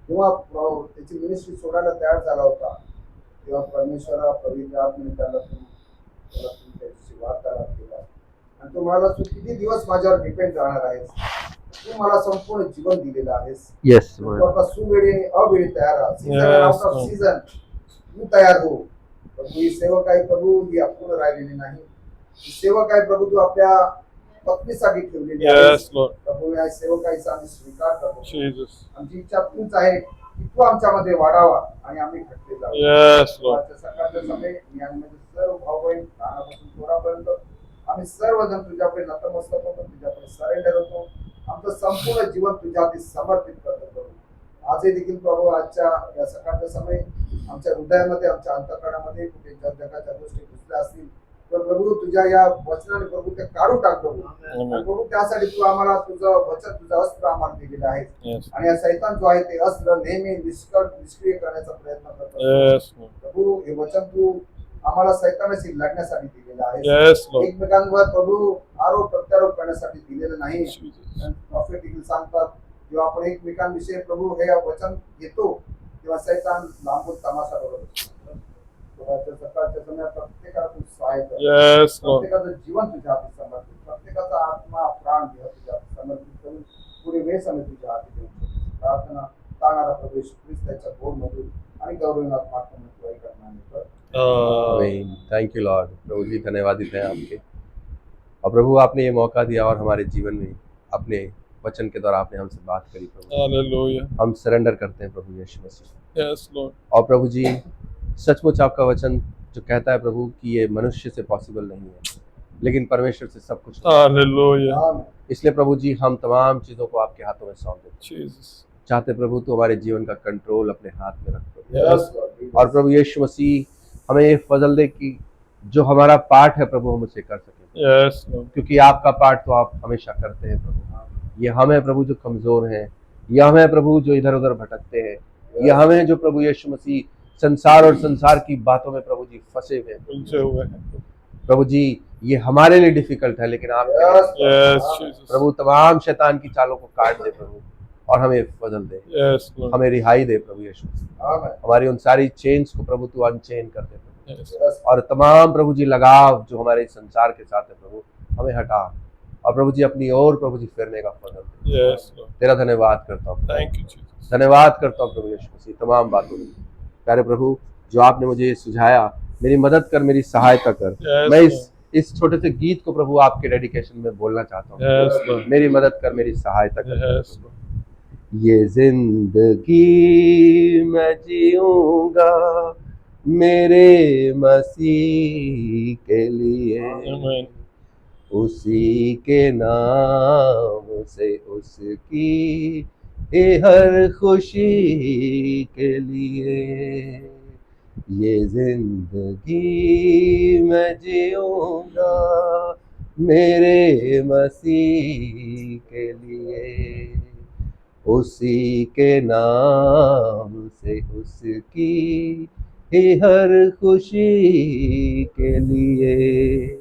जेव्हा त्याची मिनिस्ट्री सोडायला तयार झाला होता तेव्हा परमेश्वरा पवित्र आत्म्याने त्याला त्याची वार्तालाप केला आणि तो म्हणाला तू किती दिवस माझ्यावर डिपेंड राहणार आहेस. तू मला संपूर्ण जीवन दिलेलं आहेस. Yes, तू Lord. आता सुवेळी आणि अवेळी तयार राहा. Yes, सीझन सीझन तू तयार हो. प्रभू ही सेवक आहे प्रभू ही अपूर्ण राहिलेली नाही. ही सेवक आहे प्रभू तू आपल्या पत्नीसाठी ठेवलेली आहे. Yes, Lord. प्रभू या सेवकाईचा आम्ही स्वीकार करतो. Jesus. आमची इच्छा तूच आहे की तू आमच्यामध्ये वाढावा आणि आम्ही घटले जाऊ. Yes, Lord. सकाळच्या समय मी आणि माझे सर्व भाऊ बहीण लहानापासून थोरापर्यंत आम्ही सर्वजण तुझ्याकडे नतमस्तक होतो. तुझ्याकडे सरेंडर होतो. आमचं संपूर्ण जीवन तुझ्या हाती समर्पित करतो प्रभू. आजही देखील प्रभू आजच्या या सकाळच्या समय आमच्या हृदयामध्ये आमच्या अंतःकरणामध्ये कुठे जगाच्या गोष्टी घुसल्या असतील तर प्रभू तुझ्या या वचनाने प्रभू ते काढून टाक प्रभू. आणि प्रभू त्यासाठी तू आम्हाला तुझं वचन तुझं अस्त्र आम्हाला दिलेलं आहे. Yes. आणि या सैतान जो आहे ते अस्त्र नेहमी निष्क्रिय करण्याचा प्रयत्न करतो. Yes, Lord. प्रभू हे वचन तू आम्हाला सैतानाशी लढण्यासाठी दिलेलं आहे. Yes, Lord. एकमेकांवर प्रभू आरोप प्रत्यारोप करण्यासाठी दिलेलं नाही. Jesus. प्रॉफिट देखील सांगतात जेव्हा आपण एकमेकांविषयी प्रभू हे वचन घेतो तेव्हा सैतान लांबून तमाशा बघतो. सकाळच्या समयात प्रत्येकाला तू सहाय्य कर. Yes, Lord. प्रत्येकाचं जीवन तुझ्या हाती समर्पित. प्रत्येकाचा आत्मा प्राण देह तुझ्या हाती समर्पित करून पुढे वेळ आम्ही तुझ्या हाती देऊ. प्रार्थना ताणारा प्रभू येशू ख्रिस्त त्याच्या गोड मधून आणि गौरवनाथ माध्यम तू ऐकणार. आमीन. Thank you Lord. प्रभु जी धन्यवादित है आपके। और प्रभु आपने ये मौका दिया और हमारे जीवन में अपने वचन के द्वारा आपने हमसे बात करी प्रभु। Hallelujah. हम सरेंडर करते हैं प्रभु यीशु मसीह। Yes, Lord. और प्रभु जी सचमुच आपका वचन जो कहता है प्रभु कि ये मनुष्य से पॉसिबल नहीं है लेकिन परमेश्वर से सब कुछ होता है। Hallelujah. इसलिए प्रभु जी हम तमाम चीज़ों को आपके हाथों में सौंप देते हैं। Jesus. चाहते प्रभु तो हमारे जीवन का कंट्रोल अपने हाथ में रखो। Yes. और प्रभु यीशु मसीह हमें ये फजल दे कि जो हमारा पार्ट है प्रभु हम उसे कर सकें, Yes, Lord. क्योंकि आपका पार्ट तो आप हमेशा करते हैं प्रभु। ये हम हैं प्रभु जो कमज़ोर हैं, यह हम हैं प्रभु जो इधर उधर भटकते हैं, यह हम हैं जो प्रभु यीशु मसीह संसार और संसार की बातों में प्रभु जी फंसे हुए हैं। उलझे हुए हैं। प्रभु जी ये हमारे लिए डिफिकल्ट है, लेकिन आप Yes, Jesus. प्रभु तमाम शैतान की चालों को काट दे प्रभु, और हमें बदल दे, Yes, Lord. हमें रिहाई दे प्रभु यीशु मसीह। आमेन। हमारी उन सारी चेन्स को प्रभु तू अनचेन कर दे प्रभु, Yes. और तमाम प्रभु जी लगाव जो हमारे संसार के साथ है प्रभु हमें हटा, और प्रभु जी अपनी ओर प्रभु जी फिरने का फजल दे। Yes, Lord. तेरा धन्यवाद करता हूँ, Thank you, Jesus. धन्यवाद करता हूँ प्रभु यीशु मसीह तमाम बातों में। प्यारे प्रभु जो आपने मुझे ये सुझाया, मेरी मदद कर, मेरी सहायता कर। Yes, मैं Lord. इस छोटे से गीत को प्रभु आपके डेडिकेशन में बोलना चाहता हूँ। Yes, Lord. मेरी मदद कर, मेरी सहायता कर। Yes, Lord. ये जिंदगी मैं जीऊंगा मेरे मसीह के लिए, Amen. उसी के नाम से उसकी हर खुशी के लिए। ये जिंदगी मैं जीऊंगा मेरे मसीह के लिए, उसी के नाम से उसकी हर खुशी के लिए।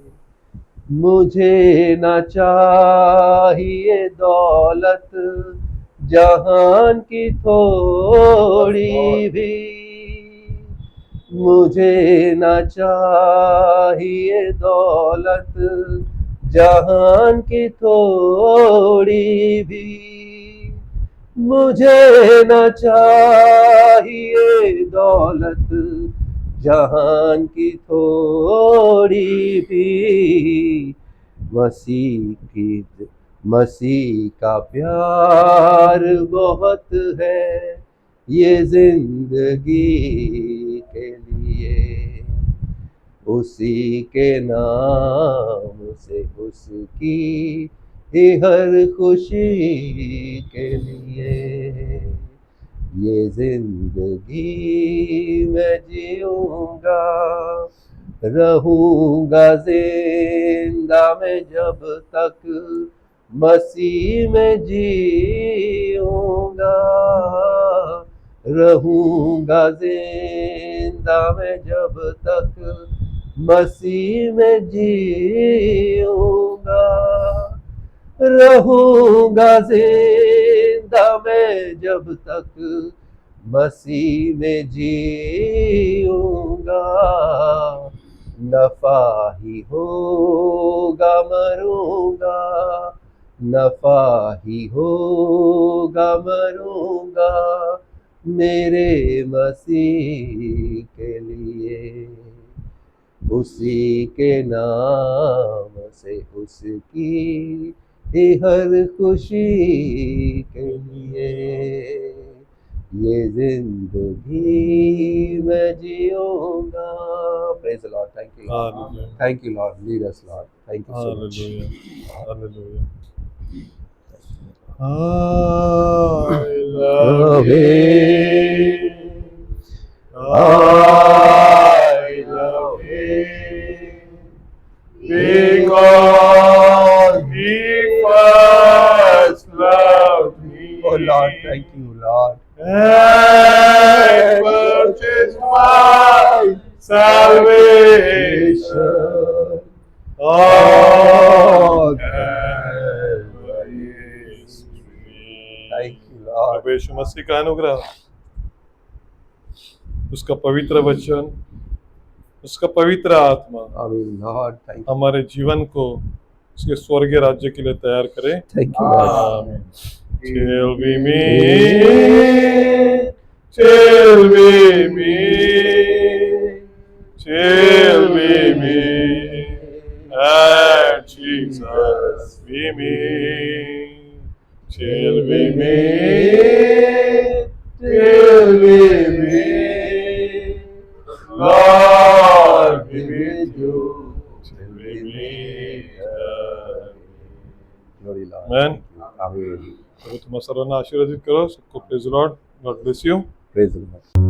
मुझे न चाहिए दौलत जहान की थोड़ी भी, मुझे न चाहिए दौलत जहान की थोड़ी भी, मुझे न चाहिए दौलत जहान की थोड़ी भी। मसीह का प्यार बहुत है ये जिंदगी के लिए, उसी के नाम से उसकी हर खुशी के लिए। ये जिंदगी मैं जीऊंगा, रहूंगा जिंदा मैं जब तक मसीह में जीऊंगा, रहूंगा जिंदा मैं जब तक मसीह में जीऊंगा, रहूंगा जिंदा मैं जब तक मसीह में जीऊंगा। नफा ही होगा मरूंगा, नफा ही होगा मरूंगा मेरे मसीह के लिए, उसी के नाम से उसकी हर खुशी के लिए। ये जिंदगी मैं जीऊंगा। Praise the Lord. Thank you, Hallelujah. Thank you Lord, lead us Lord, thank you so much. Hallelujah. Hallelujah. I love him. I love him. Because he first loved me. Oh Lord, thank you Lord। And purchased my salvation on Calvary's tree. Thank you Lord। प्रभु यीशु मसीह का अनुग्रह, उसका पवित्र वचन, उसका पवित्र आत्मा आमीन Lord, thank you, हमारे जीवन को उसके स्वर्गीय राज्य के लिए तैयार करे। Thank you Lord. Amen. Till we meet, till we meet, till we meet at Jesus we meet, till we meet, till we meet, Lord be with you, till we meet. Glory Lord। Amen. आमीन। प्रभु तुम्हारा सर्वांना आशीर्वादित करो। सबको praise Lord, God bless you. Praise the Lord.